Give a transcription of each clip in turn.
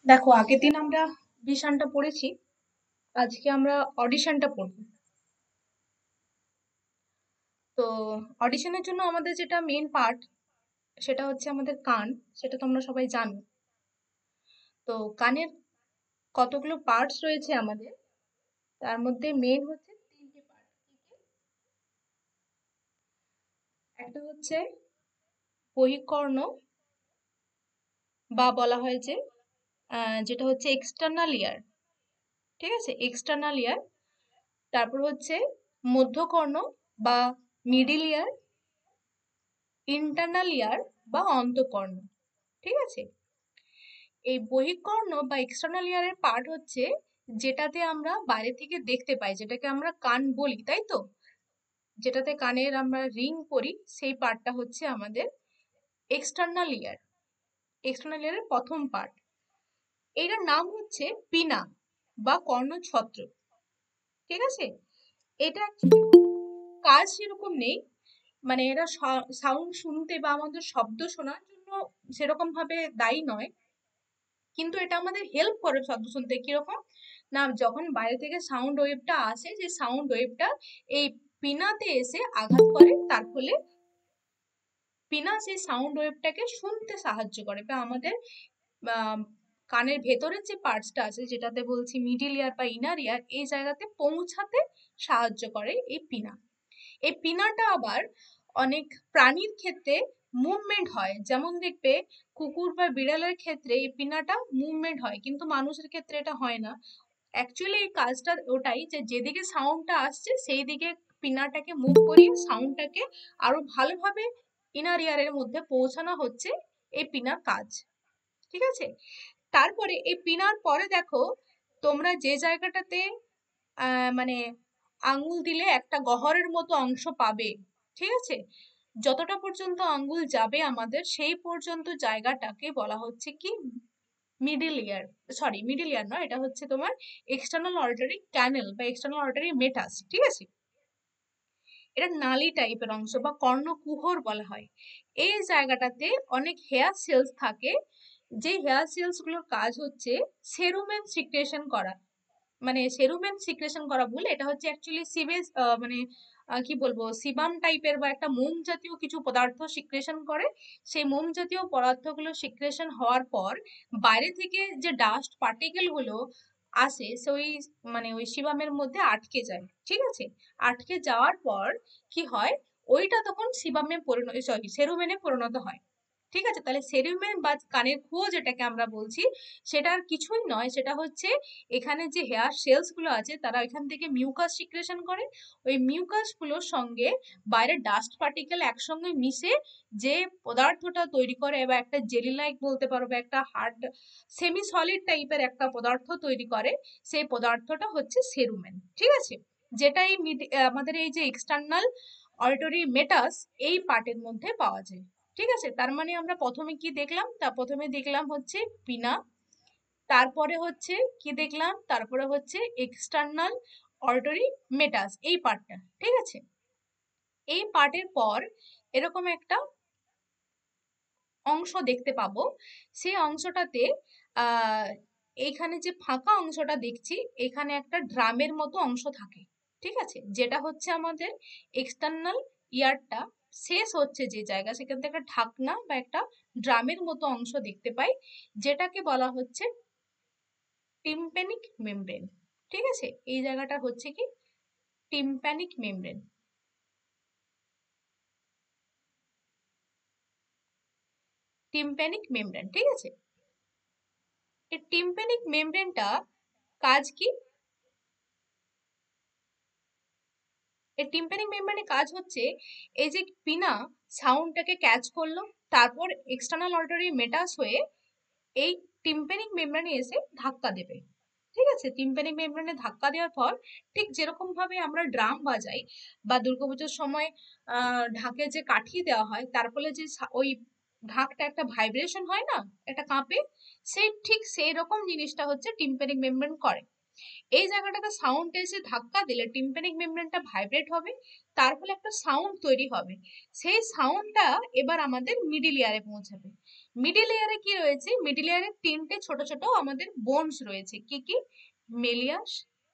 দেখো, আগের দিন আমরা ভিশনটা পড়েছি। আজকে আমরা অডিশনটা পড়ব। তো অডিশনের জন্য আমাদের যেটা মেন পার্ট, সেটা হচ্ছে আমাদের কান। সেটা তোমরা সবাই জানো। তো কানের কতগুলো পার্টস রয়েছে আমাদের, তার মধ্যে মেন হচ্ছে তিনটে পার্ট। একটা হচ্ছে বহিঃকর্ণ, বা বলা হয় যে যেটা হচ্ছে এক্সটার্নাল ইয়ার। ঠিক আছে, এক্সটার্নাল ইয়ার। তারপর হচ্ছে মধ্যকর্ণ বা মিডিল ইয়ার, ইন্টারনাল ইয়ার বা অন্তঃকর্ণ। ঠিক আছে, এই বহিঃকর্ণ বা এক্সটার্নাল ইয়ারের পার্ট হচ্ছে যেটাতে আমরা বাইরে থেকে দেখতে পাই, যেটাকে আমরা কান বলি, তাই তো? যেটাতে কানের আমরা রিং পরি, সেই পার্টটা হচ্ছে আমাদের এক্সটার্নাল ইয়ার। এক্সটার্নাল ইয়ারের প্রথম পার্ট, এটার নাম হচ্ছে পিনা বা কর্ণছত্র। ঠিক আছে, এটা কাজ সেরকম নেই, মানে এরা সাউন্ড শুনতে বা আমাদের শব্দ শোনার জন্য সেরকম ভাবে দায়ী নয়, কিন্তু এটা আমাদের হেল্প করে শব্দ শুনতে। কিরকম না, যখন বাইরে থেকে সাউন্ড ওয়েভটা আসে, যে সাউন্ড ওয়েভটা এই পিনাতে এসে আঘাত করে, তার ফলে পিনা সেই সাউন্ড ওয়েভটাকে শুনতে সাহায্য করে, বা আমাদের আহ, কানের ভেতরের যে পার্টসটা আছে, যেটাতে বলছি মিডিল ইয়ার বা ইনার ইয়ার, এই জায়গাতে পৌঁছাতে সাহায্য করে এই পিনা। এই পিনাটা আবার অনেক প্রাণীর ক্ষেত্রে মুভমেন্ট হয়, যেমন দেখবে কুকুর বা বিড়ালের ক্ষেত্রে এই পিনাটা মুভমেন্ট হয়, কিন্তু মানুষের ক্ষেত্রে এটা হয় না। অ্যাকচুয়ালি এই কাজটা ওটাই, যে যেদিকে সাউন্ডটা আসছে সেই দিকে পিনাটাকে মুভ করিয়ে সাউন্ডটাকে আরো ভালোভাবে ইনার ইয়ারের মধ্যে পৌঁছানো হচ্ছে এই পিনার কাজ। ঠিক আছে, তারপরে এই পিনার পরে দেখো, তোমরা যে জায়গাটাতে মানে আঙ্গুল দিলে একটা গহ্বরের মতো অংশ পাবে। ঠিক আছে, যতটা পর্যন্ত আঙ্গুল যাবে আমাদের, সেই পর্যন্ত জায়গাটাকে বলা হচ্ছে কি মিডিল ইয়ার। সরি, মিডিল ইয়ার নয়, এটা হচ্ছে তোমার এক্সটার্নাল অরিটারি ক্যানেল বা এক্সটার্নাল অরিটারি মেটাস। ঠিক আছে, এটা নালী টাইপের অংশ বা কর্ণকুহর বলা হয়। এই জায়গাটাতে অনেক হেয়ার সেলস থাকে, যে হেয়ার সেলস গুলোর কাজ হচ্ছে সেরুমেন সিক্রেশন করা। মানে সেরুমেন সিক্রেশন করা ভুল, এটা হচ্ছে অ্যাকচুয়ালি সিভেজ, মানে কি বলবো, সিবাম টাইপের বা একটা মোম জাতীয় কিছু পদার্থ সিক্রেশন করে। সেই মোম জাতীয় পদার্থগুলো সিক্রেশন হওয়ার পর বাইরে থেকে যে ডাস্ট পার্টিকেল গুলো আসে, সে ওই মানে ওই সিবামের মধ্যে আটকে যায়। ঠিক আছে, আটকে যাওয়ার পর কি হয়, ওইটা তখন সিবামে পরিণত, সরি, সেরুমেনে পরিণত হয়। ঠিক আছে, তাহলে সেরুমেন বা কানের খুও যেটাকে আমরা বলছি, সেটা আর কিছুই নয়, সেটা হচ্ছে এখানে যে হেয়ার সেলস গুলো আছে, তারা এখান থেকে মিউকাস সিক্রেশন করে। ওই মিউকাস গুলোর সঙ্গে বাইরের ডাস্ট পার্টিকেল একসঙ্গে মিশে যে পদার্থটা তৈরি করে, বা একটা জেলি লাইক বলতে পারো, বা একটা হার্ড সেমি সলিড টাইপের একটা পদার্থ তৈরি করে, সেই পদার্থটা হচ্ছে সেরুমেন। ঠিক আছে, যেটা এই আমাদের এই যে এক্সটার্নাল অরিটরি মেটাস, এই পার্টের মধ্যে পাওয়া যায়। ঠিক আছে, তার মানে আমরা প্রথমে কি দেখলাম, তা প্রথমে দেখলাম হচ্ছে পিনা, তারপরে হচ্ছে কি দেখলাম, তারপরে হচ্ছে এক্সটার্নাল অরিটরি মেটাস, এই পার্টটা। ঠিক আছে, এই পার্টের পর এরকম একটা অংশ দেখতে পাবো। সেই অংশটাতে আহ এইখানে যে ফাঁকা অংশটা দেখছি, এখানে একটা ড্রামের মতো অংশ থাকে। ঠিক আছে, যেটা হচ্ছে আমাদের এক্সটার্নাল ইয়ারটা শেষ হচ্ছে যে জায়গা, সেখান থেকে একটা ঢাকনা বা একটা ড্রামের মতো অংশ দেখতে পাই, যেটাকে বলা হচ্ছে টিম্প্যানিক মেমব্রেন। ঠিক আছে, এই জায়গাটা হচ্ছে কি টিম্প্যানিক মেমব্রেন। টিম্প্যানিক মেমব্রেন, ঠিক আছে। এই টিম্প্যানিক মেমব্রেনটা কাজ কি? এই টিম্প্যানিক মেমব্রেনের কাজ হচ্ছে, এই যে পিনা সাউন্ডটাকে ক্যাচ করলো, তারপর এক্সটার্নাল অরিটরি মেটাস হয়ে এই টিম্প্যানিক মেমব্রেনে এসে ধাক্কা দেবে। ঠিক আছে, টিম্প্যানিক মেমব্রেনে ধাক্কা দেওয়ার পর, ঠিক যেরকম ভাবে আমরা ড্রাম বাজাই বা দুর্গাপুজোর সময় ঢাকে যে কাঠি দেওয়া হয়, তার ফলে যে ওই ঢাকটা একটা ভাইব্রেশন হয় না, একটা কাঁপে, সেই ঠিক সেই রকম জিনিসটা হচ্ছে টিম্প্যানিক মেমব্রেন করে। এই জায়গাটাতে সাউন্ড এসে ধাক্কা দিলে টিম্প্যানিক মেমব্রেনটা ভাইব্রেট হবে, তার ফলে একটা সাউন্ড তৈরি হবে। সেই সাউন্ডটা এবার আমাদের মিডিল ইয়ারে পৌঁছাবে। মিডিল ইয়ারে কি রয়েছে? মিডিল ইয়ারে তিনটে ছোট ছোট আমাদের বোনস রয়েছে। কি কি? মেলিয়াস,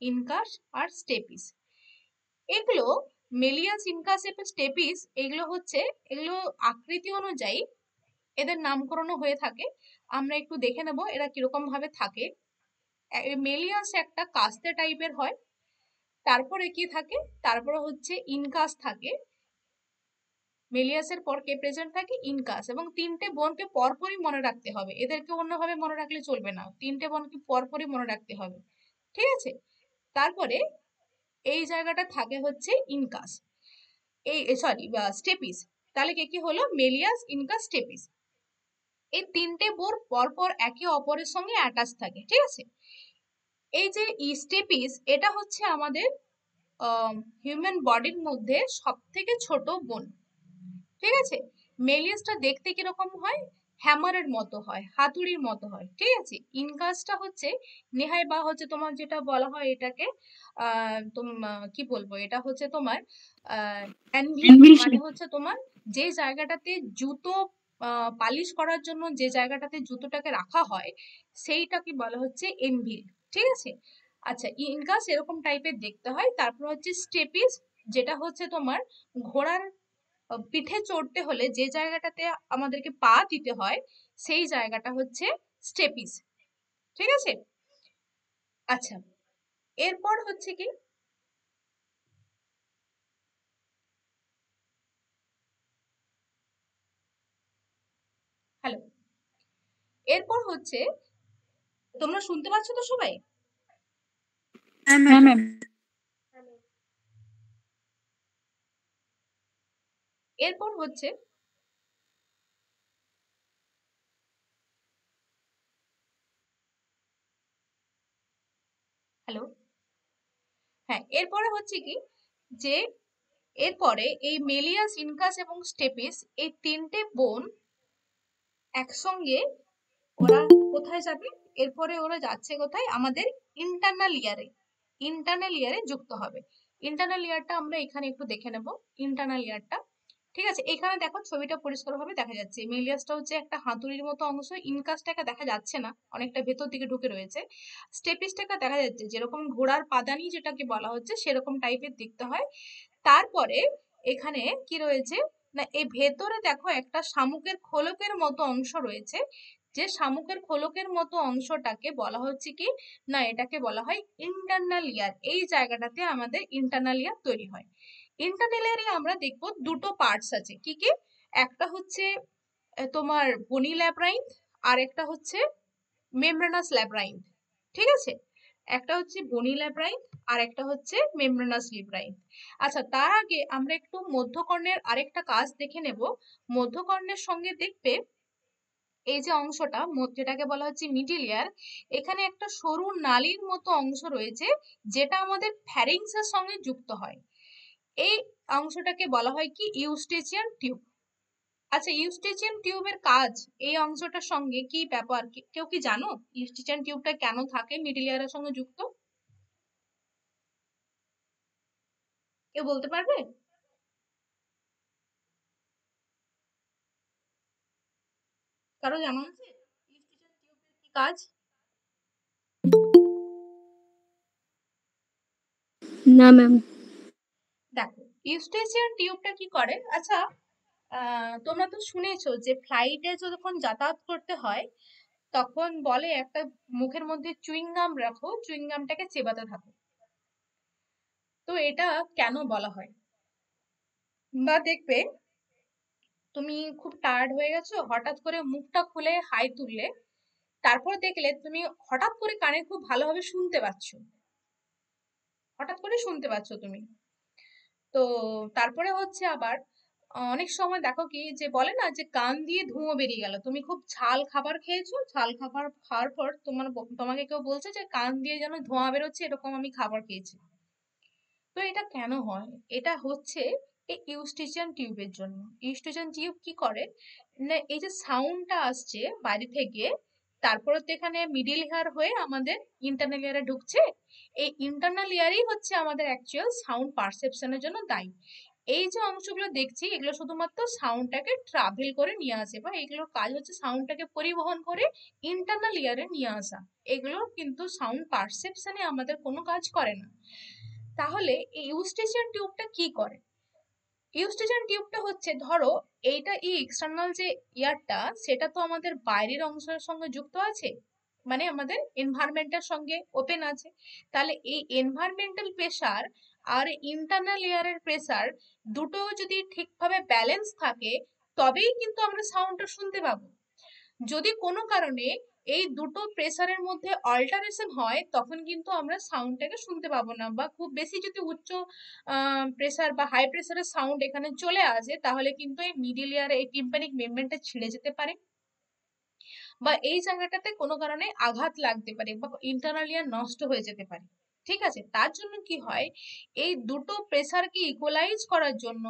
ইনকাস আর স্টেপিস। এগুলো মেলিয়াস, ইনকাস এবং স্টেপিস এগুলো হচ্ছে, এগুলো আকৃতি অনুযায়ী এদের নামকরণ হয়ে থাকে। আমরা একটু দেখে নেব এরা কিরকম ভাবে থাকে। মেলিয়াস একটা কাস্তে টাইপের হয়। তারপরে কি থাকে? তারপরে হচ্ছে ইনকাস থাকে। মেলিয়াসের পর কে প্রেজেন্ট থাকে? ইনকাস। এবং তিনটে বোনকে পরপরই মনে রাখতে হবে, এদেরকে অন্যভাবে মনে রাখলে চলবে না, তিনটে বোনকে পরপরই মনে রাখতে হবে, ঠিক আছে? তারপরে এই জায়গাটা থাকে হচ্ছে ইনকাস, এই সরি স্টেপিস। তাহলে কে কি হলো? Malleus, incus, stapes. এই তিনটে বোর পরপর একে অপরের সঙ্গে অ্যাটাচ থাকে, ঠিক আছে? এই যে স্টেপিস, এটা হচ্ছে আমাদের হিউম্যান বডির মধ্যে সব থেকে ছোট বোন, ঠিক আছে? মেলিয়াসটা দেখতে কিরকম হয়? হ্যামারের মতো হয়, হাতুড়ির মতো হয়, ঠিক আছে? ইনকাসটা হচ্ছে নেহাই বা হচ্ছে তোমার যেটা বলা হয় এটাকে কি বলবো, এটা হচ্ছে তোমার অ্যানভিল, মানে হচ্ছে তোমার যে জায়গাটাতে জুতো পালিশ করার জন্য যে জায়গাটাতে জুতোটাকে রাখা হয় সেইটাকে বলা হচ্ছে এনভিল, ঠিক আছে? আচ্ছা, ইনকাস এরকম টাইপের দেখতে হয়। তারপর হচ্ছে স্টেপিস, যেটা হচ্ছে তোমার ঘোড়ার পিঠে চড়তে হলে যে জায়গাটাতে আমাদেরকে পা দিতে হয় সেই জায়গাটা হচ্ছে স্টেপিস, ঠিক আছে? আচ্ছা, এরপর হচ্ছে কি, হ্যালো, এরপর হচ্ছে, তোমরা শুনতে পাচ্ছ তো সবাই? হ্যাঁ ম্যাম। এরপর হচ্ছে, হ্যালো, হ্যাঁ, এরপরে হচ্ছে কি যে এরপরে এই মেলিয়াস, ইনকাস এবং স্টেপিস এই তিনটে বোন একসঙ্গে ওরা কোথায় যাবে? এরপরে ওরা যাচ্ছে কোথায়? আমাদের ইন্টারনাল ইয়ারে, ইন্টারনাল ইয়ারে যুক্ত হবে। ইন্টারনাল ইয়ারটা আমরা এখানে একটু দেখে নেব। ইন্টারনাল ইয়ারটা, ঠিক আছে? এখানে দেখো ছবিটা পরিষ্কারভাবে দেখা যাচ্ছে। মেলিয়াসটা হচ্ছে একটা হাতুড়ির মতো অংশ, ইনকাসটাকে দেখা যাচ্ছে না, অনেকটা ভেতর দিকে ঢুকে রয়েছে। স্টেপিসটাকে দেখা যাচ্ছে, যেরকম ঘোড়ার পাদানি যেটাকে বলা হচ্ছে সেরকম টাইপের দেখতে হয়। তারপরে এখানে কি রয়েছে না, এই ভেতরে দেখো একটা শামুকের খোলকের মতো অংশ রয়েছে। যে শামুকের খোলকের মতো অংশটাকে বলা হচ্ছে কি না, এটাকে বলা হয় ইন্টারনাল ইয়ার। এই জায়গাটাতে আমাদের ইন্টারনাল ইয়ার তৈরি হয়। ইন্টারনাল ইয়ারে আমরা দেখবো দুটো পার্টস আছে। কি কি? একটা হচ্ছে তোমার বনি ল্যাব্রাইন্থ, আর একটা হচ্ছে মেমব্রেনাস ল্যাব্রাইন্থ, ঠিক আছে? একটা হচ্ছে বনি ল্যাব্রাইন্থ আর একটা হচ্ছে মেমব্রেনাস ল্যাব্রাইন্থ। আচ্ছা, তার আগে আমরা একটু মধ্যকর্ণের আরেকটা কাজ দেখে নেব। মধ্যকর্ণের সঙ্গে দেখবে এই যে অংশটা যেটাকে বলা হচ্ছে মিডল ইয়ার, এখানে একটা সরু নালীর মতো অংশ রয়েছে যেটা আমাদের ফ্যারিংসের সঙ্গে যুক্ত হয়। এই অংশটাকে বলা হয় কি? Eustachian tube. আচ্ছা, ইউস্টেচিয়ান টিউবের কাজ এই অংশটার সঙ্গে কি ব্যাপার? কেউ কি জানো ইউস্টেচিয়ান টিউবটা কেন থাকে মিডল ইয়ারের সঙ্গে যুক্ত? কেউ বলতে পারবে? কারো জানা আছে ইউস্টেচিয়ান টিউবের কি কাজ? না ম্যাম। দেখো, ইউস্টেচিয়ান টিউবটা কি করে? আচ্ছা, তোমরা তো শুনেছো যে ফ্লাইটে যখন যাতায়াত করতে হয় তখন বলে একটা মুখের মধ্যে চুইং গাম রাখো, চুইং গামটাকে চেবাতে থাকো। তো এটা কেন বলা হয়? বা দেখবে তুমি খুব টায়ার্ড হয়ে গেছো, হঠাৎ করে মুখটা খুলে হাই তুললে, তারপর দেখলে তুমি হঠাৎ করে কানে খুব ভালোভাবে শুনতে পাচ্ছ, হঠাৎ করে শুনতে পাচ্ছ তুমি। তো তারপরে হচ্ছে আবার অনেক সময় দেখো কি যে বলে না যে কান দিয়ে ধোঁয়া বেরিয়ে গেল, তুমি খুব ঝাল খাবার খেয়েছো, ঝাল খাবার খাওয়ার পর তোমাকে কেউ বলছে যে কান দিয়ে যেন ধোঁয়া বেরোচ্ছে, এরকম আমি খাবার খেয়েছি। তো এটা কেন হয়? এটা হচ্ছে এই ইউস্টেচিয়ান টিউবের জন্য। ইউস্টেচিয়ান টিউব কি করে না, এই যে সাউন্ডটা আসছে বাইরে থেকে, তারপরে তো এখানে মিডিল ইয়ার হয়ে আমাদের ইন্টারনাল ইয়ারে ঢুকছে। এই ইন্টারনাল ইয়ারই হচ্ছে আমাদের অ্যাকচুয়াল সাউন্ড পারসেপশনের জন্য দায়ী। এই যে অংশগুলো দেখছি এগুলো শুধুমাত্র সাউন্ডটাকে ট্রাভেল করে নিয়ে আসে, বা এগুলোর কাজ হচ্ছে সাউন্ডটাকে পরিবহন করে ইন্টারনাল ইয়ারে নিয়ে আসা। এগুলো কিন্তু সাউন্ড পারসেপশনে আমাদের কোনো কাজ করে না। তাহলে এই ইউস্টেশন টিউবটা কি করে? ইউস্টেশন টিউবটা হচ্ছে, ধরো এইটা এই এক্সটার্নাল যে ইয়ারটা, সেটা তো আমাদের বাইরের অংশের সঙ্গে যুক্ত আছে, মানে আমাদের এনভায়রনমেন্টের সঙ্গে ওপেন আছে। তাহলে এই এনভায়রনমেন্টাল প্রেসার আর ইন্টারনাল এয়ারের প্রেসার দুটো যদি ঠিকভাবে ব্যালেন্স থাকে, তবেই কিন্তু আমরা সাউন্ডটা শুনতে পাবো। যদি কোনো কারণে এই দুটো প্রেসারের মধ্যে অল্টারেশন হয়, তখন কিন্তু আমরা সাউন্ডটাকে শুনতে পাবো না, বা খুব বেশি যদি উচ্চ প্রেসার বা হাই প্রেসারের সাউন্ড এখানে চলে আসে, তাহলে কিন্তু এই মিডিল ইয়ার এই টিম্পানিক মেমব্রেনটা ছিঁড়ে যেতে পারে, বা এই জায়গাটাতে কোনো কারণে আঘাত লাগতে পারে, বা ইন্টারনাল ইয়ার নষ্ট হয়ে যেতে পারে। ঠিক আছে, তার জন্য কি হয়, এই দুটো প্রেসারকে ইকুয়ালাইজ করার জন্য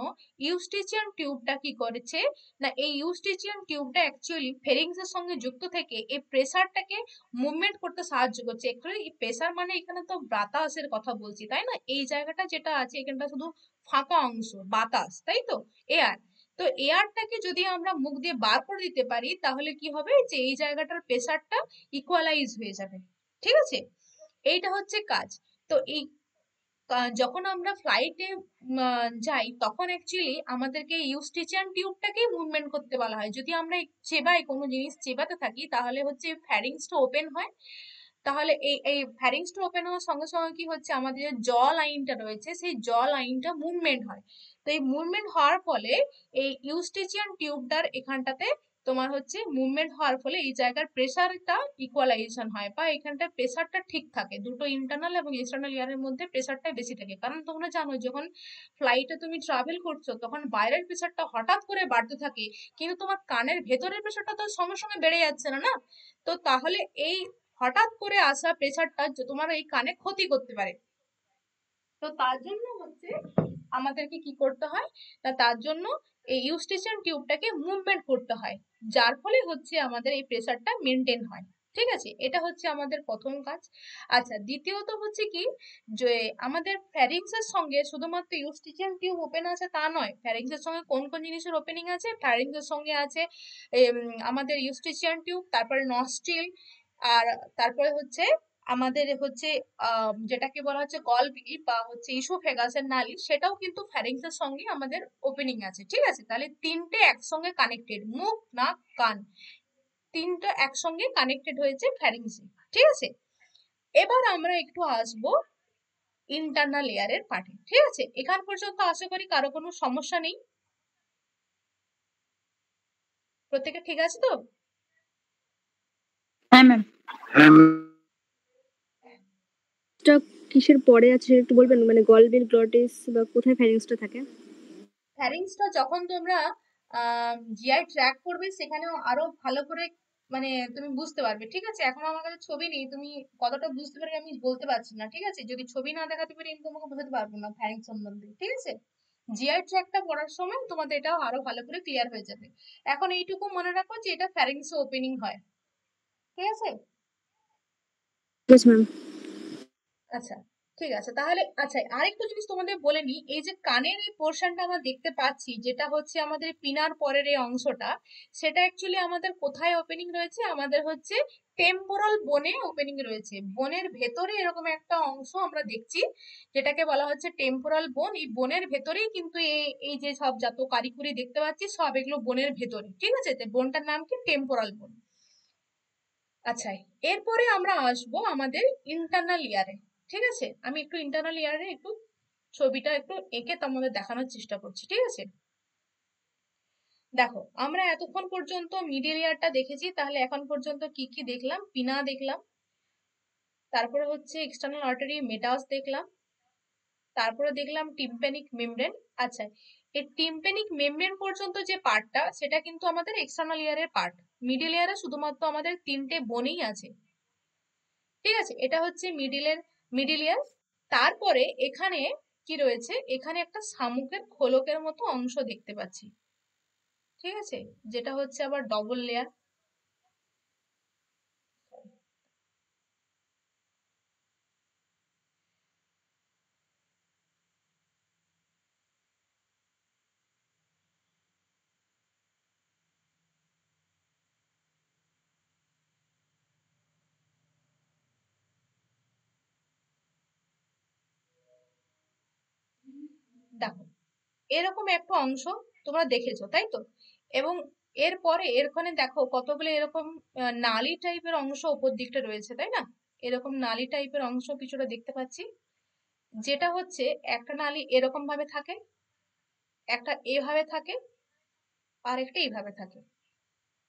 ইউস্টিচিয়ান টিউবটা কি করেছে না, এই ইউস্টিচিয়ান টিউবটা অ্যাকচুয়ালি ফেরিংস এর সঙ্গে যুক্ত থেকে এই প্রেসারটাকে মুভমেন্ট করতে সাহায্য করছে। অ্যাকচুয়ালি এই প্রেসার মানে এখানে তো বাতাসের কথা বলছি, তাই না? এই জায়গাটা যেটা আছে এখানটা শুধু ফাঁকা অংশ, বাতাস, তাই তো, এয়ার। তো এয়ারটাকে যদি আমরা মুখ দিয়ে বার করে দিতে পারি, তাহলে কি হবে, যে এই জায়গাটার প্রেসারটা ইকুয়ালাইজ হয়ে যাবে। ঠিক আছে, এইটা হচ্ছে কাজ। তো এই যখন আমরা ফ্লাইটে যাই, তখন অ্যাকচুয়ালি আমাদেরকে ইউস্টিচিয়ান টিউবটাকেই মুভমেন্ট করতে বলা হয়। যদি আমরা চেবাই, কোনো জিনিস চেবাতে থাকি, তাহলে হচ্ছে ফ্যারিংসটা ওপেন হয়। তাহলে এই এই ফ্যারিংসটা ওপেন হওয়ার সঙ্গে সঙ্গে কি হচ্ছে, আমাদের যে জ লাইনটা রয়েছে সেই জ লাইনটা মুভমেন্ট হয়। তো এই মুভমেন্ট হওয়ার ফলে এই ইউস্টিচিয়ান টিউবটার এখানটাতে তোমার হচ্ছে মুভমেন্ট হওয়ার ফলে এই জায়গার প্রেসারটা ইকুয়ালাইজেশন হয়, বা এখানটার প্রেসারটা ঠিক থাকে। দুটো ইন্টারনাল এবং এক্সটার্নাল এয়ারের মধ্যে প্রেসারটা বেশি থাকে, কারণ তোমরা জানো যখন ফ্লাইটে তুমি ট্রাভেল করছো তখন বাইরের প্রেসারটা হঠাৎ করে বাড়তে থাকে, কিন্তু তোমার কানের ভেতরের প্রেসারটা তো সঙ্গে সঙ্গে বেড়ে যাচ্ছে না, না? তো তাহলে এই হঠাৎ করে আসা প্রেসারটা তোমার এই কানে ক্ষতি করতে পারে। তো তার জন্য হচ্ছে আমাদেরকে কি করতে হয় না, তার জন্য এই ইউস্টেশন টিউবটাকে মুভমেন্ট করতে হয়, যার ফলে হচ্ছে আমাদের এই প্রেসারটা মেনটেন হয়। ঠিক আছে, এটা হচ্ছে আমাদের প্রথম কাজ। আচ্ছা, দ্বিতীয়ত হচ্ছে কি, যে আমাদের ফ্যারিংস এর সঙ্গে শুধুমাত্র ইউস্টিচিয়ান টিউব ওপেন আছে তা নয়। ফ্যারিংস এর সঙ্গে কোন কোন জিনিসের ওপেনিং আছে? ফ্যারিংস এর সঙ্গে আছে আমাদের ইউস্টিচিয়ান টিউব, তারপরে নস্ট্রিল, আর তারপরে হচ্ছে আমাদের হচ্ছে যেটাকে বলা হচ্ছে গলগি বা হচ্ছে ইসোফেগাসের নালী, সেটাও কিন্তু ফ্যারিংস এর সঙ্গে আমাদের ওপেনিং আছে। ঠিক আছে, তাহলে তিনটে একসঙ্গে কানেক্টেড, মুখ নাক কান তিনটা একসঙ্গে কানেক্টেড হয়েছে ফ্যারিংসে। ঠিক আছে, এবার আমরা একটু আসবো ইন্টারনাল এয়ারের পার্টে। ঠিক আছে, এখান পর্যন্ত আশা করি কারো কোনো সমস্যা নেই, প্রত্যেকে ঠিক আছে তো? হ্যাঁ ম্যাম। এটা কিসের পরে আছে সেটা একটু বলবেন, মানে গলবিল গ্লটিস বা কোথায় ফ্যারিংসটা থাকে? ফ্যারিংসটা যখন তোমরা জিআই ট্র্যাক করবে, সেখানেও আরো ভালো করে মানে তুমি বুঝতে পারবে। ঠিক আছে, এখন আমার কাছে ছবি নেই, তুমি কতটা বুঝতে পারবে আমি বলতে পারছি না। ঠিক আছে, যদি ছবি না দেখাতে পারি আমি তোমাকে বোঝাতে পারবো না ফ্যারিংস সম্বন্ধে। ঠিক আছে, জিআই ট্র্যাকটা পড়ার সময় তোমাদের এটাও আরো ভালো করে ক্লিয়ার হয়ে যাবে। এখন এইটুকু মনে রাখো যে এটা ফ্যারিংস ওপেনিং হয়। ঠিক আছে, ইয়েস ম্যাম। আচ্ছা, ঠিক আছে তাহলে। আচ্ছা, আরেকটা জিনিস তোমাদের বলে নি, এই যে কানের এই পোর্শনটা আমরা দেখতে পাচ্ছি, যেটা হচ্ছে আমাদের পিনার পরের এই অংশটা, সেটা অ্যাকচুয়ালি আমাদের কোথায় ওপেনিং রয়েছে? আমাদের হচ্ছে টেম্পোরাল বোনে ওপেনিং রয়েছে। বোনের ভেতরে এরকম একটা অংশ আমরা দেখছি, যেটাকে বলা হচ্ছে টেম্পোরাল বোন। এই বোনের ভেতরেই কিন্তু এই এই যে সব যত কারিকুরি দেখতে পাচ্ছি, সব এগুলো বোনের ভেতরে। ঠিক আছে, তো বোনটার নাম কি? টেম্পোরাল বোন। আচ্ছা, এরপরে আমরা আসবো আমাদের ইন্টারনাল ইয়ারে। ঠিক আছে, আমি একটু ইন্টারনাল ইয়ারে একটু ছবিটা একটু এঁকে তোমাদের দেখানোর চেষ্টা করছি। ঠিক আছে, দেখো আমরা এতক্ষণ পর্যন্ত মিডল ইয়ারটা দেখেছি, তাহলে এখন পর্যন্ত কি কি দেখলাম? পিনা দেখলাম, তারপরে হচ্ছে এক্সটার্নাল আর্টারি মেটাস দেখলাম, তারপরে দেখলাম টিম্প্যানিক মেমব্রেন। আচ্ছা, এই টিম্প্যানিক মেমব্রেন পর্যন্ত যে পার্টটা, সেটা কিন্তু আমাদের এক্সটার্নাল ইয়ারের পার্ট। মিডল ইয়ারে শুধুমাত্র আমাদের তিনটে বোনেই আছে। ঠিক আছে, এটা হচ্ছে মিডিল ইয়ার। তারপরে এখানে কি রয়েছে? এখানে একটা শামুকের খোলকের মতো অংশ দেখতে পাচ্ছি। ঠিক আছে, যেটা হচ্ছে আবার ডবল লেয়ার। দেখো এরকম একটা অংশ তোমরা দেখেছো তাই তো, এবং এরপরে এরখানে দেখো কতগুলো এরকম নালী টাইপের অংশ উপর দিকটা রয়েছে তাই না, এরকম নালী টাইপের অংশ কিছুটা দেখতে পাচ্ছি, যেটা হচ্ছে একটা নালী এরকম ভাবে থাকে, একটা এভাবে থাকে, আর একটা এইভাবে থাকে।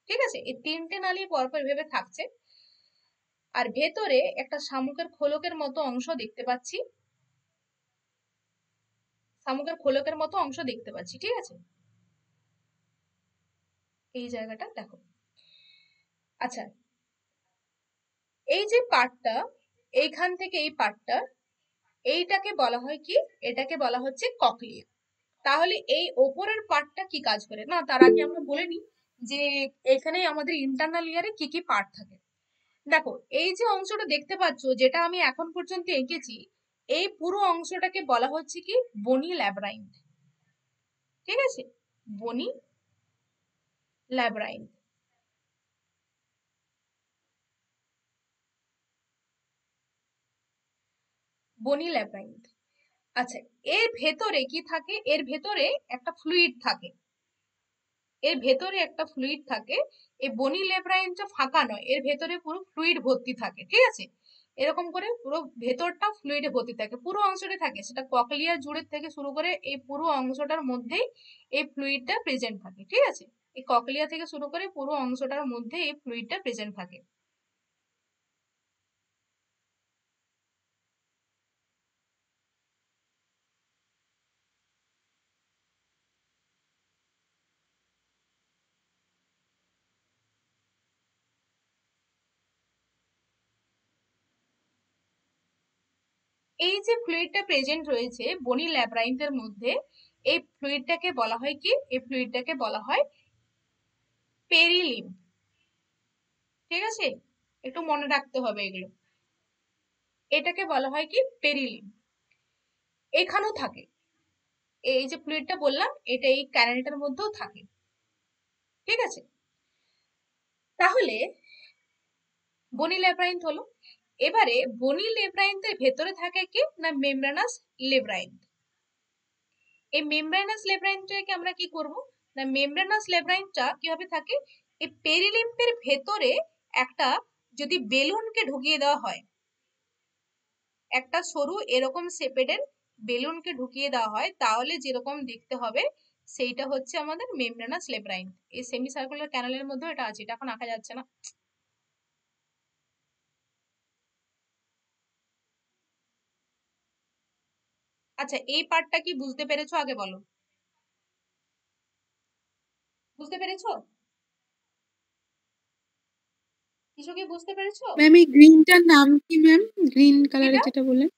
ঠিক আছে, এই তিনটে নালী পরপর ভেবে থাকছে। আর ভেতরে একটা শামুকের খোলকের মতো অংশ দেখতে পাচ্ছি, শামুকের খোলকের মতো অংশ দেখতে পাচ্ছি। ঠিক আছে, এই জায়গাটা দেখো। আচ্ছা, এই যে পার্টটা, এইখান থেকে এই পার্টটা, এইটাকে বলা হয় কি, এটাকে বলা হচ্ছে ককলিয়া। তাহলে এই ওপরের পার্টটা কি কাজ করে না, তার আগে আমরা বলে নিই যে এখানে আমাদের ইন্টারনাল ইয়ারে কি কি পার্ট থাকে। দেখো এই যে অংশটা দেখতে পাচ্ছ, যেটা আমি এখন পর্যন্ত এঁকেছি, এই পুরো অংশটাকে বলা হচ্ছে কি বনি ল্যাব্রাইন্থ। ঠিক আছে, বনি ল্যাব্রাইন্থ। বনি ল্যাব্রাইন্থ। আচ্ছা, এর ভেতরে কি থাকে, এর ভেতরে একটা ফ্লুইড থাকে, এর ভেতরে একটা ফ্লুইড থাকে। এই বনি ল্যাব্রাইন্থটা ফাঁকা নয়, এর ভেতরে পুরো ফ্লুইড ভর্তি থাকে। ঠিক আছে, এরকম করে পুরো ভেতরটা ফ্লুইডে ভর্তি থাকে, পুরো অংশটা থাকে, সেটা ককলিয়া জুড়ে থেকে শুরু করে এই পুরো অংশটার মধ্যেই এই ফ্লুইডটা প্রেজেন্ট থাকে। ঠিক আছে, এই ককলিয়া থেকে শুরু করে পুরো অংশটার মধ্যে এই ফ্লুইডটা প্রেজেন্ট থাকে। এই যে ফ্লুইডটা প্রেজেন্ট রয়েছে বনি ল্যাব্রাইন্থের মধ্যে, এই ফ্লুইডটাকে বলা হয় কি, এই ফ্লুইডটাকে বলা হয় পেরিলিম। ঠিক আছে, একটু মনে রাখতে হবে এগুলো। এটাকে বলা হয় কি পেরিলিম। এখানেও থাকে, এই যে ফ্লুইডটা বললাম এটা এই ক্যানালটার মধ্যেও থাকে। ঠিক আছে, তাহলে বনি ল্যাব্রাইন্থ হলো। এবারে বনি ল্যাব্রাইন্থের ভেতরে থাকে কি না মেমব্রেনাস ল্যাব্রাইন্থ। এই মেমব্রেনাস ল্যাব্রাইন্থটাকে আমরা কি করব না, মেমব্রেনাস ল্যাব্রাইন্থটা কিভাবে থাকে, এই পেরিলিম্ফের ভেতরে একটা যদি বেলুনকে ঢুকিয়ে দেওয়া হয়, একটা সরু এরকম শেপেডের বেলুনকে ঢুকিয়ে দেওয়া হয়, তাহলে যেরকম দেখতে হবে সেইটা হচ্ছে আমাদের মেমব্রেনাস ল্যাব্রাইন্থ। এই সেমি সার্কুলার ক্যানালের মধ্যে এটা আছে, এটা এখন আঁকা যাচ্ছে না। আচ্ছা, এই পার্টটা কি বুঝতে পেরেছো আগে বলো, বুঝতে পেরেছো, কিছু কি বুঝতে পেরেছো? ম্যাম এই গ্রিনটার নাম কি ম্যাম? গ্রিন কালারের এটা, যেটা বললেন,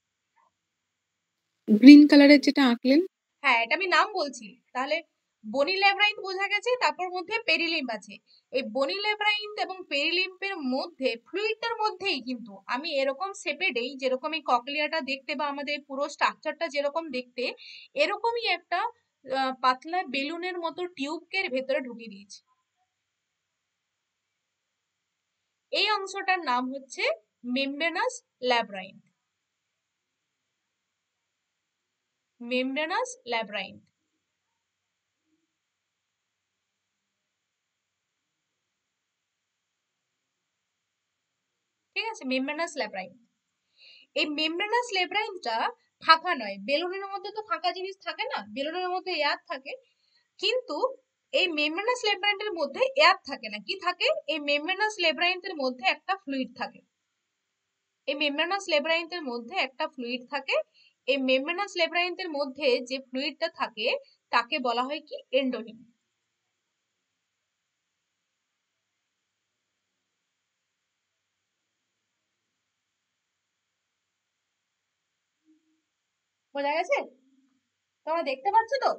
গ্রিন কালারের যেটা আঁকলেন। হ্যাঁ এটা আমি নাম বলছি। তাহলে বনি ল্যাব্রাইন্থ বোঝা গেছে, তারপর মধ্যে পেরিলিম্ফ আছে। এই বনি ল্যাব্রাইন্থ এবং পেরিলিম্ফের মধ্যে ফ্লুইডটার মধ্যেই কিন্তু আমি এরকম শেপে দেই, যেরকম এই ককলিয়াটা দেখতে বা আমাদের পুরো স্ট্রাকচারটা যেরকম দেখতে, এরকমই একটা পাতলা বেলুনের মতো টিউবকে এর ভেতরে ঢুকিয়ে দিয়েছি। এই অংশটার নাম হচ্ছে মেমব্রেনাস ল্যাব্রাইন্থ। মেমব্রেনাস ল্যাব্রাইন্থ। ঠিক আছে, মেমব্রেনাস ল্যাব্রাইন্থ। এই মেমব্রেনাস লেব্রাইনটা ফাঁকা নয়, বেলুনের মধ্যে তো ফাঁকা জিনিস থাকে না, বেলুনের মধ্যে এয়ার থাকে, কিন্তু এই মেমব্রেনাস লেব্রাইন্টের মধ্যে এয়ার থাকে না, কি থাকে, এই মেমব্রেনাস লেব্রাইন্টের মধ্যে একটা ফ্লুইড থাকে। এই মেমব্রেনাস লেব্রাইন্টের মধ্যে একটা ফ্লুইড থাকে। এই মেমব্রেনাস লেব্রাইন্টের মধ্যে যে ফ্লুইডটা থাকে তাকে বলা হয় কি এন্ডোনিম। বোঝা গেছে, তোমরা দেখতে পাচ্ছ তো?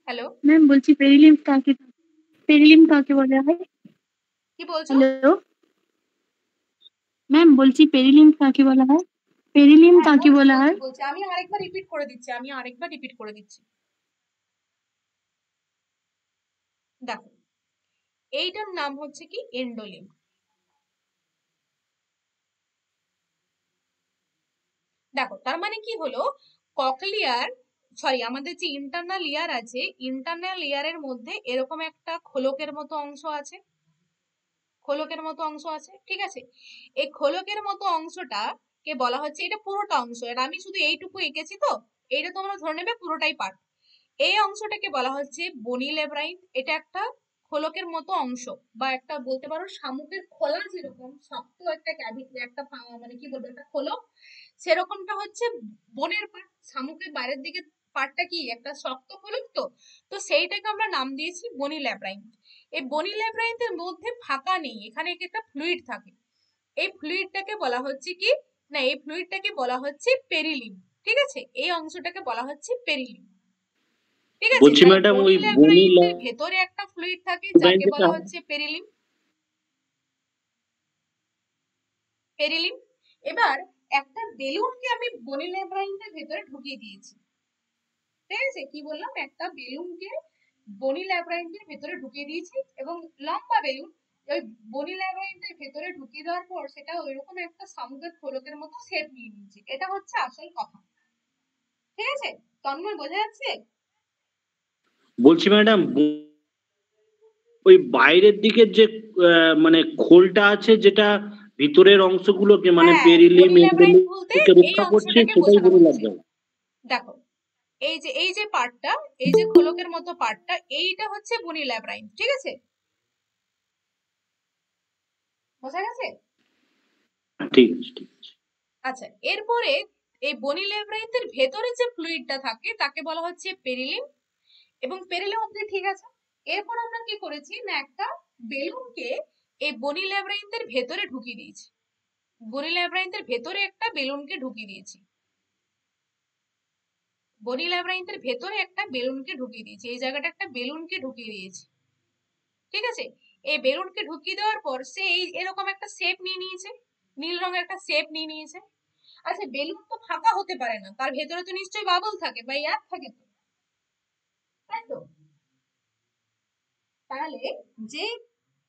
হ্যালো, ম্যাম বলছি পেরিলিম্ফ কাকে, পেরিলিম্ফ কাকে বলা হয়? কি বলছো? হ্যালো ম্যাম বলছি পেরিলিম্ফ কাকে বলা হয়? পেরিলিম্ফ হ্যাঁ কাকে বলছি বলা বলছি হয়? বলছি, আমি আরেকবার রিপিট করে দিচ্ছি, আমি আরেকবার রিপিট করে দিচ্ছি। দেখো, এইটার নাম হচ্ছে কি এন্ডোলিম। দেখো তার মানে কি হলো, ককলিয়ার আমাদের যে ইন্টারনাল ইয়ার আছে, ইন্টারনাল ইয়ারের মধ্যে এরকম একটা খোলকের মতো অংশ আছে, ঠিক আছে। এই খোলকের মতো অংশটা কে বলা হচ্ছে, এটা পুরোটা অংশ, আর আমি শুধু এইটুকু এঁকেছি, তো এইটা তোমরা ধরে নেবে পুরোটাই পার্ট। এই অংশটাকে বলা হচ্ছে বনি ল্যাব্রাইন্থ। এটা একটা খোলকের মতো অংশ, বা একটা বলতে পারো শামুকের খোলা যেরকম শক্ত একটা ক্যাভিটি, একটা মানে কি বলবো, একটা খোলক, সেরকমটা হচ্ছে বনের পার্ট। শামুকের বাইরের দিকে পার্টটা কি একটা শক্ত খোলক, তো তো সেইটাকে আমরা নাম দিয়েছি বনি ল্যাব্রাইন্থ। এই বনি ল্যাব্রাইন্থের মধ্যে ফাঁকা নেই, এখানে একটা ফ্লুইড থাকে। এই ফ্লুইডটাকে বলা হচ্ছে কি, না এই ফ্লুইডটাকে বলা হচ্ছে পেরিলিম। ঠিক আছে, এই অংশটাকে বলা হচ্ছে পেরিলিম। ঠিক আছে, বলছি তাহলে ম্যাডাম, বনি ওই ল্যাব্রাইন্থের ভেতরে একটা ফ্লুইড থাকে যাকে যেটা বলা হচ্ছে পেরিলিম। পেরিলিম। এবার একটা বেলুনকে আমি বনি ল্যাব্রাইন্থের ভেতরে ঢুকিয়ে দিয়েছি। ঠিক আছে, কি বললাম, একটা বেলুনকে বনি ল্যাব্রাইন্থের ভেতরে ঢুকিয়ে দিয়েছি, এবং লম্বা বেলুন। ওই বনি ল্যাব্রাইন্থের ভেতরে ঢুকিয়ে দেওয়ার পর সেটা ওইরকম একটা শামুকের খোলকের মতো শেপ নিয়ে নিয়েছে। এটা হচ্ছে আসল কথা। ঠিক আছে, তন্ময়, বোঝা যাচ্ছে? বলছি ম্যাডাম, ওই বাইরের দিকের যে মানে খোলটা আছে, যেটা ভিতরের অংশগুলোকে মানে হ্যাঁ, পেরিলিম বনি ল্যাব্রাইন্থ বলতে এগুলোকে এই রক্ষা করছে, অংশটাকে সেটাই বোঝানো বনি হচ্ছে। ল্যাব্রাইন্থ। দেখো, এই যে পার্টটা, এই যে খোলকের মতো পার্টটা, এইটা হচ্ছে বনি ল্যাব্রাইন্থ। ঠিক আছে, বোঝা গেছে? ঠিক আছে, ঠিক আছে। আচ্ছা, এরপরে এই বনি ল্যাব্রাইন্থের ভেতরে যে ফ্লুইডটা থাকে তাকে বলা হচ্ছে পেরিলিম, এবং পেরিলিম অব্দি ঠিক আছে। এরপর আমরা কি করেছি, না একটা বেলুনকে এই বনি ল্যাব্রাইন্থের ভেতরে ঢুকিয়ে দিয়েছি। বনি ল্যাব্রাইন্থের ভেতরে একটা বেলুনকে ঢুকিয়ে দিয়েছি। বনি ল্যাব্রাইন্থের ভেতরে একটা বেলুনকে ঢুকিয়ে দিয়েছি, এই জায়গাটা একটা বেলুনকে ঢুকিয়ে দিয়েছি। ঠিক আছে, এই বেলুনকে ঢুকিয়ে দেওয়ার পর সে এরকম একটা শেপ নিয়ে নিয়েছে, নীল রঙের একটা শেপ নিয়ে নিয়েছে। আচ্ছা, বেলুন তো ফাঁকা হতে পারে না, তার ভেতরে তো নিশ্চয়ই বাবল থাকে বা এয়ার থাকে, তো তাই তো। তাহলে যে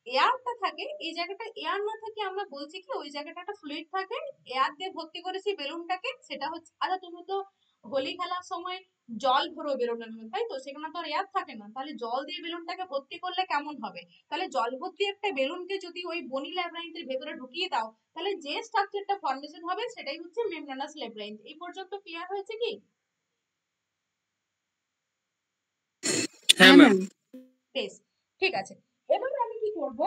এয়ারটা থাকে, এই জায়গাটা এয়ার না থাকে, আমরা বলছি কি ওই জায়গাটা একটা ফ্লুইড থাকে, এয়ার দিয়ে ভর্তি করেছি বেলুনটাকে, সেটা হচ্ছে। আচ্ছা, তুমি তো হোলি খেলার সময় জল ভরো বেলুনের মধ্যে, তাই তো, সেখানে তো আর এয়ার থাকে না, তাহলে জল দিয়ে বেলুনটাকে ভর্তি করলে কেমন হবে? তাহলে জল ভর্তি একটা বেলুনকে যদি ওই বনি ল্যাব্রাইন্থের ভেতরে ঢুকিয়ে দাও, তাহলে যে স্ট্রাকচারটা ফর্মেশন হবে সেটাই হচ্ছে মেমব্রেনাস ল্যাব্রাইন্থ। এই পর্যন্ত ক্লিয়ার হয়েছে কি? হ্যাঁ ম্যাম। বেশ, ঠিক আছে। এবার আমি কি করব,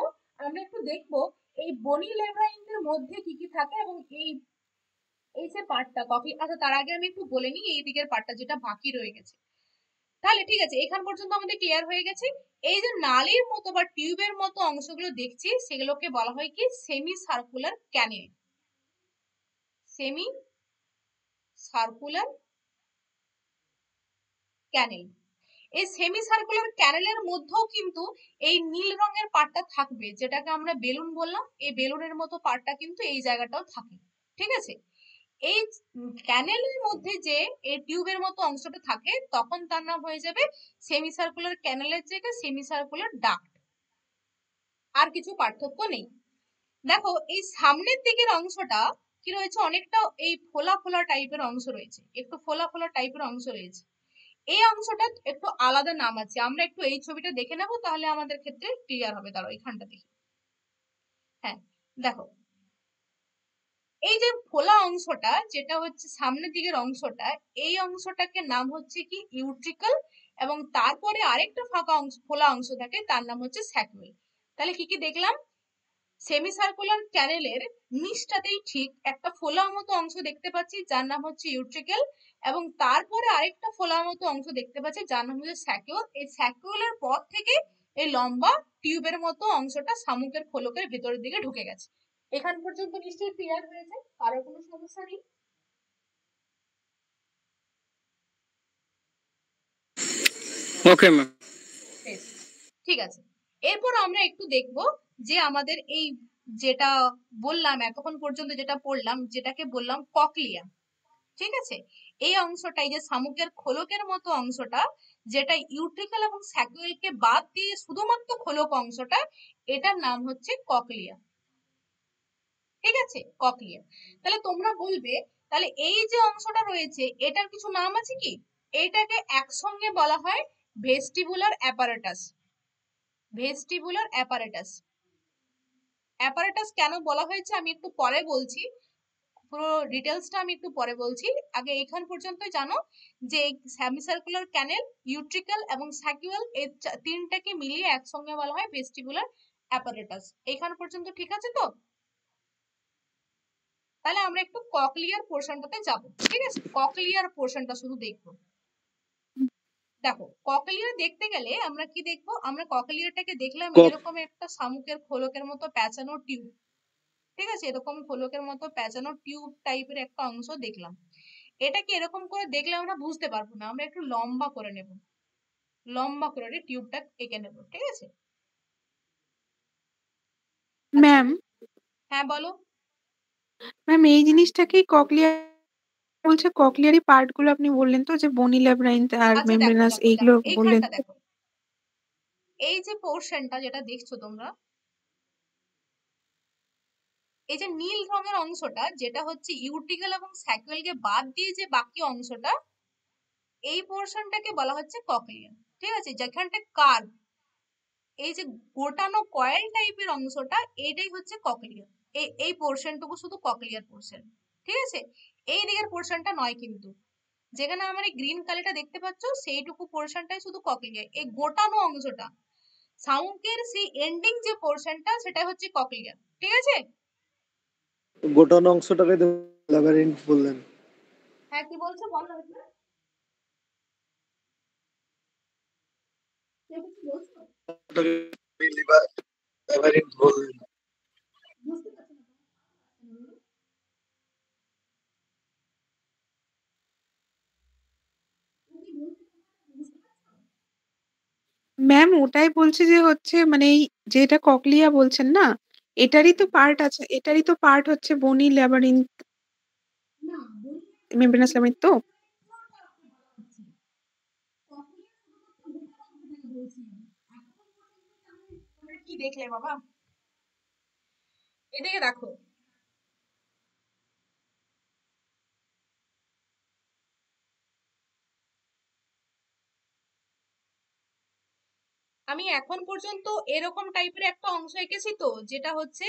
আমরা একটু দেখবো এই বনি ল্যাব্রাইন্থের মধ্যে কি কি থাকে, এবং এই এই যে পার্টটা কফি। আচ্ছা, তার আগে আমি একটু বলে নিই এই দিকের পার্টটা যেটা বাকি রয়ে গেছে। তাহলে ঠিক আছে, এখান পর্যন্ত আমাদের ক্লিয়ার হয়ে গেছে। এই যে নালীর মতো বা টিউবের মতো অংশগুলো দেখছি, সেগুলোকে বলা হয় কি সেমি সার্কুলার ক্যানেল। সেমি সার্কুলার ক্যানেল। এই সেমি সার্কুলার ক্যানেলের মধ্যেও কিন্তু এই নীল রঙের পার্টটা থাকবে, যেটাকে আমরা বেলুন বললাম। এই বেলুনের মতো পার্টটা কিন্তু এই জায়গাটাও থাকে। ঠিক আছে, এই ক্যানেলের মধ্যে যে এই টিউবের মতো অংশটা থাকে, তখন তার নাম হয়ে যাবে সেমি সার্কুলার ক্যানেলের জায়গায় সেমি সার্কুলার ডাক্ট। আর কিছু পার্থক্য নেই। দেখো, এই সামনের দিকের অংশটা কি রয়েছে, অনেকটা এই ফোলা ফোলা টাইপের অংশ রয়েছে, একটু ফোলা ফোলা টাইপের অংশ রয়েছে। এই অংশটা একটু আলাদা নাম আছে, আমরা একটু এই ছবিটা দেখে নেব, তাহলে আমাদের ক্ষেত্রে ক্লিয়ার হবে। দাঁড়াও, এখানটা দেখি। হ্যাঁ, দেখো, এই যে ফোলা অংশটা, যেটা হচ্ছে সামনের দিকের অংশটা, এই অংশটাকে নাম হচ্ছে কি ইউট্রিকল, এবং তারপরে আরেকটা ফাঁকা অংশ, ফোলা অংশ থাকে, তার নাম হচ্ছে স্যাকুয়েল। তাহলে কি কি দেখলাম, সেমি সার্কুলার ক্যানেলের নিচটাতেই ঠিক একটা ফোলা মতো অংশ দেখতে পাচ্ছি, যার নাম হচ্ছে ইউট্রিকেল, এবং তারপরে আরেকটা ফোলা মতো অংশ দেখতে পাচ্ছি, যার নাম হচ্ছে স্যাকুয়েল। এই স্যাকুয়েলের পর থেকে এই লম্বা টিউবের মতো অংশটা শামুকের খোলকের ভেতরের দিকে ঢুকে গেছে। এখান পর্যন্ত নিশ্চয়ই ক্লিয়ার হয়েছে, কারো কোনো সমস্যা নেই? Okay ma'am. বেশ, ঠিক আছে। এরপর আমরা একটু দেখব যে আমাদের এই যেটা বললাম এতক্ষণ পর্যন্ত, যেটা পড়লাম, যেটাকে বললাম ককলিয়া। ঠিক আছে, এই অংশটাই যে শামুকের খোলকের মতো অংশটা, যেটা ইউট্রিকেল এবং স্যাকুয়েলকে বাদ দিয়ে শুধুমাত্র খোলক অংশটা, এটার নাম হচ্ছে ককলিয়া। ঠিক আছে, ককলিয়া। তাহলে তোমরা বলবে, তাহলে এই যে অংশটা রয়েছে এটার কিছু নাম আছে কি? এটাকে একসঙ্গে বলা হয় vestibular apparatus. Vestibular apparatus. Apparatus কেন বলা হয়েছে আমি একটু পরে বলছি, পুরো ডিটেলসটা আমি একটু পরে বলছি। আগে এইখান পর্যন্ত জানো যে সেমিসার্কুলার ক্যানেল, ইউট্রিকাল এবং স্যাকুয়াল এই তিনটাকে মিলিয়ে একসঙ্গে বলা হয় ভেস্টিবুলার অ্যাপারেটাস। এইখান পর্যন্ত ঠিক আছে তো? তাহলে আমরা একটু ককলিয়ার পোর্শনটাতে যাব, ঠিক আছে? ককলিয়ার পোর্শনটা শুধু দেখবো। দেখো, ককলিয়ার দেখতে গেলে আমরা কি দেখবো? আমরা ককলিয়ারটাকে দেখলাম এরকম একটা শামুকের খোলকের মতো প্যাঁচানো টিউব, ঠিক আছে? এরকম খোলকের মতো প্যাঁচানো টিউব টাইপের একটা অংশ দেখলাম। এটাকে এরকম করে দেখলে আমরা বুঝতে পারবো না, আমরা একটু লম্বা করে নেব, লম্বা করে টিউবটা এঁকে নেব, ঠিক আছে? আচ্ছা, ম্যাম হ্যাঁ বলো। ম্যাম এই জিনিসটাকেই ককলিয়া বলছে। ককলিয়ারি পার্ট গুলো আপনি বললেন তো, যে বনি ল্যাব্রাইন্থ আর আচ্ছা দেখো মেমব্রেনাস, দেখো এইগুলো দেখো বললেন এইখানটা তো? দেখো, এই যে পোর্শনটা যেটা দেখছো তোমরা, এই যে নীল রঙের অংশটা যেটা হচ্ছে ইউটিকল এবং স্যাকুয়ালকে বাদ দিয়ে যে বাকি অংশটা, এই পোর্শনটাকে বলা হচ্ছে ককলিয়া, ঠিক আছে? যেখানটা কার্ভ, এই যে গোটানো কয়েল টাইপের অংশটা, এটাই হচ্ছে ককলিয়া। এই পোর্শনটুকু শুধু ককলিয়ার পোর্শন, ঠিক আছে? এই দিকের পোর্শনটা নয় কিন্তু। যেখানে আমার এই গ্রিন কালারটা দেখতে পাচ্ছ সেইটুকু পোর্শনটাই শুধু ককলিয়া। এই গোটানো অংশটা, শামুকের সেই এন্ডিং যে পোর্শনটা, সেটা হচ্ছে ককলিয়া, ঠিক আছে? গোটানো অংশটাকে ল্যাবারিন্থ বললেন। হ্যাঁ, কি বলছো বলো একবার। কেউ কিছু বলছো? ল্যাবারিন্থ বললেন। বুঝতে পারছো না? তুমি বুঝতে পারছো? ম্যাম ওটাই বলছে যে হচ্ছে মানে এই যেটা ককলিয়া বলছেন না, এটারই তো পার্ট আছে, এটারই তো পার্ট হচ্ছে বনি ল্যাবারিন্থ, না, বলি মেমব্রেনাস ল্যাবারিন্থ তো। তোমরা কি দেখলে বাবা? এদিকে দেখো, আমি এখন পর্যন্ত এরকম টাইপের একটা অংশ এঁকেছি তো, যেটা হচ্ছে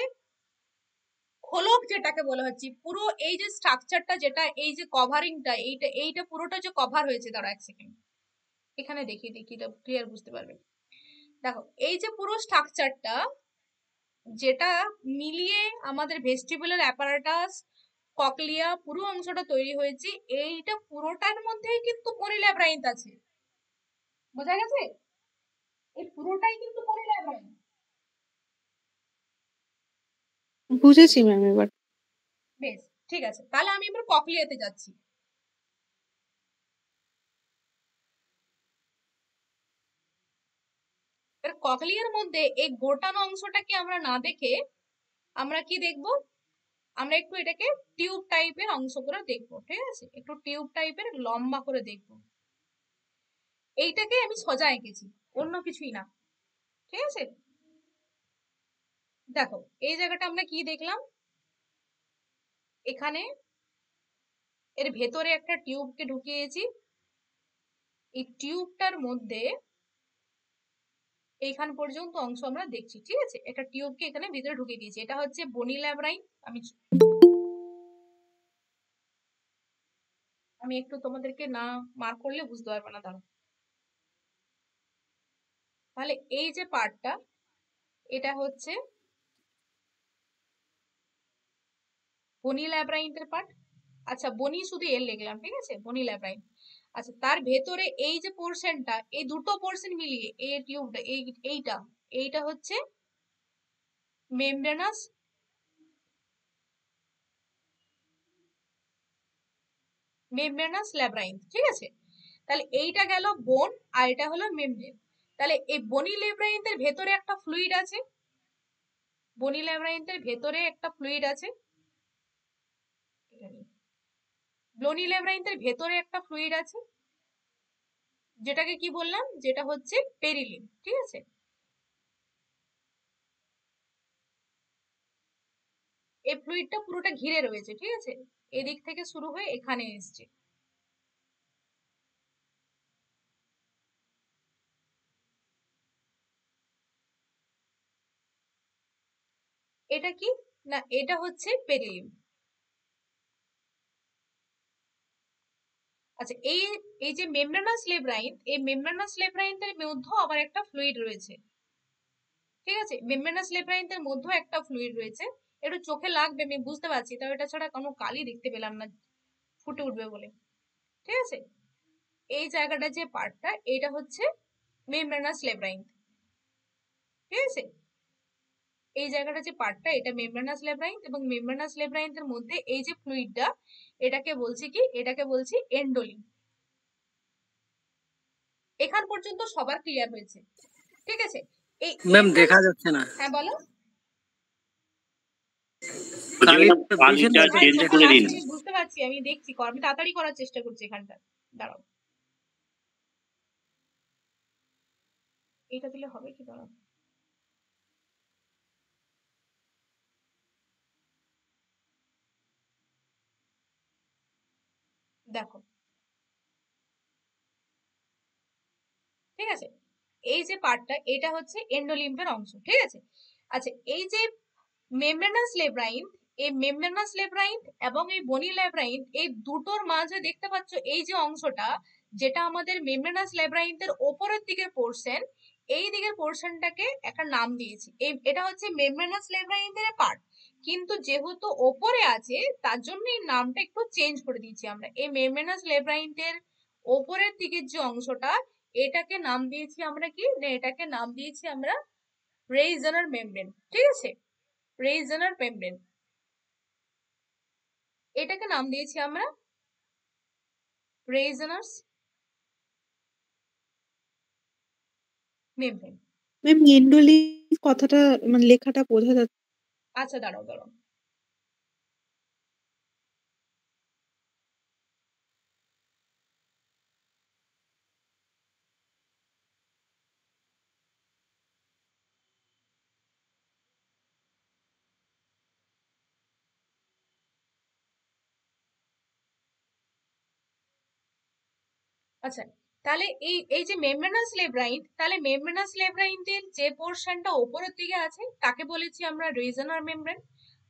খোলক, যেটাকে বলা হচ্ছে পুরো এই যে স্ট্রাকচারটা, যেটা এই যে কভারিংটা, এইটা এইটা পুরোটা যে কভার হয়েছে। দাঁড়া এক সেকেন্ড, এখানে দেখিয়ে দেখি, এটা ক্লিয়ার বুঝতে পারবে। দেখো, এই যে পুরো স্ট্রাকচারটা যেটা মিলিয়ে আমাদের ভেস্টিবুলার অ্যাপারাটাস, ককলিয়া পুরো অংশটা তৈরি হয়েছে, এইটা পুরোটার মধ্যেই কিন্তু বনি ল্যাব্রাইন্থ আছে। বোঝা গেছে? এই পুরোটাই কিন্তু বনি ল্যাব্রাইন্থ। বুঝেছি ম্যাম এবার। বেশ, ঠিক আছে, তাহলে আমি এবার ককলিয়াতে যাচ্ছি। এবার ককলিয়ার মধ্যে এই গোটানো অংশটাকে আমরা না দেখে আমরা কি দেখবো? আমরা একটু এটাকে টিউব টাইপের অংশ করে দেখবো, ঠিক আছে? একটু টিউব টাইপের লম্বা করে দেখবো। এইটাকে আমি সোজা এঁকেছি, অন্য কিছুই না, ঠিক আছে? দেখো, এই জায়গাটা আমরা কি দেখলাম? এখানে এর ভেতরে একটা টিউবকে ঢুকিয়েছি। এই টিউবটার মধ্যে এইখান পর্যন্ত অংশ আমরা দেখছি, ঠিক আছে? একটা টিউবকে এখানে ভিতরে ঢুকিয়ে দিয়েছি, এটা হচ্ছে বনি ল্যাব্রাইন। আমি একটু তোমাদেরকে না মার্ক করলে বুঝতে পারবে না, দাঁড়াও। তাহলে এই যে পার্টটা, এটা হচ্ছে বনি ল্যাব্রাইন্থের পার্ট। আচ্ছা, বনি শুধু এর লিখলাম, ঠিক আছে? বনি ল্যাব্রাইন্থ। আচ্ছা, তার ভেতরে এই যে পোর্শনটা, এই দুটো পোর্শন মিলিয়ে এই টিউবটা, এইটা এইটা হচ্ছে মেমব্রেনাস মেমব্রেনাস ল্যাব্রাইন্থ, ঠিক আছে? তাহলে এইটা গেল বোন, আর এটা হলো মেমব্রেন। তাহলে এই বনি ল্যাব্রাইন্থের ভেতরে একটা ফ্লুইড আছে, বনি ল্যাব্রাইন্থের ভেতরে একটা ফ্লুইড আছে, বনি ল্যাব্রাইন্থের ভেতরে একটা ফ্লুইড আছে, যেটাকে কি বললাম? যেটা হচ্ছে পেরিলিন, ঠিক আছে? এই ফ্লুইডটা পুরোটা ঘিরে রয়েছে, ঠিক আছে, এদিক থেকে শুরু হয়ে এখানে এসছে। এটা কি না, এটা হচ্ছে পেরিলিয়াম। আচ্ছা, এই এই যে মেমব্রেনাস লেব্রাইন্থ, এই মেমব্রেনাস লেব্রাইন্থের মধ্যেও আবার একটা ফ্লুইড রয়েছে, ঠিক আছে, মেমব্রেনাস লেব্রাইন্থের মধ্যেও একটা ফ্লুইড রয়েছে। একটু চোখে লাগবে, আমি বুঝতে পারছি, তাও এটা ছাড়া কোনো কালই দেখতে পেলাম না ফুটে উঠবে বলে, ঠিক আছে। এই জায়গাটা যে পার্টটা, এটা হচ্ছে মেমব্রেনাস লেব্রাইন্থ, ঠিক আছে। এই জায়গাটা যে পার্টটা, এটা মেমব্রেনাস লেব্রাইন্থ, এবং মেমব্রেনাস লেব্রাইন্থের মধ্যে এই যে ফ্লুইডটা, এটাকে বলছি কি, এটাকে বলছি এন্ডোলিম। এখান পর্যন্ত সবার ক্লিয়ার হয়েছে, ঠিক আছে। এই ম্যাম দেখা যাচ্ছে না, হ্যাঁ বলো। কালিটা চেঞ্জ করে দিন। আমি বুঝতে পারছি, আমি দেখছি, আমি তাড়াতাড়ি করার চেষ্টা করছি এখানটা, দাঁড়াও। এটা দিলে হবে কি, দাঁড়াও। দেখো, ঠিক আছে, এই যে পার্টটা, এটা হচ্ছে এন্ডোলিম্ফের অংশ, ঠিক আছে। আচ্ছা, এই যে মেমব্রেনাস লেব্রাইন্থ, এই মেমব্রেনাস লেব্রাইন্থ এবং এই বনি লেব্রাইন্থ, এই দুটোর মাঝে দেখতে পাচ্ছ এই যে অংশটা, যেটা আমাদের মেমব্রেনাস লেব্রাইন্থের ওপরের দিকের পোর্শন, এই দিকের পোর্শনটাকে একটা নাম দিয়েছি, এটা হচ্ছে মেমব্রেনাস লেব্রাইন্থের পার্ট, কিন্তু যেহেতু ওপরে আছে তার জন্য এই নামটা একটু চেঞ্জ করে দিয়েছি আমরা। এই মেমব্রেনাস লেব্রাইন্থের ওপরের দিকের যে অংশটা, এটাকে নাম দিয়েছি আমরা কি না, এটাকে নাম দিয়েছি আমরা রেইজনার মেমব্রেন, ঠিক আছে, রেইজনার মেমব্রেন, এটাকে নাম দিয়েছি আমরা রেইজনার্স মেমব্রেন। ম্যাম এন্ডোলিম কথাটা মানে লেখাটা বোঝা যাচ্ছে। আচ্ছা, দাঁড়াও দাঁড়াও, আচ্ছা, তাহলে এই এই যে মেমব্রেনাস লেব্রাইন্থ, তাহলে মেমব্রেনাস লেব্রাইন্থের যে পোর্শনটা উপরের দিকে আছে তাকে বলেছি আমরা রেইজনার মেমব্রেন,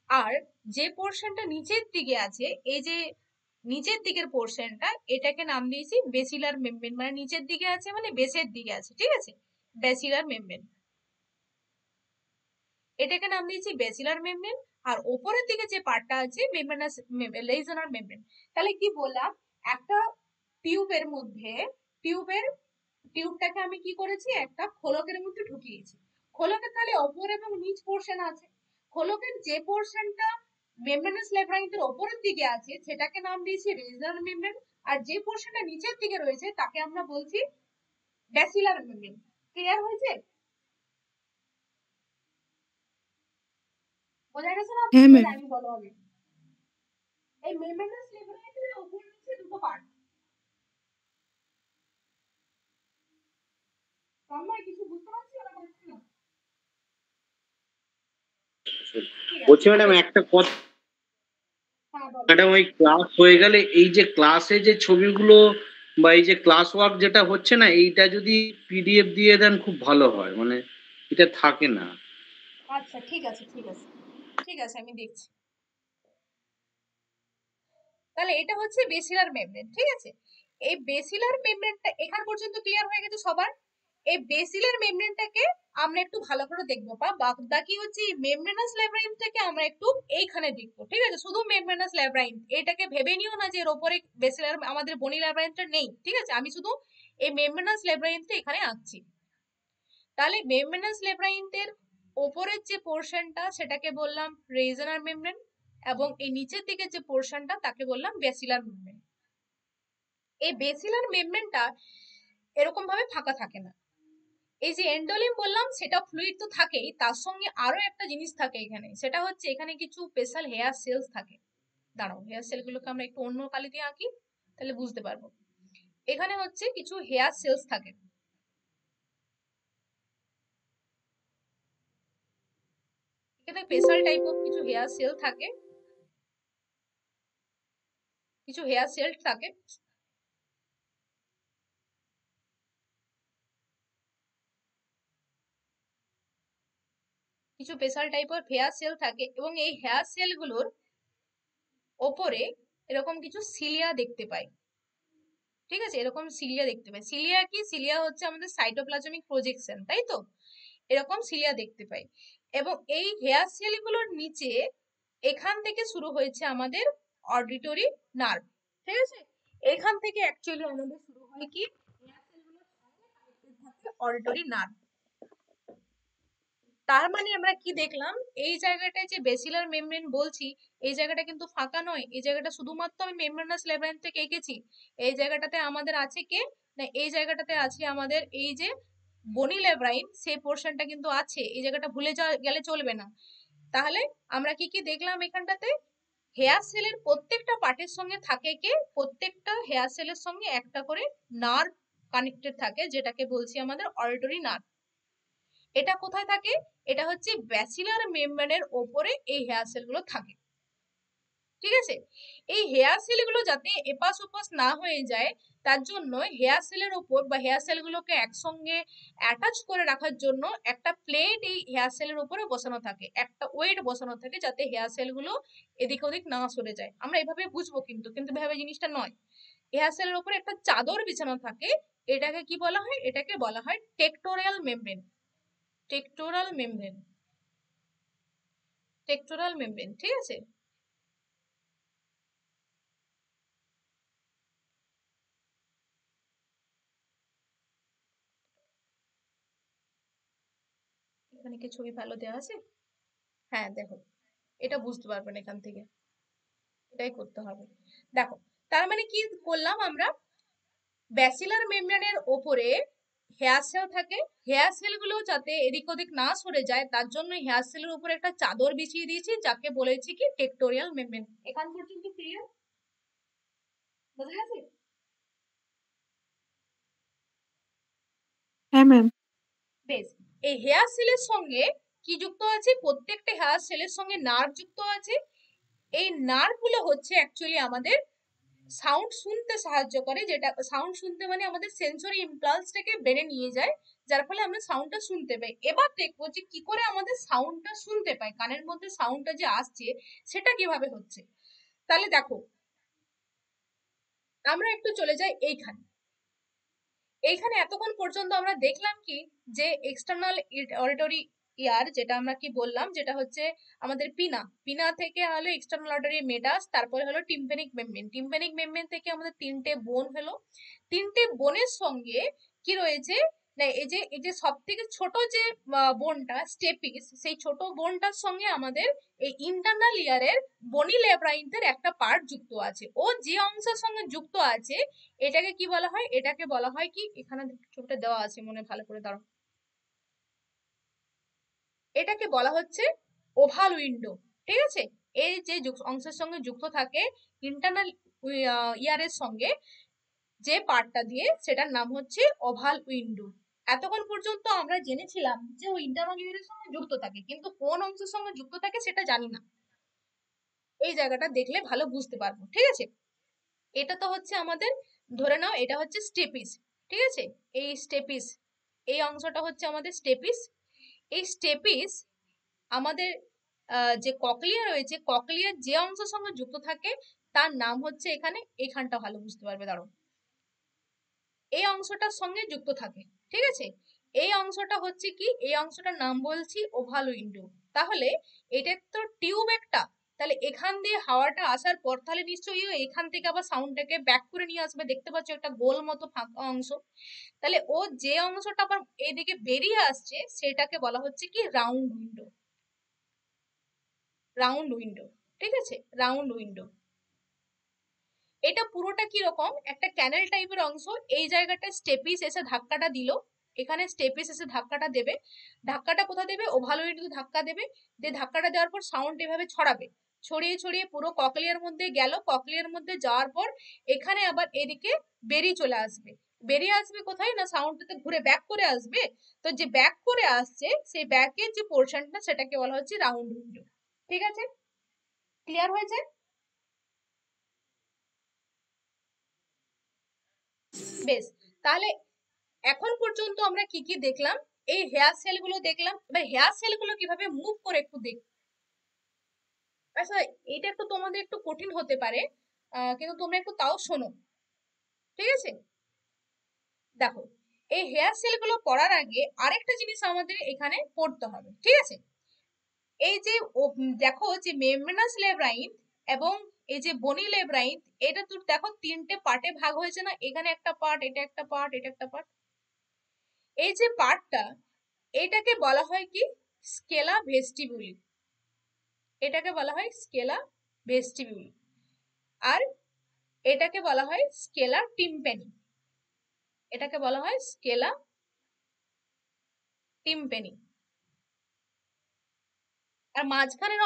আর যে পোর্শনটা নিচের দিকে আছে, এই যে নিচের দিকের পোর্শনটা, এটাকে নাম দিয়েছি বেসিলার মেমব্রেন, মানে নিচের দিকে আছে মানে বেসের দিকে আছে, ঠিক আছে, বেসিলার মেমব্রেন, এটাকে নাম দিয়েছি বেসিলার মেমব্রেন। আর ওপরের দিকে যে পার্টটা আছে মেমব্রেনাস রেইজনার মেমব্রেন। তাহলে কি বললাম, একটা টিউবের মধ্যে, টিউবটাকে আমি কি করেছি, একটা খোলকের মধ্যে ঢুকিয়েছি। খোলকের তাহলে ওপর এবং নিচ পোর্শন আছে, খোলকের যে পোর্শনটা মেমব্রেনাস লেব্রাইন্থের ওপরের দিকে আছে সেটাকে নাম দিয়েছি রেইজনার মেমব্রেন, আর যে পোর্শনটা নিচের দিকে রয়েছে তাকে আমরা বলছি বেসিলার মেমব্রেন। ক্লিয়ার হয়েছে? বোঝা গেছে না? হ্যাঁ ম্যাম। আমি বলো আগে। এই মেমব্রেনাস লেব্রাইন্থের উপর নিচে দুটো পার্ট, আমরা কিছু বুঝতে পারছি না, পারছি না? বলছি ম্যাডাম একটা কথা, হ্যাঁ বলো। ম্যাডাম ওই ক্লাস হয়ে গেলে এই যে ক্লাসে যে ছবিগুলো বা এই যে ক্লাস ওয়ার্ক যেটা হচ্ছে না, এইটা যদি পিডিএফ দিয়ে দেন খুব ভালো হয়, মানে এটা থাকে না। আচ্ছা, ঠিক আছে ঠিক আছে ঠিক আছে, আমি দেখছি। তাহলে এটা হচ্ছে বেসিলার মেমব্রেন, ঠিক আছে। এই বেসিলার মেমব্রেনটা এখান পর্যন্ত ক্লিয়ার হয়ে গেছে সবার। এই বেসিলার মেমব্রেনটাকে আমরা একটু ভালো করে দেখবো, বা বাকি হচ্ছে মেমব্রেনাস ল্যাব্রাইন্থটাকে আমরা একটু এইখানে দেখবো, ঠিক আছে, শুধু মেমব্রেনাস ল্যাব্রাইন্থ, এটাকে ভেবে নিও না যে এর উপরে বেসিলার আমাদের বনি ল্যাব্রাইন্থটা নেই, ঠিক আছে, আমি শুধু এই মেমব্রেনাস ল্যাব্রাইন্থটা এখানে আঁকছি। তাহলে মেমব্রেনাস ল্যাব্রাইন্থের ওপরের যে পোর্শনটা সেটাকে বললাম রেইজনার মেমব্রেন, এবং এই নিচের দিকে যে পোর্শনটা তাকে বললাম বেসিলার মেমব্রেন। এই বেসিলার মেমব্রেনটা এরকম ভাবে ফাঁকা থাকে না। এই যে এন্ডোলিম বললাম সেটা ফ্লুইড তো থাকেই, তার সঙ্গে আরো একটা জিনিস থাকে এখানে, সেটা হচ্ছে এখানে কিছু স্পেশাল হেয়ার সেলস থাকে। দাঁড়াও, হেয়ার সেলগুলোকে আমরা একটু অন্য কালি দিয়ে আঁকি, তাহলে বুঝতে পারবো। এখানে হচ্ছে কিছু হেয়ার সেলস থাকে, এখানে পেসাল টাইপ অফ কিছু হেয়ার সেল থাকে, কিছু হেয়ার সেল থাকে। কিছু পেসাল টাইপ অফ হেয়ার সেল থাকে এবং এই হেয়ার সেলগুলোর ওপরে এরকম কিছু সিলিয়া দেখতে পাই। ঠিক আছে, এরকম সিলিয়া দেখতে পাই। সিলিয়া কি? সিলিয়া হচ্ছে আমাদের সাইটোপ্লাজমিক প্রজেকশন, তাই তো? এরকম সিলিয়া দেখতে পাই। এবং এই হেয়ার সেলগুলোর নিচে এখান থেকে শুরু হয়েছে আমাদের অডিটরি নার্ভ। ঠিক আছে, এখান থেকে অ্যাকচুয়ালি আমাদের শুরু হয় কি, হেয়ার সেলগুলোর সঙ্গে কানেক্টেড থাকে অডিটরি নার্ভ। তার মানে আমরা কি দেখলাম, এই জায়গাটায় যে বেসিলার মেমব্রেন বলছি, এই জায়গাটা কিন্তু ফাঁকা নয়। এই জায়গাটা শুধুমাত্র আমি মেমব্রেনাস ল্যাবিরিন্থ থেকে এঁকেছি। এই জায়গাটাতে আমাদের আছে কে না, এই জায়গাটাতে আছে আমাদের এই যে বনি ল্যাব্রাইন, সেই পোর্শনটা কিন্তু আছে। এই জায়গাটা ভুলে গেলে চলবে না। তাহলে আমরা কি কি দেখলাম এখানটাতে? হেয়ার সেলের প্রত্যেকটা পার্টের সঙ্গে থাকে কে, প্রত্যেকটা হেয়ার সেলের সঙ্গে একটা করে নার্ভ কানেক্টেড থাকে, যেটাকে বলছি আমাদের অডিটরি নার্ভ। এটা কোথায় থাকে? এটা হচ্ছে ব্যাসিলার মেমব্রেনের ওপরে এই হেয়ার সেলগুলো থাকে। ঠিক আছে, এই হেয়ার সেলগুলো যাতে এপাশ ওপাশ না হয়ে যায়, তার জন্য হেয়ার সেলের ওপর বা হেয়ার সেলগুলোকে একসঙ্গে অ্যাটাচ করে রাখার জন্য একটা প্লেট এই হেয়ার সেলের উপরে বসানো থাকে, একটা ওয়েট বসানো থাকে, যাতে হেয়ার সেলগুলো এদিক ওদিক না সরে যায়। আমরা এভাবে বুঝবো, কিন্তু কিন্তু এভাবে জিনিসটা নয়। হেয়ার সেলের উপরে একটা চাদর বিছানো থাকে। এটাকে কি বলা হয়? এটাকে বলা হয় tectorial membrane. Tectorial membrane, tectorial membrane. ঠিক আছে, এখানে কি ছবি ভালো দেওয়া আছে? হ্যাঁ দেখো, এটা বুঝতে পারবেন এখান থেকে, এটাই করতে হবে। দেখো, তার মানে কি করলাম আমরা? ব্যাসিলার মেমব্রেনের ওপরে হেয়ার সেল থাকে। হেয়ার সেলগুলো যাতে এদিক ওদিক না সরে যায়, তার জন্য হেয়ার সেলের উপরে একটা চাদর বিছিয়ে দিয়েছি, যাকে বলেছি কি টেক্টোরিয়াল মেমব্রেন। এখান পর্যন্ত ক্লিয়ার? বোঝা গেছে? হ্যাঁ ম্যাম। বেশ, এই হেয়ার সেলের সঙ্গে কি যুক্ত আছে? প্রত্যেকটা হেয়ার সেলের সঙ্গে নার্ভ যুক্ত আছে। এই নার্ভ গুলো হচ্ছে অ্যাকচুয়ালি আমাদের সাউন্ড শুনতে সাহায্য করে। যেটা সাউন্ড শুনতে মানে আমাদের সেন্সরি ইমপালসটাকে ব্রেনে নিয়ে যায়, যার ফলে আমরা সাউন্ডটা শুনতে পাই। এবার দেখবো যে কি করে আমাদের সাউন্ডটা শুনতে পাই, কানের মধ্যে সাউন্ডটা যে আসছে সেটা কিভাবে হচ্ছে। তাহলে দেখো, আমরা একটু চলে যাই এইখানে। এইখানে এতক্ষণ পর্যন্ত আমরা দেখলাম কি, যে এক্সটার্নাল অডিটরি ইয়ার, যেটা আমরা কি বললাম, যেটা হচ্ছে আমাদের পিনা। পিনা থেকে হলো এক্সটার্নাল অডিটরি মেডাস, তারপরে হলো টিম্প্যানিক মেমব্রেন। টিম্প্যানিক মেমব্রেন থেকে আমাদের তিনটে বোন হলো। তিনটে বোনের সঙ্গে কি রয়েছে না, এই যে সব থেকে ছোট যে বোনটা স্টেপিস, সেই ছোট বোনটার সঙ্গে আমাদের এই ইন্টারনাল ইয়ারের বনি ল্যাব্রাইন্থের একটা পার্ট যুক্ত আছে। ও যে অংশের সঙ্গে যুক্ত আছে, এটাকে কি বলা হয়? এটাকে বলা হয় কি, এখানে ছবিটা দেওয়া আছে মনে ভালো করে দাঁড়াও, এটাকে বলা হচ্ছে ওভাল উইন্ডো। ঠিক আছে, এই যে অংশের সঙ্গে যুক্ত থাকে ইন্টারনাল ইয়ারের সঙ্গে, যে পার্টটা দিয়ে, সেটার নাম হচ্ছে ওভাল উইন্ডো। এতক্ষণ পর্যন্ত আমরা জেনেছিলাম যে ও ইন্টারনাল ইয়ারের সঙ্গে যুক্ত থাকে, কিন্তু কোন অংশের সঙ্গে যুক্ত থাকে সেটা জানি না। এই জায়গাটা দেখলে ভালো বুঝতে পারবো। ঠিক আছে, এটা তো হচ্ছে আমাদের, ধরে নাও এটা হচ্ছে স্টেপিস। ঠিক আছে, এই স্টেপিস, এই অংশটা হচ্ছে আমাদের স্টেপিস। এই স্টেপিস আমাদের যে ককলিয়া রয়েছে, ককলিয়ার যে অংশের সঙ্গে যুক্ত থাকে তার নাম হচ্ছে, এখানে এখানটা ভালো বুঝতে পারবে, দাঁড়াও, এই অংশটার সঙ্গে যুক্ত থাকে। ঠিক আছে, এই অংশটা হচ্ছে কি, এই অংশটার নাম বলছি ওভাল উইন্ডো। তাহলে এটা তো টিউব একটা, তাহলে এখান দিয়ে হাওয়াটা আসার পর তাহলে নিশ্চয়ই এখান থেকে আবার সাউন্ডটাকে ব্যাক করে নিয়ে আসবে। দেখতে পাচ্ছ একটা গোল মতো ফাঁকা অংশ। তাহলে ও যে অংশটা আবার এদিকে বেরিয়ে আসছে, সেটাকে বলা হচ্ছে কি রাউন্ড উইন্ডো। রাউন্ড উইন্ডো, ঠিক আছে, রাউন্ড উইন্ডো। এটা পুরোটা কি রকম, একটা ক্যানেল টাইপের অংশ। এই জায়গাটা স্টেপিস এসে ধাক্কাটা দিল, এখানে স্টেপিস এসে ধাক্কাটা দেবে। ধাক্কাটা কোথায় দেবে? ওভাল উইন্ডোতে ধাক্কা দেবে। দিয়ে ধাক্কাটা দেওয়ার পর সাউন্ড এভাবে ছড়াবে, ছড়িয়ে ছড়িয়ে পুরো ককলিয়ার মধ্যে গেল। ককলিয়ার মধ্যে যাওয়ার পর এখানে আবার এদিকে বেরিয়ে চলে আসবে। বেরিয়ে আসবে কোথায় না, সাউন্ডটাতে ঘুরে ব্যাক করে আসবে। তো যে ব্যাক করে আসছে সেই ব্যাকের যে পোর্শনটা সেটাকে বলা হচ্ছে রাউন্ড উইন্ডো। ঠিক আছে, ক্লিয়ার হয়েছে? বেশ, তাহলে এখন পর্যন্ত আমরা কি কি দেখলাম? এই হেয়ার সেলগুলো দেখলাম। এবার হেয়ার সেলগুলো কিভাবে মুভ করে একটু দেখ। আচ্ছা, এটা একটু তোমাদের একটু কঠিন হতে পারে, কিন্তু তোমরা একটু তাও শোনো, ঠিক আছে? দেখো, এই হেয়ার সেলগুলো পড়ার আগে আরেকটা জিনিস আমাদের এখানে পড়তে হবে, ঠিক আছে? এই যে দেখো যে মেমব্রেনাস লেব্রাইন্থ এবং এই যে বনি লেব্রাইন্থ, এটা তো দেখো তিনটে পার্টে ভাগ হয়েছে না, এখানে একটা পার্ট, এটা একটা পার্ট, এটা একটা পার্ট। এই যে পার্টটা, এটাকে বলা হয় কি? Scala vestibuli. এটাকে বলা হয় স্কেলা ভেস্টিবুলি। আর এটাকে বলা হয় স্কেলা টিম্প্যানি। এটাকে বলা হয় স্কেলা টিম্প্যানি। আর মাঝখানের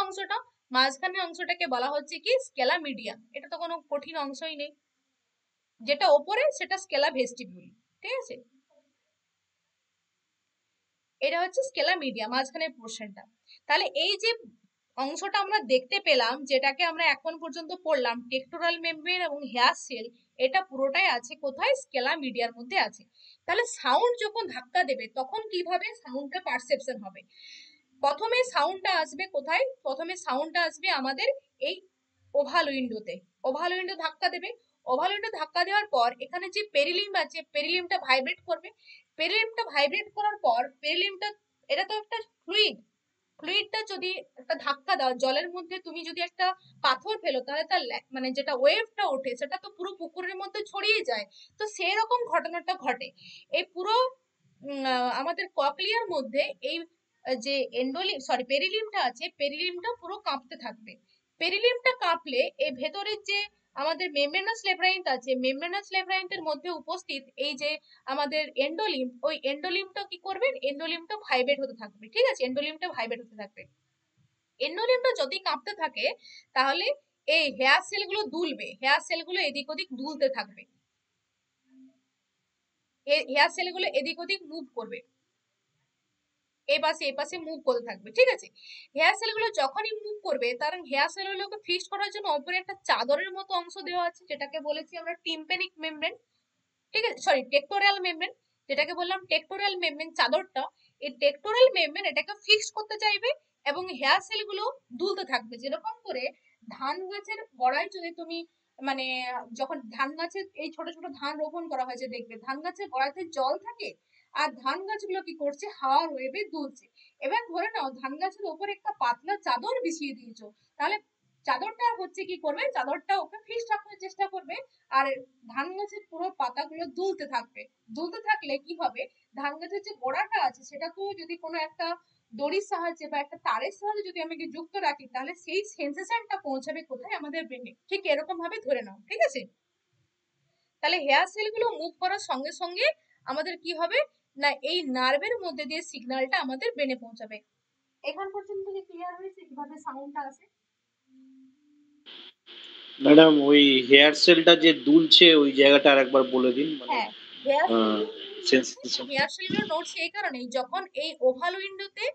অংশটাকে বলা হচ্ছে কি? Scala medium. এটা তো কোনো কঠিন অংশই নেই, যেটা ওপরে সেটা স্কেলা ভেস্টিবুলি, ঠিক আছে? এটা হচ্ছে স্কেলা মিডিয়া, মাঝখানের পোর্শনটা। তাহলে এই যে অংশটা আমরা দেখতে পেলাম, যেটাকে আমরা এখন পর্যন্ত পড়লাম, টেক্টোরাল মেমব্রেন এবং হেয়ার সেল, এটা পুরোটাই আছে কোথায়? স্কেলা মিডিয়ার মধ্যে আছে। তাহলে সাউন্ড যখন ধাক্কা দেবে তখন কিভাবে সাউন্ডটা পারসেপশন হবে? প্রথমে সাউন্ডটা আসবে কোথায়? প্রথমে সাউন্ডটা আসবে আমাদের এই ওভাল উইন্ডোতে। ওভাল উইন্ডো ধাক্কা দেবে। ওভাল উইন্ডো ধাক্কা দেওয়ার পর এখানে যে পেরিলিম্ব আছে, পেরিলিম্বটা ভাইব্রেট করবে। পেরিলিম্বটা ভাইব্রেট করার পর পেরিলিম্বটা, এটা তো একটা ফ্লুইড, ফ্লুইডটা যদি একটা ধাক্কা দাও, জলের মধ্যে তুমি যদি একটা পাথর ফেলো, তাহলে তার মানে যেটা ওয়েভটা ওঠে সেটা তো পুরো পুকুরের মধ্যে ছড়িয়ে যায়। তো সেরকম ঘটনাটা ঘটে এই পুরো আমাদের ককলিয়ার মধ্যে। এই যে পেরিলিম্বটা আছে, পেরিলিম্বটা পুরো কাঁপতে থাকবে। পেরিলিম্বটা কাঁপলে এই ভেতরের যে আমাদের মেমব্রেনাস লেব্রাইন্থ আছে, মেমব্রেনাস লেব্রাইন্থের মধ্যে উপস্থিত এই যে আমাদের এন্ডোলিম্ব, ওই এন্ডোলিম্বটা কি করবে? এন্ডোলিম্বটা ভাইব্রেট হতে থাকবে, ঠিক আছে? এন্ডোলিম্বটা ভাইব্রেট হতে থাকবে। এন্ডোলিম্বটা যদি কাঁপতে থাকে তাহলে এই হেয়ার সেলগুলো দুলবে, হেয়ার সেলগুলো এদিক ওদিক দুলতে থাকবে, হেয়ার সেলগুলো এদিক ওদিক মুভ করবে, এ পাশে মুভ করতে থাকবে, ঠিক আছে? হেয়ার সেলগুলো যখনই মুভ করবে, কারণ হেয়ার সেলগুলোকে ফিক্সড করার জন্য উপরে একটা চাদরের মতো অংশ দেওয়া আছে, যেটাকে বলেছি আমরা টিম্প্যানিক মেমব্রেন, ঠিক আছে? সরি, টেক্টোরাল মেমব্রেন, যেটাকে বললাম টেক্টোরাল মেমব্রেন চাদরটা। এই টেক্টোরাল মেমব্রেন এটাকে ফিক্স করতে চাইবে এবং হেয়ার সেলগুলো দুলতে থাকবে। যেরকম করে ধান গাছের গোড়ায় যদি তুমি মানে যখন ধান গাছের এই ছোট ছোট ধান রোপণ করা হয়েছে, দেখবে ধান গাছের গোড়াতে জল থাকে আর ধান গাছগুলো কি করছে? হাওয়ার ওয়েভে দুলছে। এবার ধরে নাও ধান গাছের উপর একটা পাতলা চাদর বিছিয়ে দিয়েছো, তাহলে চাদরটা হচ্ছে কি করবে? চাদরটা ওকে ফিক্স রাখার চেষ্টা করবে আর ধান গাছের পুরো পাতাগুলো দুলতে থাকবে। দুলতে থাকলে কি হবে? ধান গাছের যে গোড়াটা আছে সেটাকেও যদি কোনো একটা দড়ির সাহায্যে বা একটা তারের সাহায্যে যদি আমি যুক্ত রাখি, তাহলে সেই সেন্সেশনটা পৌঁছাবে কোথায়? আমাদের ব্রেনে। ঠিক এরকম ভাবে ধরে নাও, ঠিক আছে? তাহলে হেয়ার সেলগুলো মুভ করার সঙ্গে সঙ্গে আমাদের কি হবে না, এই নার্ভের মধ্যে দিয়ে সিগন্যালটা আমাদের ব্রেনে পৌঁছাবে। এখান পর্যন্ত কি ক্লিয়ার হয়েছে কিভাবে সাউন্ডটা আসে? ম্যাডাম, ওই হেয়ার সেলটা যে দুলছে ওই জায়গাটা আরেকবার বলে দিন, মানে হ্যাঁ, হেয়ার সেন্সেশন। হেয়ার সেলগুলো নড়ছে এই কারণেই, যখন এই ওভাল উইন্ডোতে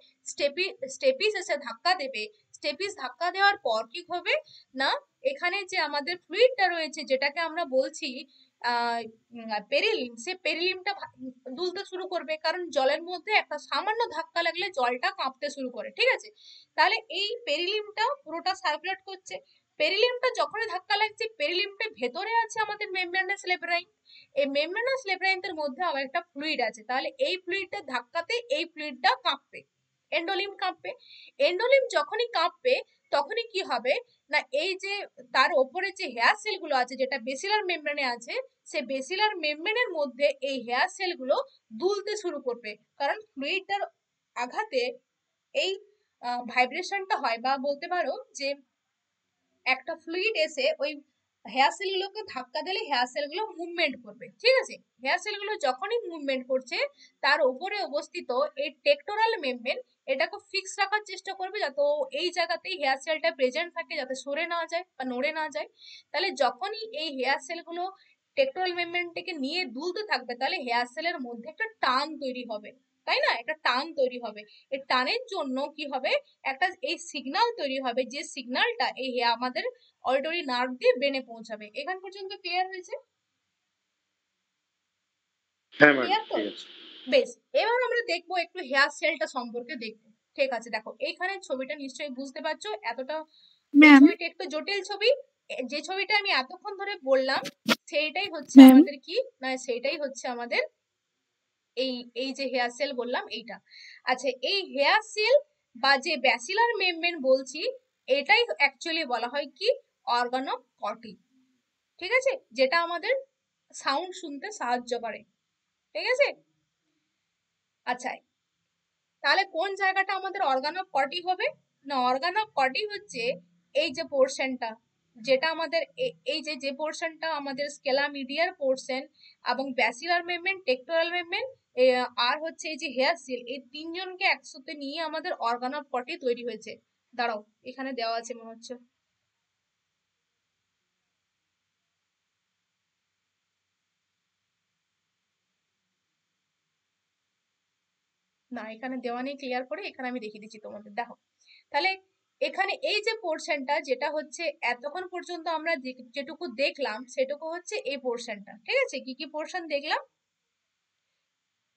স্টেপিস এসে ধাক্কা দেবে, স্টেপিস ধাক্কা দেওয়ার পর কি হবে না, এখানে যে আমাদের ফ্লুইডটা রয়েছে, যেটাকে আমরা বলছি পেরিলিম, সে পেরিলিমটা দুলতে শুরু করবে। কারণ জলের মধ্যে একটা সামান্য ধাক্কা লাগলে জলটা কাঁপতে শুরু করে, ঠিক আছে? তাহলে এই পেরিলিমটা পুরোটা সার্কুলেট করছে। পেরিলিমটা যখনই ধাক্কা লাগছে, পেরিলিমটা ভেতরে আছে আমাদের মেমব্রেনাস লেব্রাইন। এই মেমব্রেনাস লেব্রাইন্থের মধ্যে আবার একটা ফ্লুইড আছে, তাহলে এই ফ্লুইডটা ধাক্কাতে এই ফ্লুইডটা কাঁপবে, এন্ডোলিম কাঁপবে। এন্ডোলিম যখনই কাঁপবে তখনই কি হবে না, এই যে তার উপরে যে হেয়ার সেলগুলো আছে, যেটা বেসিলার মেমব্রেনে আছে, সে বেসিলার মেমব্রেনের মধ্যে এই হেয়ার সেলগুলো দুলতে শুরু করবে। কারণ ফ্লুইডটার আঘাতে এই ভাইব্রেশনটা হয়, বা বলতে পারো যে একটা ফ্লুইড এসে ওই হেয়ার সেলগুলোকে ধাক্কা দিলে হেয়ার সেলগুলো মুভমেন্ট করবে, ঠিক আছে? হেয়ার সেলগুলো যখনই মুভমেন্ট করছে, তার উপরে অবস্থিত এই টেক্টোরাল মেমব্রেন এটাকে ফিক্স রাখার চেষ্টা করবে, যাতে এই জায়গাতেই হেয়ার সেলটা প্রেজেন্ট থাকে, যাতে সরে না যায় বা নড়ে না যায়। তাহলে যখনই এই হেয়ার সেলগুলো টেক্টোরাল মেমব্রেনটাকে নিয়ে দুলতে থাকবে, তাহলে হেয়ার সেলের মধ্যে একটা টান তৈরি হবে, তাই না? একটা টান তৈরি হবে। এই টানের জন্য কি হবে, একটা এই সিগন্যাল তৈরি হবে, যে সিগন্যালটা এই আমাদের অডিটরি নার্ভ দিয়ে ব্রেনে পৌঁছাবে। এখান পর্যন্ত ক্লিয়ার হয়েছে? হ্যাঁ ম্যাডাম, ক্লিয়ার তো? ঠিক আছে। বেশ, এবার আমরা দেখবো একটু হেয়ার সেলটা সম্পর্কে দেখবো। ঠিক আছে, দেখো এইখানে ছবিটা নিশ্চয়ই বুঝতে পারছো, এতটা এই ম্যাম ছবিটা একটু জটিল ছবি। যে ছবিটা আমি এতক্ষণ ধরে বললাম সেইটাই হচ্ছে ম্যাম আমাদের কি না, সেইটাই হচ্ছে আমাদের এই এই যে হেয়ার সেল বললাম এইটা। আচ্ছা, এই হেয়ার সেল বা যে ব্যাসিলার মেমব্রেন বলছি, এটাই অ্যাকচুয়ালি বলা হয় কি অর্গান অফ কটি। ঠিক আছে, যেটা আমাদের সাউন্ড শুনতে সাহায্য করে। ঠিক আছে, আচ্ছা তাহলে কোন জায়গাটা আমাদের অর্গান অফ কটি হবে না, অর্গান অফ কটি হচ্ছে এই যে পোর্শনটা, যেটা আমাদের এই যে যে পোর্শনটা আমাদের স্কেলা মিডিয়ার পোর্শন এবং ব্যাসিলার মেমব্রেন, টেক্টোরাল মেমব্রেন আর হচ্ছে এই যে হেয়ার সেল, এই তিনজনকে একসাথে নিয়ে আমাদের অর্গান অফ কটি তৈরি হয়েছে। দাঁড়াও, এখানে দেওয়া আছে মনে হচ্ছে, না এখানে দেওয়া নেই ক্লিয়ার করে, এখানে আমি দেখিয়ে দিচ্ছি তোমাদের, দেখো। তাহলে এখানে এই যে পোর্শনটা, যেটা হচ্ছে এতক্ষণ পর্যন্ত আমরা যেটুকু দেখলাম সেটুকু হচ্ছে এই পোর্শনটা। ঠিক আছে, কি কি পোর্শন দেখলাম,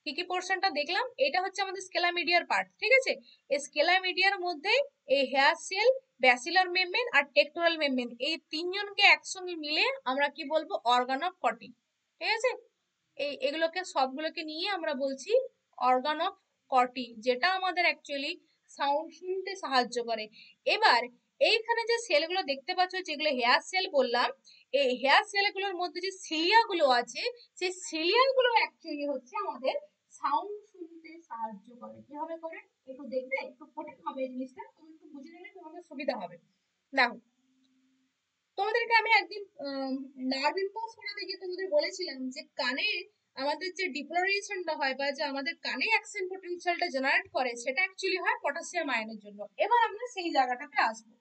কি কি পোর্শনটা দেখলাম, এটা হচ্ছে আমাদের স্কেলা মিডিয়ার পার্ট। ঠিক আছে, এই স্কেলা মিডিয়ার মধ্যে এই হেয়ার সেল, ব্যাসিলার মেমব্রেন আর টেক্টোরাল মেমব্রেন, এই তিনজনকে একসঙ্গে মিলে আমরা কি বলবো অর্গান অফ কটি। ঠিক আছে, এগুলোকে সবগুলোকে নিয়ে আমরা বলছি অর্গান অফ কটি, যেটা আমাদের অ্যাকচুয়ালি সাউন্ড শুনতে সাহায্য করে। এবার এইখানে যে সেলগুলো দেখতে পাচ্ছ, যেগুলো হেয়ার সেল বললাম, এই হেয়ার সেলগুলোর মধ্যে যে সিলিয়া গুলো আছে, সেই সিলিয়া গুলো অ্যাকচুয়ালি হচ্ছে আমাদের সাউন্ড শুনতে সাহায্য করে। কিভাবে করে একটু দেখবে, একটু কঠিন হবে এই জিনিসটা, তুমি একটু বুঝে নিলে তোমাদের সুবিধা হবে। দেখো, তোমাদেরকে আমি একদিন নার্ভ ইম্পালস করাতে গিয়ে তোমাদের বলেছিলাম যে কানে আমাদের যে ডিপোলারাইজেশনটা হয় বা যে আমাদের কানে অ্যাকশন পটেনশিয়ালটা জেনারেট করে, সেটা অ্যাকচুয়ালি হয় পটাশিয়াম আয়নের জন্য। এবার আমরা সেই জায়গাটাতে আসবো।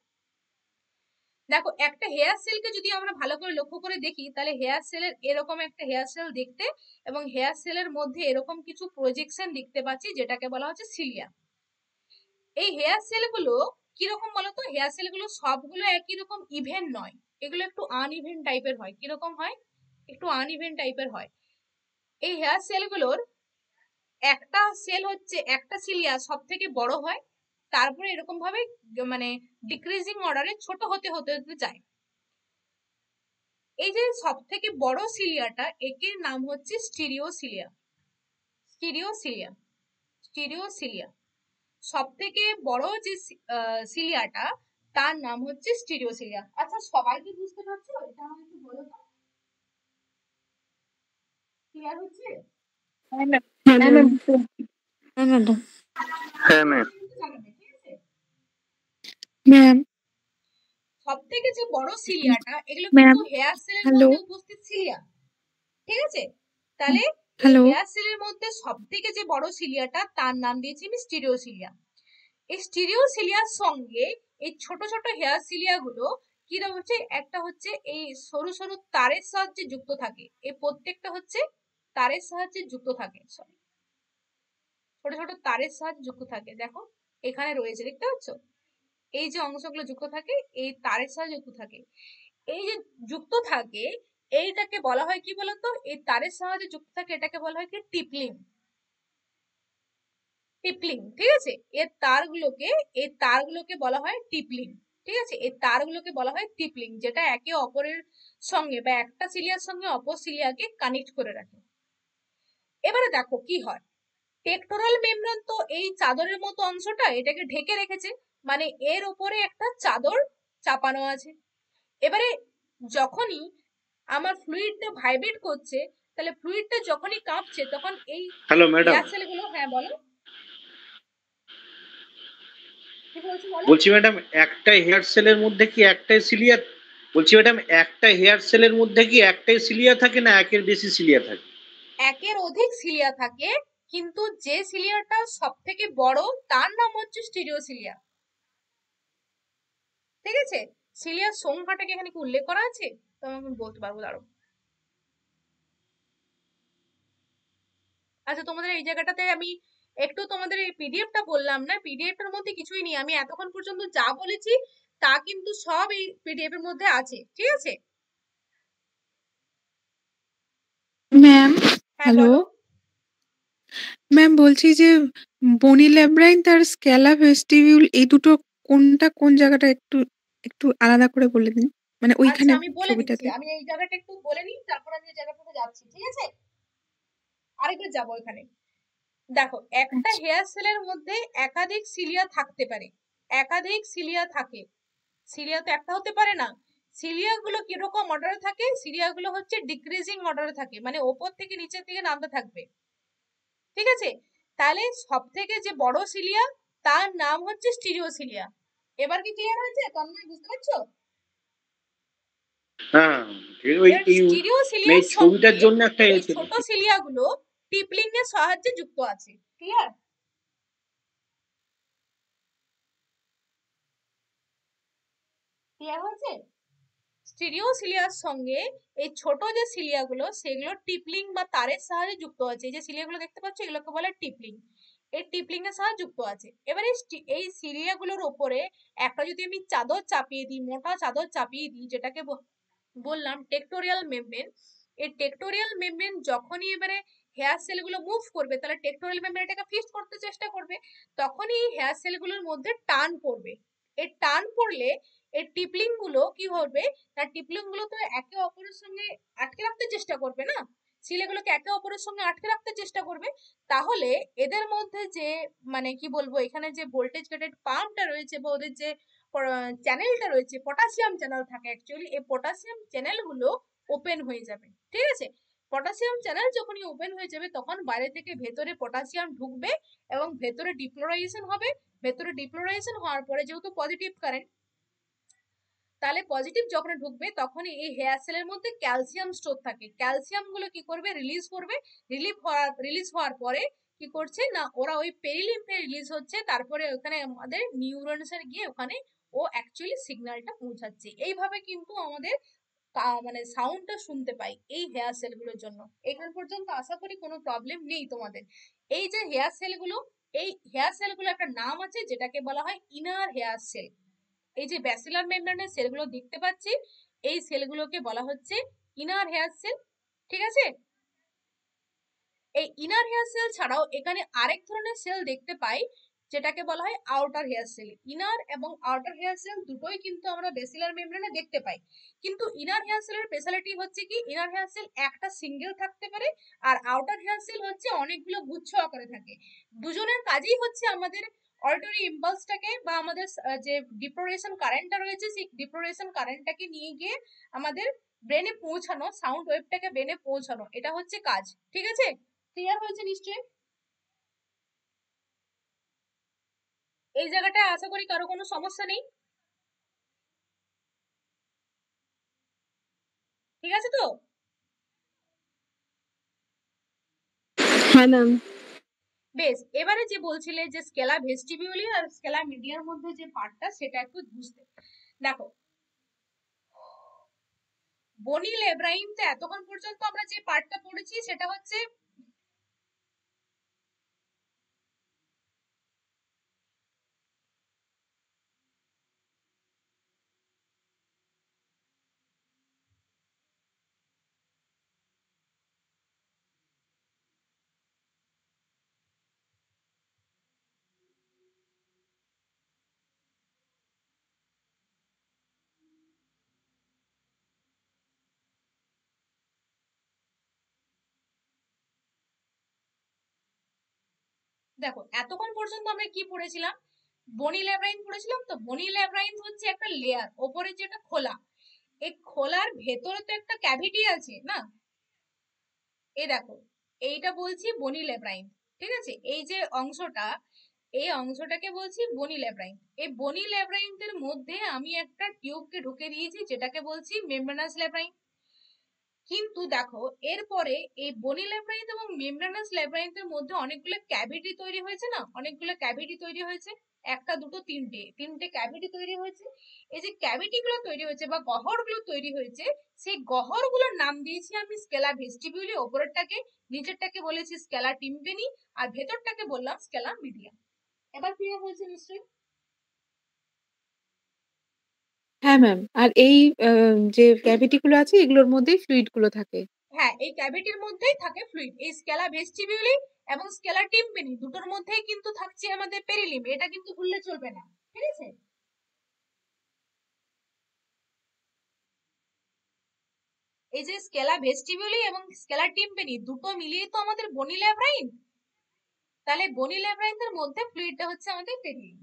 দেখো, একটা হেয়ার সেলকে যদি আমরা ভালো করে লক্ষ্য করে দেখি, তাহলে হেয়ার সেলের এরকম একটা হেয়ার সেল দেখতে, এবং হেয়ার সেলের মধ্যে এরকম কিছু প্রজেকশন দেখতে পাচ্ছি, যেটাকে বলা হচ্ছে সিলিয়া। এই হেয়ার সেলগুলো কিরকম বলতো, হেয়ার সেলগুলো সবগুলো একই রকম ইভেন নয়, এগুলো একটু আনইভেন টাইপের হয়। কিরকম হয়, একটু আনইভেন টাইপের হয়। এই হেয়ার সেলগুলোর একটা সেল হচ্ছে, একটা সিলিয়া সব থেকে বড় হয়, তারপরে এরকম ভাবে মানে ডিক্রিজিং অর্ডারে ছোট হতে হতে হতে যায়। এই যে সব থেকে বড় সিলিয়াটা, একে নাম হচ্ছে স্টিরিওসিলিয়া। স্টিরিওসিলিয়া, স্টিরিওসিলিয়া, সব থেকে বড় যে সিলিয়াটা, তার নাম হচ্ছে স্টিরিওসিলিয়া। আচ্ছা, সবাই কি বুঝতে পারছো? এটা আমাকে একটু বলো তো, ক্লিয়ার হচ্ছে? হ্যাঁ ম্যাম হ্যাঁ ম্যাম, হ্যাঁ ম্যাডাম। হ্যাঁ ম্যাম। জানাবে, ঠিক আছে? ম্যাম সব থেকে যে বড় সিলিয়াটা, এগুলো ম্যাম কিন্তু হেয়ার সেলের হ্যালো মধ্যে উপস্থিত সিলিয়া। ঠিক আছে, তাহলে এই হ্যালো হেয়ার সেলের মধ্যে সব থেকে যে বড় সিলিয়াটা, তার নাম দিয়েছি আমি স্টিরিওসিলিয়া। এই স্টিরিওসিলিয়ার সঙ্গে এই ছোট ছোট হেয়ার সিলিয়া গুলো কি হচ্ছে, একটা হচ্ছে এই সরু সরু তারের সাহায্যে যুক্ত থাকে, এই প্রত্যেকটা হচ্ছে তারের সাহায্যে যুক্ত থাকে, সরি ছোট ছোট তারের সাহায্যে যুক্ত থাকে। দেখো এখানে রয়েছে, দেখতে পাচ্ছ এই যে অংশগুলো যুক্ত থাকে, এই তারের সাহায্যে যুক্ত থাকে। এই যে যুক্ত থাকে, এইটাকে বলা হয় কি বলতো, এই তারের সাহায্যে যুক্ত থাকে, এটাকে বলা হয় কি টিপলিং। টিপলিং, ঠিক আছে, এই তারগুলোকে বলা হয় টিপলিং। ঠিক আছে, এই তারগুলোকে বলা হয় টিপলিং, যেটা একে অপরের সঙ্গে বা একটা সিলিয়ার সঙ্গে অপর সিলিয়াকে কানেক্ট করে রাখে। এবারে দেখো কি হয়, টেক্টোরাল মেমব্রেন তো এই চাদরের মতো অংশটা এটাকে ঢেকে রেখেছে, মানে এর উপরে একটা চাদর চাপানো আছে। এবারে যখনই আমার ফ্লুইডটা ভাইব্রেট করছে, তাহলে ফ্লুইডটা যখনই কাঁপছে, তখন এই হ্যালো ম্যাডাম, হেয়ার সেলগুলো, হ্যাঁ বলো, কি বলছো বলো। বলছি ম্যাডাম, একটা হেয়ার সেলের মধ্যে কি একটাই সিলিয়া, বলছি ম্যাডাম একটা হেয়ার সেলের মধ্যে কি একটাই সিলিয়া থাকে না একের বেশি সিলিয়া থাকে? একের অধিক সিলিয়া থাকে, কিন্তু যে সিলিয়াটা সব থেকে বড় তার নাম হচ্ছে স্টিরিওসিলিয়া। ঠিক আছে, সিলিয়ার সংখ্যাটাকে এখানে কি উল্লেখ করা আছে, তো আমি বলতে পারবো, দাঁড়ো। আচ্ছা, তোমাদের এই জায়গাটাতে আমি একটু তোমাদের এই পিডিএফটা বললাম না, পিডিএফটার মধ্যে কিছুই নেই। আমি এতক্ষণ পর্যন্ত যা বলেছি তা কিন্তু সব এই পিডিএফ এর মধ্যে আছে, ঠিক আছে? ম্যাম, হ্যাঁ, হ্যালো বলো। ম্যাম, বলছি যে বনি ল্যাব্রাইন্থ আর স্ক্যালা ভেস্টিবিউল এই দুটো কোনটা কোন জায়গাটা একটু একটু আলাদা করে বলে দিন, মানে আচ্ছা, ওইখানে আমি বলে দিচ্ছি। ছবিটাতে। আমি এই জায়গাটা একটু বলে নিই, তারপর আমি এই জায়গাটাতে যাচ্ছি, ঠিক আছে? আরেকবার যাবো এখানে। দেখো, একটা আচ্ছা, হেয়ার সেলের মধ্যে একাধিক সিলিয়া থাকতে পারে। একাধিক সিলিয়া থাকে। সিলিয়া তো একটা হতে পারে না। সিলিয়া গুলো কিরকম অর্ডারে থাকে? সিলিয়া গুলো হচ্ছে ডিক্রিজিং অর্ডারে থাকে, মানে ওপর থেকে নিচের দিকে নামতে থাকবে, ঠিক আছে? তাহলে সব থেকে যে বড় সিলিয়া তার নাম হচ্ছে স্টিরিওসিলিয়া। এবার কি ক্লিয়ার হয়েছে? তন্ময়, বুঝতে পারছো? হ্যাঁ, ওই এর এই স্টিরিওসিলিয়ার ছবিটার সঙ্গে জন্য একটা এই ছিল। ছোট সিলিয়া গুলো টিপলিং এর সাহায্যে যুক্ত আছে। ক্লিয়ার? ক্লিয়ার হয়েছে? স্টিরিওসিলিয়ার সঙ্গে এই ছোট যে সিলিয়াগুলো সেগুলো টিপলিং বা তারের সাহায্যে যুক্ত আছে। এই যে সিলিয়াগুলো দেখতে পাচ্ছ, এগুলোকে বলে টিপলিং। এই টিপলিং এর সাহায্যে যুক্ত আছে। এবারে এই সিলিয়াগুলোর উপরে একটা যদি আমি চাদর চাপিয়ে দিই, মোটা চাদর চাপিয়ে দিই, যেটাকে বললাম টেক্টোরিয়াল মেমব্রেন। এই টেক্টোরিয়াল মেমব্রেন যখনই এবারে হেয়ার সেলগুলো মুভ করবে, তাহলে টেক্টোরিয়াল মেমব্রেন এটাকে ফিক্সড করতে চেষ্টা করবে, তখনই এই হেয়ার সেলগুলোর মধ্যে টান পড়বে। এই টান পড়লে এই টিপলিং গুলো কি হবে, না টিপলিং গুলো তো একে অপরের সঙ্গে আটকে রাখতে চেষ্টা করবে না, সিলেগুলোকে একে অপরের সঙ্গে আটকে রাখতে চেষ্টা করবে। তাহলে এদের মধ্যে যে, মানে কি বলবো, এখানে যে ভোল্টেজ গেটেড পাম্পটা রয়েছে বা ওদের যে চ্যানেলটা রয়েছে, পটাশিয়াম চ্যানেল থাকে অ্যাকচুয়ালি, এই পটাশিয়াম চ্যানেল গুলো ওপেন হয়ে যাবে, ঠিক আছে? পটাশিয়াম চ্যানেল যখনই ওপেন হয়ে যাবে, তখন বাইরে থেকে ভেতরে পটাশিয়াম ঢুকবে এবং ভেতরে ডিপ্লোরাইজেশন হবে। ভেতরে ডিপ্লোরাইজেশন হওয়ার পরে যেহেতু পজিটিভ কারেন্ট, তাহলে পজিটিভ যখন ঢুকবে তখনই এই হেয়ার সেলের মধ্যে ক্যালসিয়াম স্টোর থাকে। ক্যালসিয়াম গুলো কি করবে, রিলিজ করবে। রিলিজ হওয়ার পরে কি করছে না, ওরা ওই পেরিলিম্ফে রিলিজ হচ্ছে, তারপরে ওখানে আমাদের নিউরনসের গিয়ে ওখানে ও অ্যাকচুয়ালি সিগন্যালটা পৌঁছাচ্ছে। এইভাবে কিন্তু আমাদের মানে সাউন্ডটা শুনতে পাই এই হেয়ার সেলগুলোর জন্য। এখান পর্যন্ত আশা করি কোনো প্রবলেম নেই তোমাদের। এই যে হেয়ার সেলগুলো, এই হেয়ার সেলগুলো একটা নাম আছে যেটাকে বলা হয় ইনার হেয়ার সেল। এই যে ব্যাসিলার মেমব্রেনের সেলগুলো দেখতে পাচ্ছি, এই সেলগুলোকে বলা হচ্ছে ইনার হেয়ার সেল, ঠিক আছে? এই ইনার হেয়ার সেল ছাড়াও এখানে আরেক ধরনের সেল দেখতে পাই, যেটাকে বলা হয় আউটার হেয়ার সেল। ইনার এবং আউটার হেয়ার সেল দুটোই কিন্তু আমরা বেসিলার মেমব্রেনে দেখতে পাই। কিন্তু ইনার হেয়ার সেলের স্পেশালিটি হচ্ছে কি, ইনার হেয়ার সেল একটা সিঙ্গেল থাকতে পারে, আর আউটার হেয়ার সেল হচ্ছে অনেকগুলো গুচ্ছ আকারে থাকে। দুজনের কাজই হচ্ছে আমাদের অডিটরি ইম্পালসটাকে বা আমাদের যে ডিপ্লোরেশন কারেন্টটা রয়েছে, সেই ডিপ্লোরেশন কারেন্টটাকে নিয়ে গিয়ে আমাদের ব্রেনে পৌঁছানো, সাউন্ড ওয়েভটাকে ব্রেনে পৌঁছানো, এটা হচ্ছে কাজ, ঠিক আছে? ক্লিয়ার হয়েছে নিশ্চয়ই? এই জায়গাটায় আশা করি কারো কোনো সমস্যা নেই, ঠিক আছে তো? হ্যাঁ ম্যাম। বেশ, এবারে যে বলছিলে যে স্কেলা ভেস্টিবিউলি আর স্কেলা মিডিয়ার মধ্যে যে পার্টটা, সেটা একটু বুঝতে। দেখো, বনি লেব্রাইনতে এতক্ষণ পর্যন্ত আমরা যে পার্টটা পড়েছি সেটা হচ্ছে, দেখো এতক্ষণ পর্যন্ত আমরা কি পড়েছিলাম, বনি ল্যাব্রাইন পড়েছিলাম। তো বনি ল্যাব্রাইন হচ্ছে একটা লেয়ার, ওপরে যেটা খোলা, এই খোলার ভেতরে তো একটা ক্যাভিটি আছে না? এই দেখো, এইটা বলছি বনি ল্যাব্রাইন, ঠিক আছে? এই যে অংশটা, এই অংশটাকে বলছি বনি ল্যাব্রাইন। এই বনি ল্যাব্রাইন্থের মধ্যে আমি একটা টিউবকে ঢুকে দিয়েছি, যেটাকে বলছি মেমব্রেনাস ল্যাব্রাইন। কিন্তু দেখো, এরপরে এই বনি ল্যাব্রাইন্থ এবং মেমব্রেনাস ল্যাব্রাইন্থের মধ্যে অনেকগুলো ক্যাভিটি তৈরি হয়েছে না, অনেকগুলো ক্যাভিটি তৈরি হয়েছে। একটা, দুটো, তিনটে ক্যাভিটি তৈরি হয়েছে। এই যে ক্যাভিটি গুলো তৈরি হয়েছে বা গহ্বরগুলো তৈরি হয়েছে, সেই গহ্বরগুলোর নাম দিয়েছি আমি স্কেলা ভেস্টিবিউলি, ওপরেরটাকে, নিচেরটাকে বলেছি স্কেলা টিম্পেনি, আর ভেতরটাকে বললাম স্কেলা মিডিয়াম। এবার ক্লিয়ার হয়েছে নিশ্চয়ই? হ্যাঁ ম্যাম। আর এই যে ক্যাভিটি গুলো আছে এগুলোর মধ্যেই ফ্লুইড গুলো থাকে। হ্যাঁ, এই ক্যাভিটির মধ্যেই থাকে ফ্লুইড। এই স্কেলা ভেস্টিবিউলি এবং স্কেলা টিম্পেনি দুটোর মধ্যেই কিন্তু থাকছে আমাদের পেরিলিম, এটা কিন্তু ভুললে চলবে না, ঠিক আছে? এই যে স্কেলা ভেস্টিবিউলি এবং স্কেলা টিম্পেনি দুটো মিলিয়ে তো আমাদের বনি ল্যাব্রাইন্থ। তাহলে বনি ল্যাব্রাইন্থের মধ্যে ফ্লুইডটা হচ্ছে আমাদের পেরিলিম।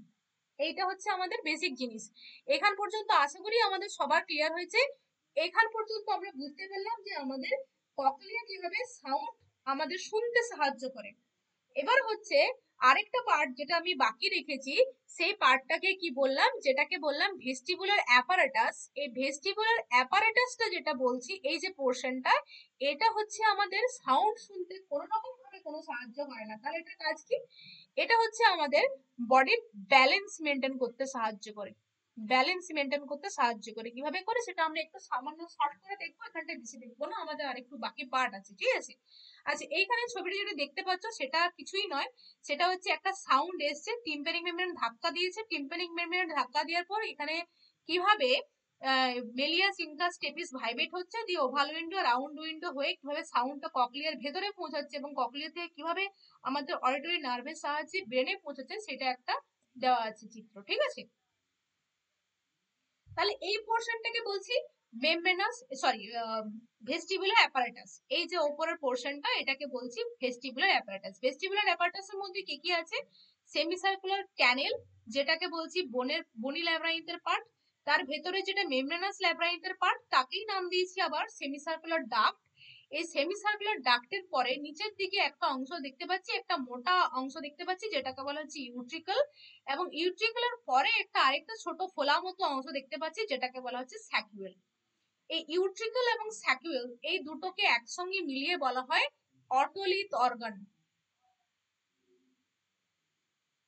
এইটা হচ্ছে আমাদের বেসিক জিনিস। এখান পর্যন্ত আশা করি আমাদের সবার ক্লিয়ার হয়েছে। এখান পর্যন্ত আমরা বুঝতে পারলাম যে আমাদের ককলিয়া কিভাবে সাউন্ড আমাদের শুনতে সাহায্য করে। এবার হচ্ছে আরেকটা পার্ট যেটা আমি বাকি রেখেছি, সেই পার্টটাকে কি বললাম, যেটাকে বললাম ভেস্টিবুলার অ্যাপারেটাস। এই ভেস্টিবুলার অ্যাপারেটাসটা যেটা বলছি, এই যে পোর্শনটা, এটা হচ্ছে আমাদের সাউন্ড শুনতে কোনো রকম ভাবে কোনো সাহায্য করে না। তাহলে এটা কাজ কি? এটা হচ্ছে আমাদের বডির ব্যালেন্স মেনটেন করতে সাহায্য করে। ব্যালেন্স মেনটেন করতে সাহায্য করে কিভাবে করে সেটা আমরা একটু সামান্য শর্ট করে দেখবো, এখানটায় বেশি দেখবো না, আমাদের আরেকটু বাকি পার্ট আছে, ঠিক আছে? আচ্ছা, এইখানে ছবিটা যেটা দেখতে পাচ্ছ সেটা কিছুই নয়, সেটা হচ্ছে একটা সাউন্ড এসছে, টিম্পানিক মেমব্রেন ধাক্কা দিয়েছে। টিম্পানিক মেমব্রেন ধাক্কা দেওয়ার পর এখানে কিভাবে মেলিয়াস ইনকাস স্টেপিস ভাইব্রেট হচ্ছে, দিয়ে ওভাল উইন্ডো রাউন্ড উইন্ডো হয়ে কিভাবে সাউন্ডটা ককলিয়ার ভেতরে পৌঁছাচ্ছে এবং ককলিয়া থেকে কিভাবে আমাদের অডিটরি নার্ভের সাহায্যে ব্রেনে পৌঁছাচ্ছে, সেটা একটা দেওয়া আছে চিত্র, ঠিক আছে? তাহলে এই পোর্শনটাকে বলছি মেমব্রেনাস, সরি, ভেস্টিবুলার অ্যাপারেটাস। এই যে উপরের পোর্শনটা, এটাকে বলছি ভেস্টিবুলার অ্যাপারেটাস। ভেস্টিবুলার অ্যাপারেটাসের মধ্যে কি কি আছে? সেমিসার্কুলার ক্যানেল, যেটাকে বলছি বনি ল্যাব্রাইন্থের পার্ট। তার ভেতরে যেটা মেমব্রেনাস ল্যাব্রাইন্থের পার্ট, তাকেই নাম দিয়েছি আবার সেমিসার্কুলার ডাক্ট। এই সেমিসার্কুলার ডাক্টের পরে নিচের দিকে একটা অংশ দেখতে পাচ্ছি, একটা মোটা অংশ দেখতে পাচ্ছি, যেটাকে বলা হচ্ছে ইউট্রিকল। এবং ইউট্রিকুলার পরে আরেকটা ছোট ফোলা মতো অংশ দেখতে পাচ্ছি, যেটাকে বলা হচ্ছে স্যাকুয়েল। এই ইউট্রিকল এবং স্যাকুয়েল এই দুটোকে একসঙ্গে মিলিয়ে বলা হয় otolith organ.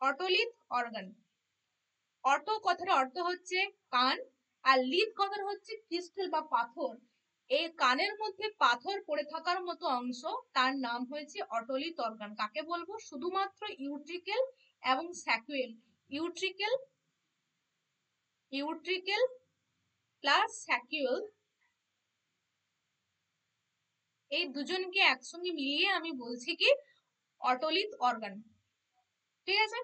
Otolith organ. Auto কথার অর্থ হচ্ছে কান, আর লিথ কথার হচ্ছে ক্রিস্টাল বা পাথর। এই কানের মধ্যে পাথর পড়ে থাকার মতো অংশ, তার নাম হয়েছে অটোলিথ অর্গান। কাকে বলবো? শুধুমাত্র ইউট্রিকেল এবং স্যাকুয়েল। ইউট্রিকেল ইউট্রিকেল প্লাস স্যাকুয়েল, এই দুজনকে একসঙ্গে মিলিয়ে আমি বলছি কি অটোলিথ অর্গান, ঠিক আছে?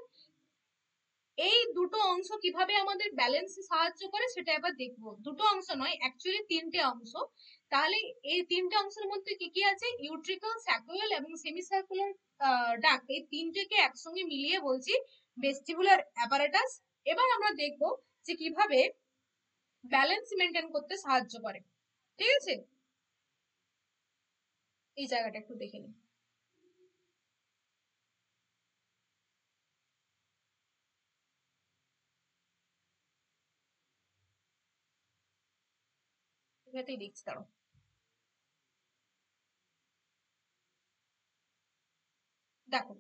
এই দুটো অংশ কিভাবে আমাদের ব্যালেন্সে সাহায্য করে সেটা এবার দেখবো। দুটো অংশ নয়, অ্যাকচুয়ালি তিনটে অংশ। তাহলে এই তিনটে অংশের মধ্যে কি কি আছে? ইউট্রিকল, স্যাকুয়েল এবং সেমিসার্কুলার ডাক্ট, এই তিনটেকে একসঙ্গে মিলিয়ে বলছি ভেস্টিবুলার অ্যাপারেটাস। এবার আমরা দেখবো যে কিভাবে ব্যালেন্স মেনটেন করতে সাহায্য করে, ঠিক আছে? এই জায়গাটা একটু দেখে নিই। এটাতেই দেখছি, দাঁড়ো। দেখো,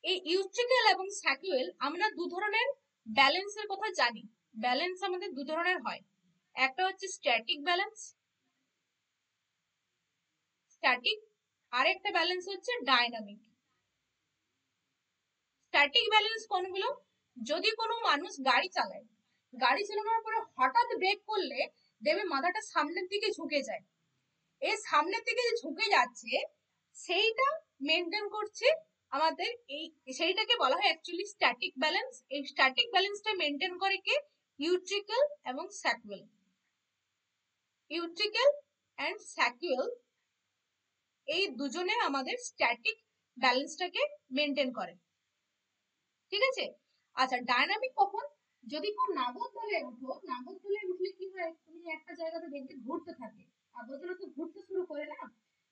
এই ইউট্রিকেল এবং স্যাকুয়েল, আমরা দু ধরনের ব্যালেন্সের কথা জানি। ব্যালেন্স আমাদের দু ধরনের হয়, একটা হচ্ছে স্ট্যাটিক ব্যালেন্স, স্ট্যাটিক, আরেকটা ব্যালেন্স হচ্ছে ডায়নামিক। স্ট্যাটিক ব্যালেন্স কোনগুলো? যদি কোনো মানুষ গাড়ি চালায়, গাড়ি চালানোর পরে হঠাৎ ব্রেক করলে দেখবে মাথাটা সামনের দিকে ঝুঁকে যায়। এই সামনের দিকে যে ঝুঁকে যাচ্ছে সেইটা মেনটেন করছে আমাদের, এই সেইটাকে বলা হয় অ্যাকচুয়ালি স্ট্যাটিক ব্যালেন্স। এই স্ট্যাটিক ব্যালেন্সটা মেনটেন করে কে? ইউট্রিকেল এবং স্যাকুয়েল। ইউট্রিকেল এন্ড স্যাকুয়েল এই দুজনে আমাদের স্ট্যাটিক ব্যালেন্সটাকে মেনটেন করে, ঠিক আছে? আচ্ছা, ডায়নামিক কখন? যদি কেউ নাগরদোলায় উঠো, নাগরদোলায় উঠলে কি হয়, তুমি একটা জায়গাতে দেখবে ঘুরতে থাকে, নাগরদোলা তো ঘুরতে শুরু করে না,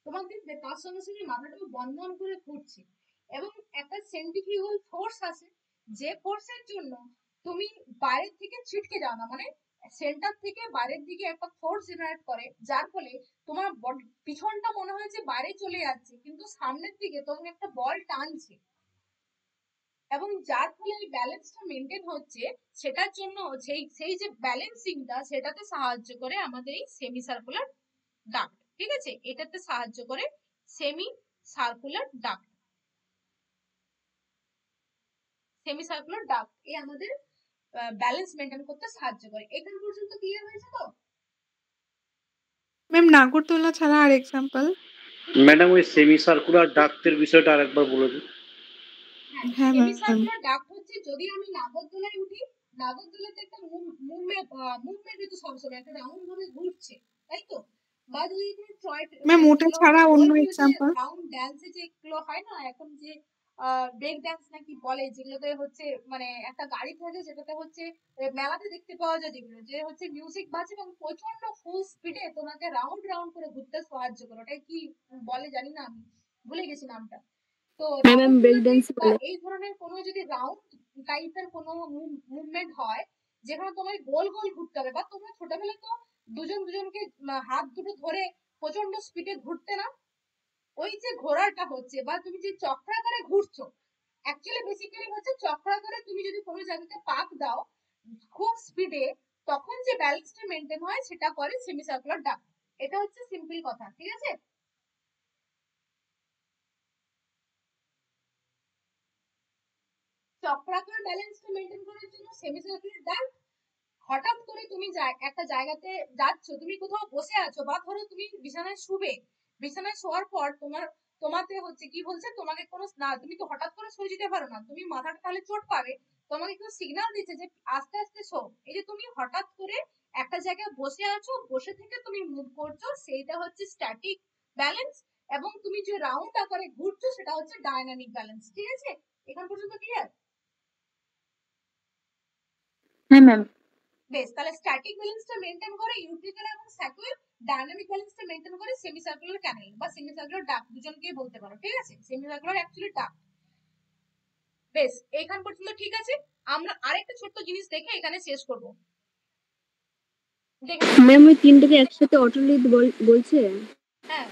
তোমার দেখবে তার সঙ্গে সঙ্গে মাথাটাও বন্ধন করে ঘুরছে, এবং একটা সেন্ট্রিফিউগাল ফোর্স আছে, যে ফোর্সের জন্য তুমি বাইরের থেকে ছিটকে যাও না, মানে সেন্টার থেকে বাইরের দিকে একটা ফোর্স জেনারেট করে, যার ফলে তোমার পিছনটা মনে হয় যে বাইরে চলে যাচ্ছে, কিন্তু সামনের দিকে তোমাকে একটা বল টানছে। এবং যার ফলে এই ব্যালেন্সটা মেনটেন হচ্ছে, সেটার জন্য সেই যে ব্যালেন্সিংটা সেটাতে সাহায্য করে আমাদের এই সেমি সার্কুলার ডাক্ট। ঠিক আছে, এটাতে সাহায্য করে semi circular duct. Semi circular duct এই আমাদের ব্যালেন্স মেনটেন করতে সাহায্য করে। এখান পর্যন্ত ক্লিয়ার হয়েছে তো? ম্যাম নাগরদোলা ছাড়া আর এক্সাম্পল? ম্যাডাম ওই সেমি সার্কুলার ডাক্তের বিষয়টা আরেকবার বলে দিন। হ্যাঁ, হ্যাঁ সেমি ম্যাম। সার্কুলার ডাক্ট হচ্ছে যদি আমি নাগরদোলায় উঠি, নাগরদোলাতে একটা মুভমেন্ট হচ্ছে সবসময়, একটা রাউন্ড ভাবে ঘুরছে, তাই তো? বা যদি কোনো টয় ম্যাম ওটা ছাড়া অন্য এক্সাম্পল? রাউন্ড ড্যান্সে যেগুলো হয় না এখন, যে ব্রেক ড্যান্স নাকি বলে, যেগুলোতে হচ্ছে মানে একটা গাড়ি থাকে যেটাতে হচ্ছে মেলাতে দেখতে পাওয়া যায়, যেগুলো যে হচ্ছে মিউজিক বাজে এবং প্রচন্ড ফুল স্পিডে তোমাকে রাউন্ড রাউন্ড করে ঘুরতে সাহায্য করে, ওটাই কি বলে জানি না, আমি ভুলে গেছি নামটা। তো ম্যাম ব্রেক রাউন্ড ড্যান্স বলে। এই ধরনের কোনো যদি রাউন্ড টাইপের কোনো মুভমেন্ট হয় যেখানে তোমায় গোল গোল ঘুরতে হবে, বা তোমরা ছোটবেলায় তো দুজন দুজনকে হাত দুটো ধরে প্রচন্ড স্পিডে ঘুরতে না, ওই যে ঘোরাটা হচ্ছে বা তুমি যে চক্রাকারে ঘুরছো, অ্যাকচুয়ালি বেসিক্যালি হচ্ছে চক্রাকারে তুমি যদি কোনো জায়গাতে পাক দাও খুব স্পিডে, তখন যে ব্যালেন্সটা মেনটেন হয় সেটা করে সেমি সার্কুলার ডাক্ট। এটা হচ্ছে সিম্পল কথা, ঠিক আছে? চক্রাকার ব্যালেন্সটা মেনটেন করার জন্য সেমি সার্কুলার ডাক্ট। হঠাৎ করে তুমি একটা জায়গাতে যাচ্ছ, তুমি কোথাও বসে আছো, বা ধরো তুমি বিছানায় শুবে, বিছানায় শোয়ার পর তোমাতে হচ্ছে কি বলছে, তোমাকে কোনো না, তুমি তো হঠাৎ করে শুয়ে যেতে পারো না, তুমি মাথাটা তাহলে চোট পাবে, তোমাকে কেউ সিগন্যাল দিচ্ছে যে আস্তে আস্তে শো। এই যে তুমি হঠাৎ করে একটা জায়গায় বসে আছো, বসে থেকে তুমি মুভ করছো, সেইটা হচ্ছে স্ট্যাটিক ব্যালেন্স, এবং তুমি যে রাউন্ড আকারে ঘুরছো সেটা হচ্ছে ডায়নামিক ব্যালেন্স। ঠিক আছে, এখান পর্যন্ত ক্লিয়ার? হ্যাঁ ম্যাম। বেশ, তাহলে স্ট্যাটিক ব্যালেন্সটা মেনটেন করে ইউট্রিকাল এবং স্যাকুয়াল, ডায়নামিক ব্যালেন্সটা মেনটেন করে সেমি সার্কুলার ক্যানেল বা সেমি সার্কুলার ডাক্ট, দুজনকেই বলতে পারো। ঠিক আছে, সেমি সার্কুলার অ্যাকচুয়ালি ডাক্ট। বেশ, এইখান পর্যন্ত ঠিক আছে। আমরা আরেকটা ছোট্ট জিনিস দেখে এখানে শেষ করব। ম্যাম ওই তিনটাকে একসাথে অটোলিড বলছে? হ্যাঁ,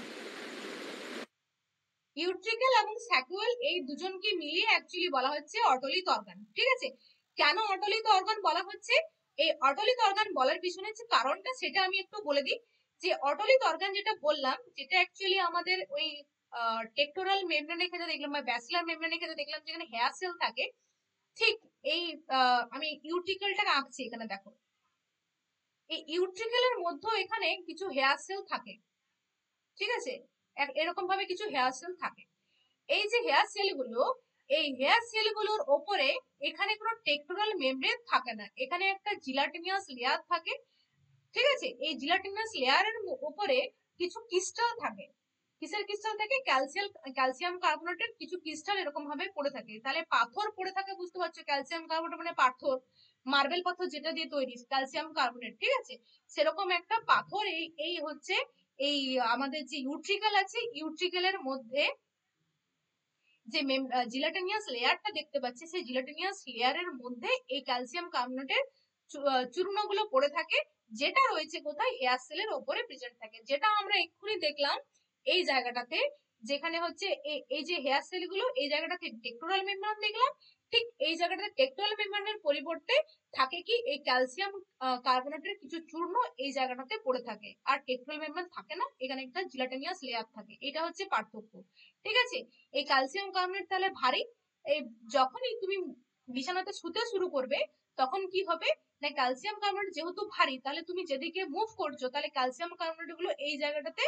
ইউট্রিকাল এবং স্যাকুয়াল এই দুজনকে মিলিয়ে অ্যাকচুয়ালি বলা হচ্ছে অটোলিথ অর্গান। ঠিক আছে, কেন অটোলিথ অর্গান বলা হচ্ছে, এই অটোলিথ অর্গান বলার পিছনে যে কারণটা সেটা আমি একটু বলে দিই। যে অটোলিথ অর্গান যেটা বললাম, যেটা অ্যাকচুয়ালি আমাদের ওই টেক্টোরাল মেমব্রেনের ক্ষেত্রে দেখলাম বা ব্যাসিলার মেমব্রেনের ক্ষেত্রে দেখলাম যেখানে হেয়ার সেল থাকে, ঠিক এই আমি ইউট্রিকালটাকে আঁকছি এখানে, দেখো এই ইউট্রিকালের মধ্যে এখানে কিছু হেয়ার সেল থাকে। ঠিক আছে, এরকম ভাবে কিছু হেয়ার সেল থাকে। এই যে হেয়ার সেলগুলো, এই হেয়ার সেলগুলোর ওপরে এখানে কোনো টেক্টোরাল মেমব্রেন থাকে না, এখানে একটা জিলাটিনিয়াস লেয়ার থাকে। ঠিক আছে, এই জিলাটিনাস লেয়ারের উপরে কিছু ক্রিস্টাল থাকে। কিসের ক্রিস্টাল থাকে? ক্যালসিয়াম কার্বনেটের কিছু ক্রিস্টাল এরকম ভাবে পড়ে থাকে। তাহলে পাথর পড়ে থাকে, বুঝতে পারছো, ক্যালসিয়াম কার্বনেট মানে পাথর, মার্বেল পাথর যেটা দিয়ে তৈরি ক্যালসিয়াম কার্বনেট। ঠিক আছে, সেরকম একটা পাথর এই হচ্ছে এই আমাদের যে ইউট্রিকাল আছে, ইউট্রিকালের মধ্যে যে জিলাটিনিয়াস লেয়ারটা দেখতে পাচ্ছি, সেই জিলাটিনিয়াস লেয়ারের মধ্যে এই ক্যালসিয়াম কার্বনেটের চূর্ণগুলো পড়ে থাকে, যেটা রয়েছে কোথায়? হেয়ার সেলের ওপরে প্রেজেন্ট থাকে, যেটা আমরা এক্ষুনি দেখলাম এই জায়গাটাতে, যেখানে হচ্ছে এই যে হেয়ার সেলগুলো, এই জায়গাটাতে টেক্টোরাল মেমব্রেন দেখলাম। ঠিক এই জায়গাটাতে টেক্টোরাল মেমব্রেনের পরিবর্তে থাকে কি, এই ক্যালসিয়াম কার্বনেটের কিছু চূর্ণ এই জায়গাটাতে পড়ে থাকে, আর টেক্টোরাল মেমব্রেন থাকে না, এখানে একটা জিলাটিনিয়াস লেয়ার থাকে। এটা হচ্ছে পার্থক্য। ঠিক আছে, এই ক্যালসিয়াম কার্বনেট তাহলে ভারী, এই যখনই তুমি বিছানাতে শুতে শুরু করবে তখন কি হবে না, ক্যালসিয়াম কার্বনেট যেহেতু ভারী, তাহলে তুমি যেদিকে মুভ করছো, তাহলে ক্যালসিয়াম কার্বনেট গুলো এই জায়গাটাতে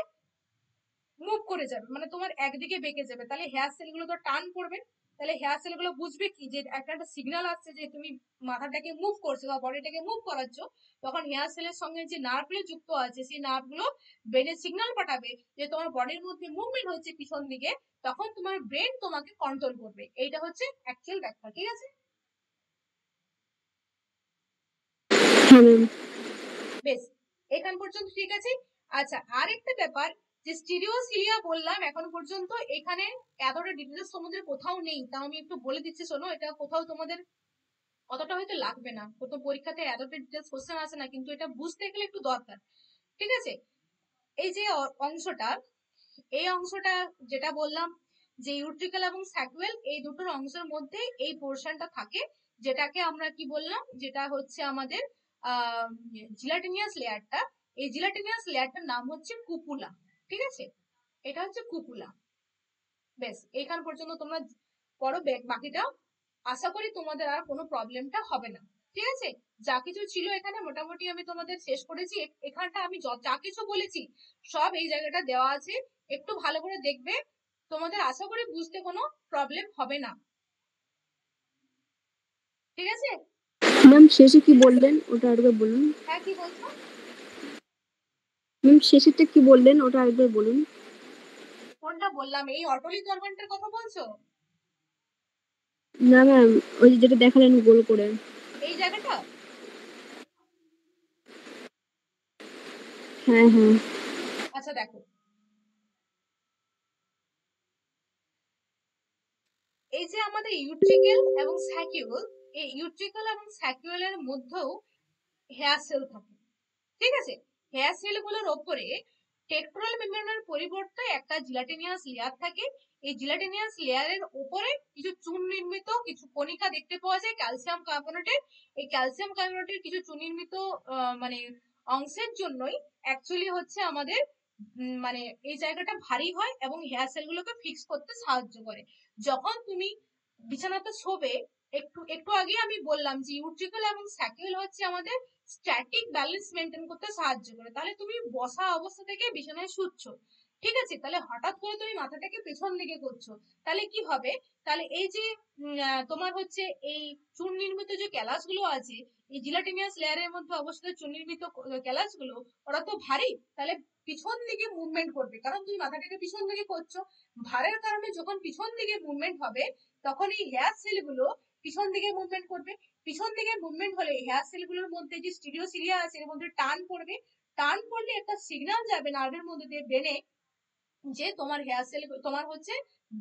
মুভ করে যাবে, মানে তোমার একদিকে বেঁকে যাবে, তাহলে হেয়ার সেল গুলো তো টান পড়বে। তাহলে হেয়ার সেল গুলো বুঝবে কি, যে একটা সিগন্যাল আসছে যে তুমি মাথাটাকে মুভ করছো বা বডিটাকে মুভ করাচ্ছ, তখন হেয়ার সেলের সঙ্গে যে নার্ভ গুলো যুক্ত আছে, সেই নার্ভ গুলো ব্রেনে সিগন্যাল পাঠাবে যে তোমার বডির মধ্যে মুভমেন্ট হচ্ছে পিছন দিকে, তখন তোমার ব্রেন তোমাকে কন্ট্রোল করবে। এইটা হচ্ছে অ্যাকচুয়াল ব্যাখ্যা। ঠিক আছে, বেশ, এখান পর্যন্ত ঠিক আছে। আচ্ছা, আরেকটা ব্যাপার, যে স্টিরিওসিলিয়া বললাম এখন পর্যন্ত, এখানে এতটা ডিটেলস তোমাদের কোথাও নেই, তাও আমি একটু বলে দিচ্ছি, শোনো, এটা কোথাও তোমাদের অতটা হয়তো লাগবে না, প্রথম পরীক্ষাতে এতটা ডিটেলস কোশ্চেন আসে না, কিন্তু এটা বুঝতে গেলে একটু দরকার। ঠিক আছে, এই যে অংশটা, এই অংশটা যেটা বললাম যে ইউট্রিকেল এবং স্যাকুয়েল এই দুটোর অংশের মধ্যে এই পোর্শনটা থাকে, যেটাকে আমরা কি বললাম, যেটা হচ্ছে আমাদের জিলাটিনিয়াস লেয়ারটা। এই জিলাটিনিয়াস লেয়ারটার নাম হচ্ছে কুপুলা। ঠিক আছে, এটা হচ্ছে কুপুলা। বেশ, এইখান পর্যন্ত তোমরা পড়ো, বাকিটা আশা করি তোমাদের আর কোনো প্রবলেমটা হবে না। ঠিক আছে, যা কিছু ছিল এখানে মোটামুটি আমি তোমাদের শেষ করেছি। এখানটা আমি যা কিছু বলেছি সব এই জায়গাটা দেওয়া আছে, একটু ভালো করে দেখবে, তোমাদের আশা করি বুঝতে কোনো প্রবলেম হবে না। ঠিক আছে ম্যাম শেষে কি বললেন ওটা আরেকবার বলুন। হ্যাঁ, কি বলছো? ম্যাম শেষেরটা কি বললেন ওটা আরেকবার বলুন। কোনটা বললাম? এই অটোলিক অরগানটার কথা বলছো? না ম্যাম, ওই যে যেটা দেখালেন গোল করে। এই জায়গাটা? হ্যাঁ হ্যাঁ। আচ্ছা দেখো, এই যে আমাদের ইউট্রিকেল এবং স্যাকিউল, এই ইউট্রিকেল এবং স্যাকিউলের মধ্যেও হেয়ার সেল থাকে। ঠিক আছে, হেয়ার সেল গুলোর ওপরে টেক্টোরাল মেমব্রেনের পরিবর্তে একটা জিলাটিনিয়াস লেয়ার থাকে। এই জিলাটিনিয়াস লেয়ারের উপরে কিছু চুন নির্মিত কিছু কণিকা দেখতে পাওয়া যায় ক্যালসিয়াম কার্বনেটের। এই ক্যালসিয়াম কার্বনেটের কিছু চুন নির্মিত মানে অংশের জন্যই অ্যাকচুয়ালি হচ্ছে আমাদের মানে এই জায়গাটা ভারী হয় এবং হেয়ার সেল গুলোকে ফিক্স করতে সাহায্য করে। যখন তুমি বিছানাতে শোবে, একটু একটু আগে আমি বললাম যে ইউট্রিকেল এবং স্যাকুয়েল হচ্ছে আমাদের স্ট্যাটিক ব্যালেন্স মেনটেন করতে সাহায্য করে। তাহলে তুমি বসা অবস্থা থেকে বিছানায় শুচ্ছো, ঠিক আছে, তাহলে হঠাৎ করে তুমি মাথাটাকে পেছন দিকে করছো, তাহলে কি হবে? তাহলে এই যে তোমার হচ্ছে এই চুন নির্মিত যে ক্যালাসগুলো আছে, এই জিলাটিনিয়াস লেয়ারের মধ্যে অবস্থিত চুন নির্মিত ক্যালাসগুলো, ওরা তো ভারী, তাহলে পিছন দিকে মুভমেন্ট করবে, কারণ তুমি মাথাটাকে পিছন দিকে করছো। ভারের কারণে যখন পিছন দিকে মুভমেন্ট হবে, তখন এই হেয়ার সেলগুলো পিছন দিকে মুভমেন্ট করবে। পিছন দিকে মুভমেন্ট হলে হেয়ার সেলগুলোর মধ্যে যে স্টিরিওসিলিয়া আছে এর মধ্যে টান পড়বে। টান পড়লে একটা সিগন্যাল যাবে নার্ভের মধ্যে দিয়ে ব্রেনে, যে তোমার হেয়ার সেল, তোমার হচ্ছে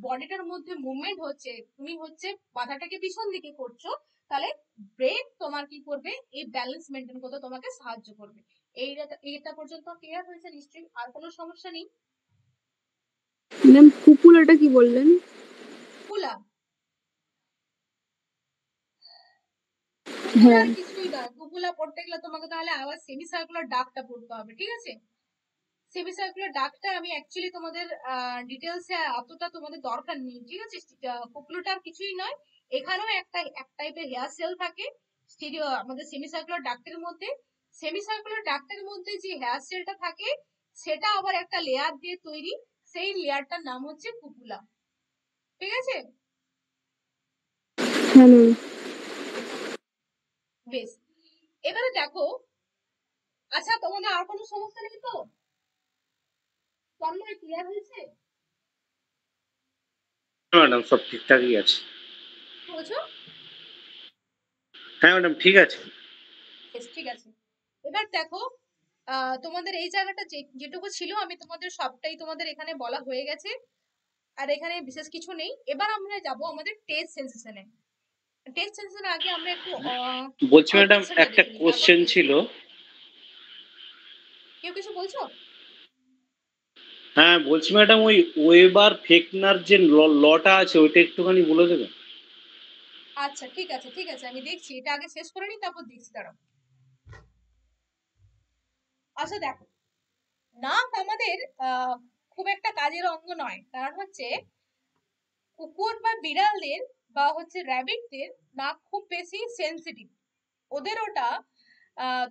বডিটার মধ্যে মুভমেন্ট হচ্ছে, তুমি হচ্ছে মাথাটাকে পিছন দিকে করছো, তাহলে ব্রেন তোমার কি করবে, এই ব্যালেন্স মেনটেন করতে তোমাকে সাহায্য করবে। এইটা পর্যন্ত ক্লিয়ার হয়েছে নিশ্চয়ই? আর কোনো সমস্যা নেই? ম্যাম কুপুলাটা কি বললেন? কুলা হ্যাঁ। কুপুলার কিছুই নয়। কুপুলা পড়তে গেলে তোমাকে তাহলে আবার সেমি সার্কুলার ডাকটা পড়তে হবে। ঠিক আছে, সেমি সার্কুলার ডাকটা আমি অ্যাকচুয়ালি তোমাদের ডিটেলসে অতটা তোমাদের দরকার নেই। ঠিক আছে, কুপুলাটার কিছুই নয়, এখানেও এক টাইপের হেয়ার সেল থাকে স্টিরিও আমাদের সেমি সার্কুলার ডাক্টের মধ্যে। সেমি সার্কুলার ডাক্টের মধ্যে যে হেয়ার সেলটা থাকে সেটা আবার একটা লেয়ার দিয়ে তৈরি, সেই লেয়ারটার নাম হচ্ছে কুপুলা। ঠিক আছে, হ্যাঁ ম্যাম। বেশ, এবারে দেখো, আচ্ছা তোমাদের আর কোনো সমস্যা নেই তো? তন্ময় ক্লিয়ার হয়েছে? ম্যাডাম সব ঠিকঠাকই আছে। বলছো? হ্যাঁ ম্যাডাম ঠিক আছে। বেশ, ঠিক আছে। এবার দেখো, তোমাদের এই জায়গাটা যেটুকু ছিল আমি তোমাদের সবটাই তোমাদের এখানে বলা হয়ে গেছে, আর এখানে বিশেষ কিছু নেই। এবার আমরা যাব আমাদের টেস্ট সেন্সেশনে। টেস্ট সেন্সেশনের আগে আমরা একটু বলছি ম্যাডাম অবজেকশনটা একটা দেখে নিই, তারপর কোশ্চেন টেস্ট ছিল। করব। কেউ কিছু বলছো? হ্যাঁ বলছি ম্যাডাম, ওই ওয়েবার ফেকনার যে লটা আছে ওইটা একটুখানি বলে দেবেন। আচ্ছা ঠিক আছে, ঠিক আছে, আমি দেখছি, এটা আগে শেষ করে নিই, তারপর দেখছি, দাঁড়াও। আচ্ছা দেখো, নাক আমাদের খুব একটা কাজের অঙ্গ নয়, কারণ হচ্ছে কুকুর বা বিড়ালদের বা হচ্ছে র্যাবিটদের নাক খুব বেশি সেন্সিটিভ। ওদের ওটা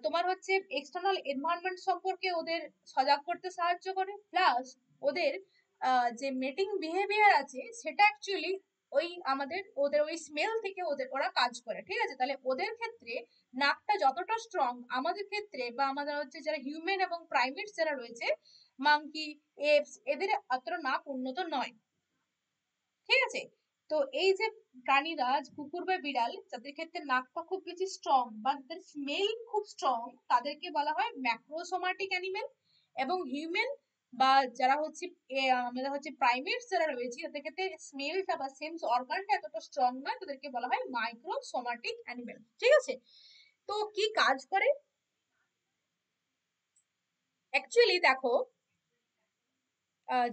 তোমার হচ্ছে এক্সটার্নাল এনভায়রনমেন্ট সম্পর্কে ওদের সজাগ করতে সাহায্য করে, প্লাস ওদের যে মেটিং বিহেভিয়ার আছে সেটা অ্যাকচুয়ালি ওই ওদের ওই স্মেল থেকে ওরা কাজ করে। ঠিক আছে, তাহলে ওদের ক্ষেত্রে নাকটা যতটা স্ট্রং, আমাদের ক্ষেত্রে বা আমাদের হচ্ছে যারা হিউম্যান এবং প্রাইমেটস যারা রয়েছে, মাঙ্কি, এপস, এদের অতটা নাক উন্নত নয়। ঠিক আছে, তো এই যে প্রাণীরা, কুকুর বা বিড়াল, যাদের ক্ষেত্রে নাকটা খুব বেশি স্ট্রং বা যাদের স্মেলিং খুব স্ট্রং, তাদেরকে বলা হয় ম্যাক্রোসোমাটিক অ্যানিমেল। এবং হিউম্যান বা যারা হচ্ছে আমাদের হচ্ছে প্রাইমেটস যারা রয়েছে, তাদের ক্ষেত্রে স্মেলটা বা সেন্স অর্গানটা এতটা স্ট্রং নয়, তাদেরকে বলা হয় মাইক্রোসোমাটিক অ্যানিমেল। ঠিক আছে, তো কি কাজ করে অ্যাকচুয়ালি দেখো,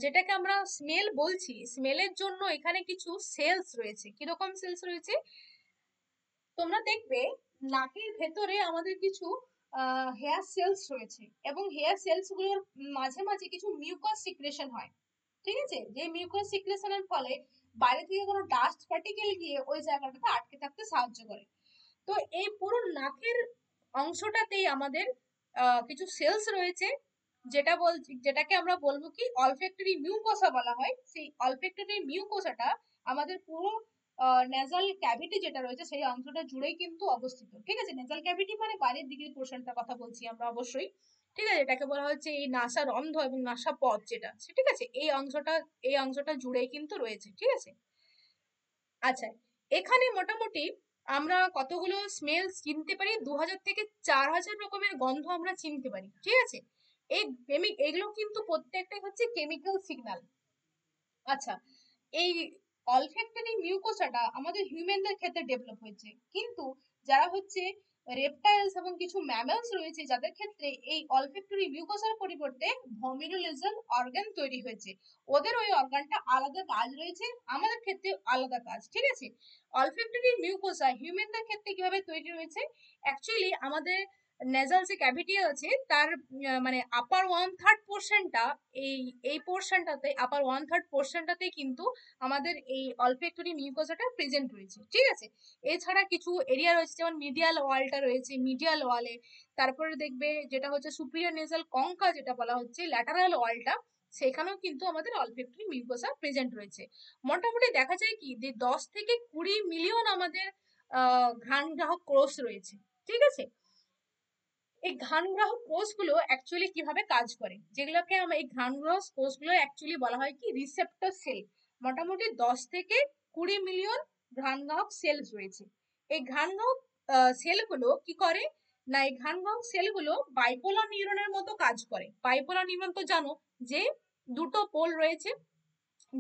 যেটাকে আমরা স্মেল বলছি, স্মেলের জন্য এখানে কিছু সেলস রয়েছে। কিরকম সেলস রয়েছে? তোমরা দেখবে নাকের ভেতরে আমাদের কিছু হেয়ার সেলস রয়েছে, এবং হেয়ার সেলস গুলোর মাঝে মাঝে কিছু মিউকাস সিক্রেশন হয়। ঠিক আছে, যে মিউকাস সিক্রেশনের ফলে বাইরে থেকে কোনো ডাস্ট পার্টিকেল গিয়ে ওই জায়গাটাতে আটকে থাকতে সাহায্য করে। তো এই পুরো নাকের অংশটাতেই আমাদের কিছু সেলস রয়েছে, যেটাকে আমরা বলবো কি অলফ্যাক্টরি মিউকোসা বলা হয়। সেই অলফ্যাক্টরি মিউকোসাটা আমাদের পুরো নেজাল ক্যাভিটি যেটা রয়েছে সেই অংশটা জুড়েই কিন্তু অবস্থিত। ঠিক আছে, নেজাল ক্যাভিটি মানে বাইরের দিকের পোর্শনটা কথা বলছি আমরা অবশ্যই। ঠিক আছে, এটাকে বলা হচ্ছে এই নাসা রন্ধ্র এবং নাসা পথ যেটা, ঠিক আছে, এই অংশটা জুড়েই কিন্তু রয়েছে। ঠিক আছে, আচ্ছা, এখানে মোটামুটি আমরা কতগুলো স্মেল চিনতে পারি? 2000 থেকে 4000 রকমের গন্ধ আমরা চিনতে পারি। ঠিক আছে, এগুলো কিন্তু প্রত্যেকটাই হচ্ছে কেমিক্যাল সিগন্যাল। আচ্ছা, এই অলফ্যাক্টরি মিউকোসাটা আমাদের হিউম্যানদের ক্ষেত্রে ডেভেলপ হয়েছে, কিন্তু যারা হচ্ছে রেপটাইলস এবং কিছু ম্যামেলস রয়েছে যাদের ক্ষেত্রে এই অলফ্যাক্টরি মিউকোসার পরিবর্তে ভমিনোলেজাল অর্গান তৈরি হয়েছে। ওদের ওই অর্গানটা আলাদা কাজ রয়েছে, আমাদের ক্ষেত্রে আলাদা কাজ। ঠিক আছে, অলফ্যাক্টরি মিউকোসা হিউম্যানদের ক্ষেত্রে কিভাবে তৈরি হয়েছে? অ্যাকচুয়ালি আমাদের নেজাল যে ক্যাভিটি আছে তার মানে আপার 1/3 পোর্শনটা, এই পোর্শনটাতে আপার 1/3 পোর্শনটাতে কিন্তু আমাদের এই অলফ্যাক্টরি মিউকোসাটা প্রেজেন্ট রয়েছে। ঠিক আছে, এছাড়া কিছু এরিয়া রয়েছে যেমন মিডিয়াল ওয়ালটা রয়েছে, মিডিয়াল ওয়ালে, তারপরে দেখবে যেটা হচ্ছে সুপিরিয়র নেজাল কঙ্কা যেটা বলা হচ্ছে ল্যাটারাল ওয়ালটা, সেখানেও কিন্তু আমাদের অলফ্যাক্টরি মিউকোসা প্রেজেন্ট রয়েছে। মোটামুটি দেখা যায় কি যে 10 থেকে 20 মিলিয়ন আমাদের ঘ্রাণগ্রাহক কোষ রয়েছে। ঠিক আছে, এই ঘ্রাণগ্রাহক কোষগুলো অ্যাকচুয়ালি কিভাবে কাজ করে, যেগুলোকে আমরা এই ঘ্রাণগ্রাহক কোষগুলো অ্যাকচুয়ালি বলা হয় কি রিসেপ্টর সেল। মোটামুটি 10 থেকে 20 মিলিয়ন ঘ্রাণগ্রাহক সেল রয়েছে। এই ঘ্রাণগ্রাহক সেলগুলো কি করে না, এই ঘ্রাণগ্রাহক সেলগুলো বাইপোলার নিউরনের মতো কাজ করে। বাইপোলার নিউরন তো জানো যে দুটো পোল রয়েছে,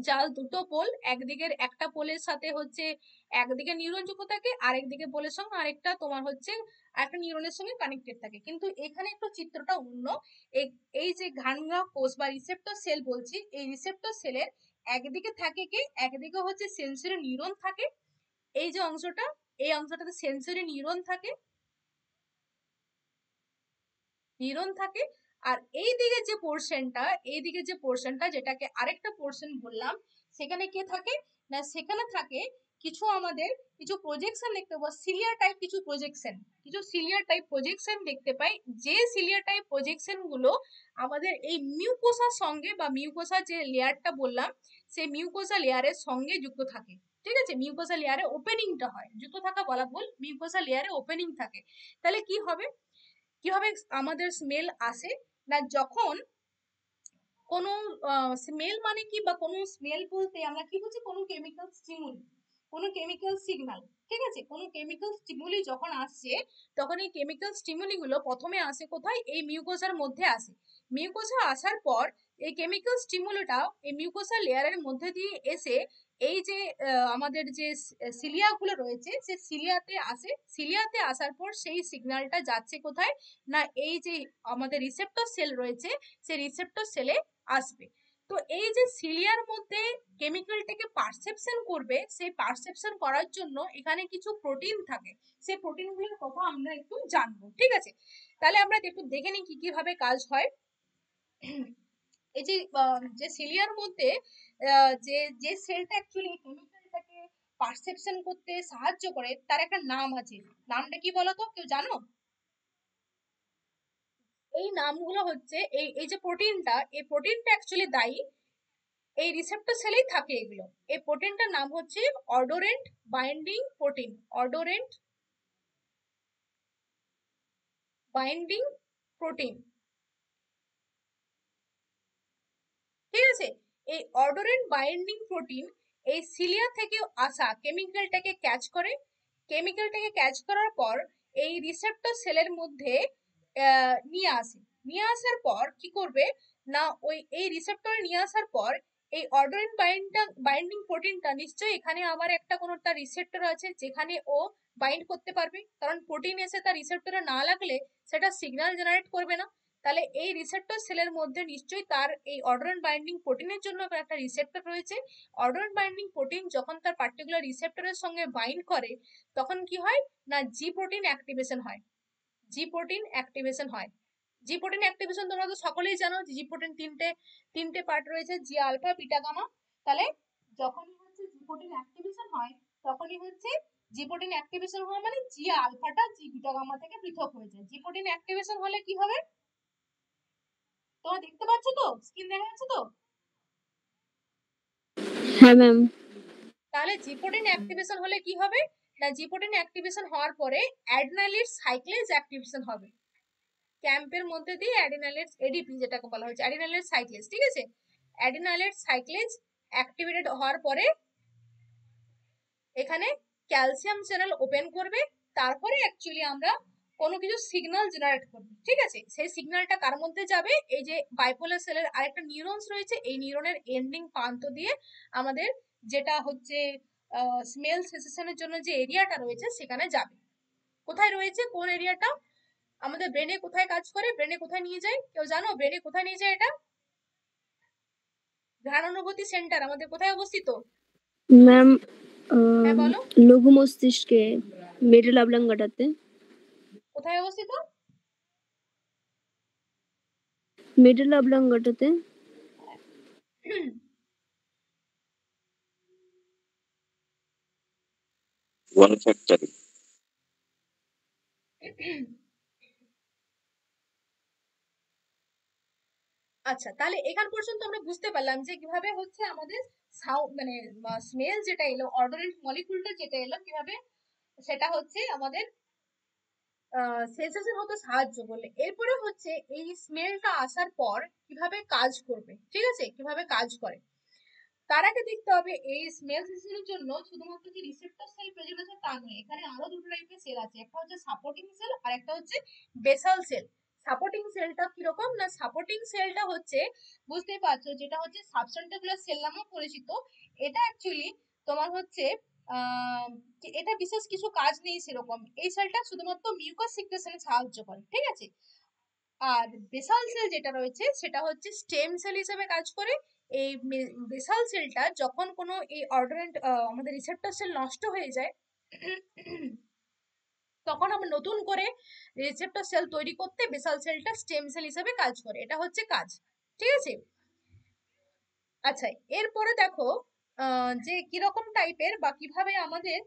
যার দুটো পোল, একদিকের একটা পোলের সাথে হচ্ছে একদিকে নিউরন যুক্ত থাকে, আরেকদিকে পোলের সঙ্গে আরেকটা তোমার হচ্ছে একটা নিউরনের সঙ্গে কানেক্টেড থাকে। কিন্তু এখানে একটু চিত্রটা অন্য। এই যে ঘ্রাণগ্রাহক কোষ বা রিসেপ্টর সেল বলছি, এই রিসেপ্টর সেলের একদিকে থাকে কি, একদিকে হচ্ছে সেন্সরি নিউরন থাকে। এই যে অংশটা, এই অংশটাতে সেন্সরি নিউরন থাকে, আর এইদিকে যে পোর্শনটা যেটাকে আরেকটা পোর্শন বললাম, সেখানে কে থাকে না, সেখানে থাকে কিছু প্রজেকশন দেখতে পাবো, সিলিয়ার টাইপ প্রজেকশন দেখতে পাই। যে সিলিয়ার টাইপ প্রজেকশন গুলো আমাদের এই মিউকোসার সঙ্গে বা মিউকোসা যে লেয়ারটা বললাম সেই মিউকোসা লেয়ারের সঙ্গে যুক্ত থাকে। ঠিক আছে, মিউকোসা লেয়ারে ওপেনিংটা হয়, যুক্ত থাকা বলা ভুল, মিউকোসা লেয়ারে ওপেনিং থাকে। তাহলে কিভাবে আমাদের স্মেল আসে না, যখন কোনো স্মেল মানে কি, বা কোনো স্মেল বলতে আমরা কি বুঝি, কোনো কেমিক্যাল স্টিমুলি, কোনো কেমিক্যাল সিগন্যাল। ঠিক আছে, কোনো কেমিক্যাল স্টিমুলি যখন আসছে, তখন এই কেমিক্যাল স্টিমুলি গুলো প্রথমে আসে কোথায়, এই মিউকোসার মধ্যে আসে। মিউকোসা আসার পর এই কেমিক্যাল স্টিমুলিটা এই মিউকোসা লেয়ারের মধ্যে দিয়ে এসে এই যে আমাদের যে সিলিয়া গুলো রয়েছে সেই সিলিয়াতে আসার পর সেই সিগন্যালটা যাচ্ছে কোথায় না, এই যে আমাদের রিসেপ্টর সেল রয়েছে সেই রিসেপ্টর সেলে আসবে। তো এই যে সিলিয়ার মধ্যে কেমিক্যালটাকে পারসেপশন করবে, সেই পারসেপশন করার জন্য এখানে কিছু প্রোটিন থাকে, সেই প্রোটিনগুলোর কথা আমরা একটু জানবো। ঠিক আছে, তাহলে আমরা একটু দেখে নিই কি কিভাবে কাজ হয়। এই যে সিলিয়ার মধ্যে যে যে সেলটা অ্যাকচুয়ালি কেমিক্যালটাকে পারসেপশন করতে সাহায্য করে তার একটা নাম আছে। নামটা কি বলতো, কেউ জানো? এই নামগুলো হচ্ছে এই যে প্রোটিনটা, এই প্রোটিনটা অ্যাকচুয়ালি দায়ী, এই রিসেপ্টর সেলেই থাকে এগুলো। এই প্রোটিনটার নাম হচ্ছে অডোরেন্ট বাইন্ডিং প্রোটিন, অডোরেন্ট বাইন্ডিং প্রোটিন। ঠিক আছে, এই অডোরেন্ট বাইন্ডিং প্রোটিন এই সিলিয়া থেকে আসা কেমিক্যালটাকে ক্যাচ করার পর এই রিসেপ্টর সেলের মধ্যে নিয়ে আসার পর কি করবে না, এই রিসেপ্টরে নিয়ে আসার পর এই অডোরেন্ট বাইন্ডিং প্রোটিনটা নিশ্চয়ই এখানে আবার একটা কোনো তার রিসেপ্টর আছে যেখানে ও বাইন্ড করতে পারবে, কারণ প্রোটিন এসে তার রিসেপ্টরে না লাগলে সেটা সিগন্যাল জেনারেট করবে না। তাহলে এই রিসেপ্টর সেলের মধ্যে নিশ্চয়ই তার এই অর্ডারেন্ট বাইন্ডিং প্রোটিনের জন্য একটা রিসেপ্টর রয়েছে। অর্ডারেন্ট বাইন্ডিং প্রোটিন যখন তার পার্টিকুলার রিসেপ্টরের সঙ্গে বাইন্ড করে তখন কি হয় না জি প্রোটিন অ্যাক্টিভেশন হয়। জি প্রোটিন অ্যাক্টিভেশন হয়। জি প্রোটিন অ্যাক্টিভেশন তোমরা তো সকলেই জানো, জি প্রোটিন তিনটে পার্ট রয়েছে, জি আলফা, বিটা, গামা। তাহলে যখনই হচ্ছে জি প্রোটিন অ্যাক্টিভেশন হয় তখনই হচ্ছে জি প্রোটিন অ্যাক্টিভেশন হওয়া মানে জি আলফাটা জি বিটা গামা থেকে পৃথক হয়ে যায়। জি প্রোটিন অ্যাক্টিভেশন হলে কি হবে তোমরা দেখতে পাচ্ছ তো, স্ক্রিন দেখা যাচ্ছে তো? হ্যাঁ ম্যাম। তাহলে জি প্রোটিন অ্যাক্টিভেশন হলে কি হবে না জি প্রোটিন অ্যাক্টিভেশন হওয়ার পরে অ্যাডেনালিন সাইক্লেজ অ্যাক্টিভেশন হবে। ক্যাম্পের মধ্যে দিয়ে অ্যাডেনালেট এডিপি যেটাকে বলা হচ্ছে অ্যাডেনালেট সাইক্লেজ, ঠিক আছে? অ্যাডেনালেট সাইক্লেজ অ্যাক্টিভেটেড হওয়ার পরে এখানে ক্যালসিয়াম চ্যানেল ওপেন করবে, তারপরে অ্যাকচুয়ালি আমরা কোনো কিছু সিগন্যাল জেনারেট করব, ঠিক আছে? সেই সিগন্যালটা কার মধ্যে যাবে, এই যে বাইপোলার সেলের আরেকটা নিউরনস রয়েছে, এই নিউরনের এন্ডিং প্রান্ত দিয়ে আমাদের যেটা হচ্ছে স্মেল সেন্সেশনের জন্য যে এরিয়াটা রয়েছে সেখানে যাবে। কোথায় রয়েছে, কোন এরিয়াটা আমাদের ব্রেনে কোথায় কাজ করে, ব্রেনে কোথায় নিয়ে যায়, কেউ জানো ব্রেনে কোথায় নিয়ে যায়? এটা ঘ্রাণানুভূতি সেন্টার আমাদের কোথায় অবস্থিত? ম্যাম হ্যাঁ বলো, লঘু মস্তিষ্কে মিডল অবলাঙ্গাটাতে। কোথায় অবস্থিত? মিডল অবলাঙ্গাটাতে। olfactory, আচ্ছা, তাহলে এখান পর্যন্ত আমরা বুঝতে পারলাম যে কিভাবে হচ্ছে আমাদের মানে স্মেল যেটা এলো, অর্ডারেন্ট মলিকুলটা যেটা এলো, কিভাবে সেটা হচ্ছে আমাদের সেন্সেশন হতে সাহায্য করলে। এরপরে হচ্ছে এই স্মেলটা আসার পর কিভাবে কাজ করবে, ঠিক আছে, কিভাবে কাজ করে। তার আগে দেখতে হবে এই স্মেল সেন্সেশনের জন্য শুধুমাত্র যে রিসেপ্টর সেল প্রয়োজন আছে তা নয়, এখানে আরো দুটো টাইপের সেল আছে, একটা হচ্ছে সাপোর্টিং সেল আর একটা হচ্ছে বেসাল সেল। সাপোর্টিং সেলটা কিরকম না, সাপোর্টিং সেলটা হচ্ছে বুঝতেই পারছো যেটা হচ্ছে সাবস্টান্টিকুলার সেল নামেও পরিচিত। এটা অ্যাকচুয়ালি তোমার হচ্ছে এটা বিশেষ কিছু কাজ নেই সেরকম, এই সেলটা শুধুমাত্র মিউকাস সিক্রেশনে সাহায্য করে, ঠিক আছে? আর বেসাল সেল যেটা রয়েছে সেটা হচ্ছে স্টেম সেল হিসেবে কাজ করে। এই বেসাল সেলটা যখন কোনো এই অর্ডারেন্ট আমাদের রিসেপ্টর সেল নষ্ট হয়ে যায় তখন আমরা নতুন করে রিসেপ্টর সেল তৈরি করতে বেসাল সেলটা স্টেম সেল হিসেবে কাজ করে, এটা হচ্ছে কাজ, ঠিক আছে? আচ্ছা, এরপরে দেখো যে কিরকম টাইপের বা কিভাবে আমাদের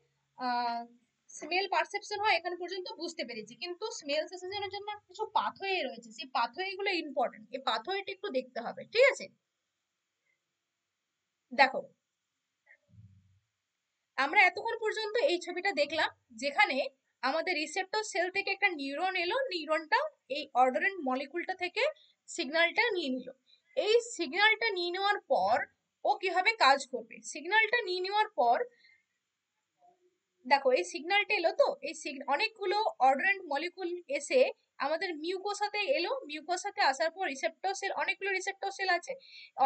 স্মেল পারসেপশন হয় এখানে পর্যন্ত বুঝতে পেরেছি, কিন্তু স্মেল সেন্সেশনের জন্য কিছু পাথওয়ে রয়েছে, সেই পাথওয়ে গুলো ইম্পর্টেন্ট, এই পাথওয়েটা একটু দেখতে হবে, ঠিক আছে? দেখো, আমরা এতক্ষণ পর্যন্ত এই ছবিটা দেখলাম যেখানে আমাদের রিসেপ্টর সেল থেকে একটা নিউরন এলো, নিউরনটা এই অর্ডারেন্ট মলিকুলটা থেকে সিগন্যালটা নিয়ে নিল। এই সিগন্যালটা নিয়ে নেওয়ার পর ও কিভাবে কাজ করবে, সিগন্যালটা নিয়ে নেওয়ার পর দেখো এই সিগন্যালটা এলো, তো এই অনেকগুলো অর্ডারেন্ট মলিকুল এসে আমাদের মিউকোসাতে এলো, মিউকোসাতে আসার পর রিসেপ্টর সেল, অনেকগুলো রিসেপ্টর সেল আছে,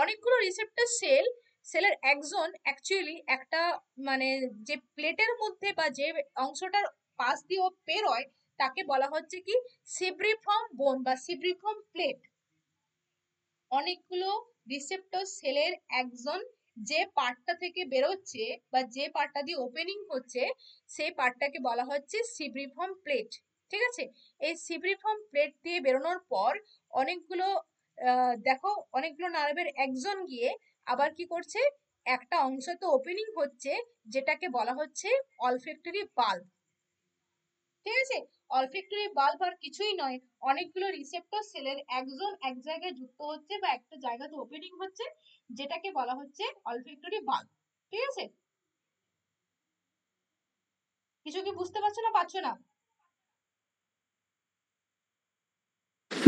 অনেকগুলো রিসেপ্টর সেলের একজন অ্যাকচুয়ালি একটা মানে যে প্লেটের মধ্যে বা যে অংশটার পাশ দিয়ে ও পেরোয় তাকে বলা হচ্ছে কি সিব্রিফর্ম বোন বা সিব্রিফর্ম প্লেট। অনেকগুলো রিসেপ্টর সেলের একজন যে পার্টটা থেকে বেরোচ্ছে বা যে পার্টটা দিয়ে ওপেনিং হচ্ছে সেই পার্টটাকে বলা হচ্ছে সিব্রিফর্ম প্লেট, ঠিক আছে? এই সিব্রিফর্ম প্লেট দিয়ে বেরোনোর পর অনেকগুলো দেখো অনেকগুলো নার্ভের একজন গিয়ে আবার কি করছে, একটা অংশ তো ওপেনিং হচ্ছে যেটাকে বলা হচ্ছে অলফ্যাক্টরি বাল্ব, ঠিক আছে? অলফ্যাক্টরি বাল্ব আর কিছুই নয়, অনেকগুলো রিসেপ্টর সেলের একজন এক জায়গায় যুক্ত হচ্ছে বা একটা জায়গাতে ওপেনিং হচ্ছে যেটাকে বলা হচ্ছে অলফ্যাক্টরি বাল্ব, ঠিক আছে? কিছু কি বুঝতে পারছো না পারছো না?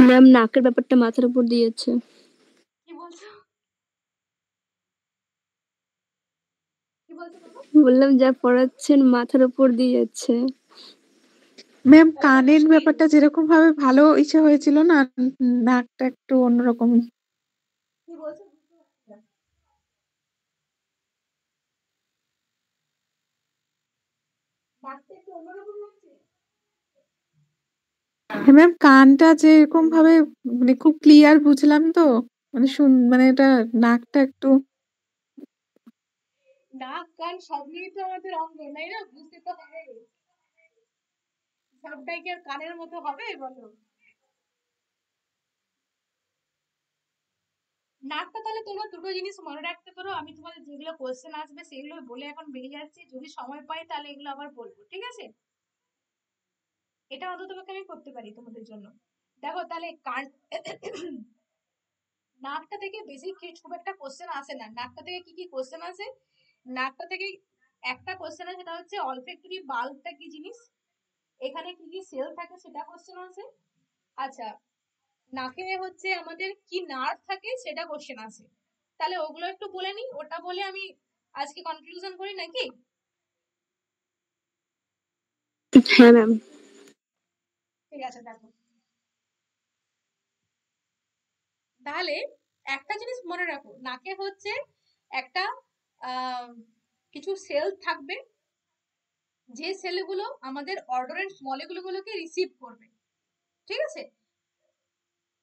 ম্যাম নাকের ব্যাপারটা মাথার উপর দিয়েছে। কি বলছো, কি বলছো বাবা? বললাম যা পড়াচ্ছেন মাথার উপর দিয়ে যাচ্ছে। ম্যাম কানের ব্যাপারটা যেরকম ভাবে ভালো ইচ্ছে হয়েছিল না, নাকটা একটু অন্যরকমই। কি বলছো বুঝতে পারছি না। নাকটা একটু অন্যরকম লাগছে। হ্যাঁ ম্যাম, কানটা যে এরকম ভাবে মানে খুব ক্লিয়ার বুঝলাম তো, মানে মানে এটা নাকটা একটু নাক কান সব নিয়েই তো আমাদের অঙ্গ, তাই না? বুঝতে তো হবে। সবটাই কি আর কানের মতো হবে বলো? নাকটা তাহলে তোমরা দুটো জিনিস মনে রাখতে পারো। আমি তোমাদের যেগুলো কোশ্চেন আসবে সেগুলো বলে এখন বেরিয়ে যাচ্ছি, যদি সময় পাই তাহলে এগুলো আবার বলবো, ঠিক আছে? এটা অন্তত তোমাকে আমি করতে পারি তোমাদের জন্য। দেখো তাহলে কান নাকটা থেকে বেশি খুব একটা কোশ্চেন আসে না। নাকটা থেকে কি কি কোশ্চেন আসে? নাকটা থেকে একটা কোশ্চেন আছে, সেটা হচ্ছে অলফ্যাক্টরি বাল্বটা কি জিনিস, এখানে কি কি সেল থাকে সেটা কোশ্চেন আছে। আচ্ছা, নাকে হচ্ছে আমাদের কি নার্ভ থাকে সেটা কোশ্চেন আছে। তাহলে ওগুলো একটু বলে নিই, ওটা বলে আমি আজকে কনক্লুশন করি নাকি? হ্যাঁ ম্যাম। ঠিক আছে, দেখো তাহলে একটা জিনিস মনে রাখো, নাকে হচ্ছে একটা আহ কিছু সেল থাকবে, যে সেলগুলো আমাদের অর্ডারেন্ট মলিকুলগুলোকে রিসিভ করবে, ঠিক আছে?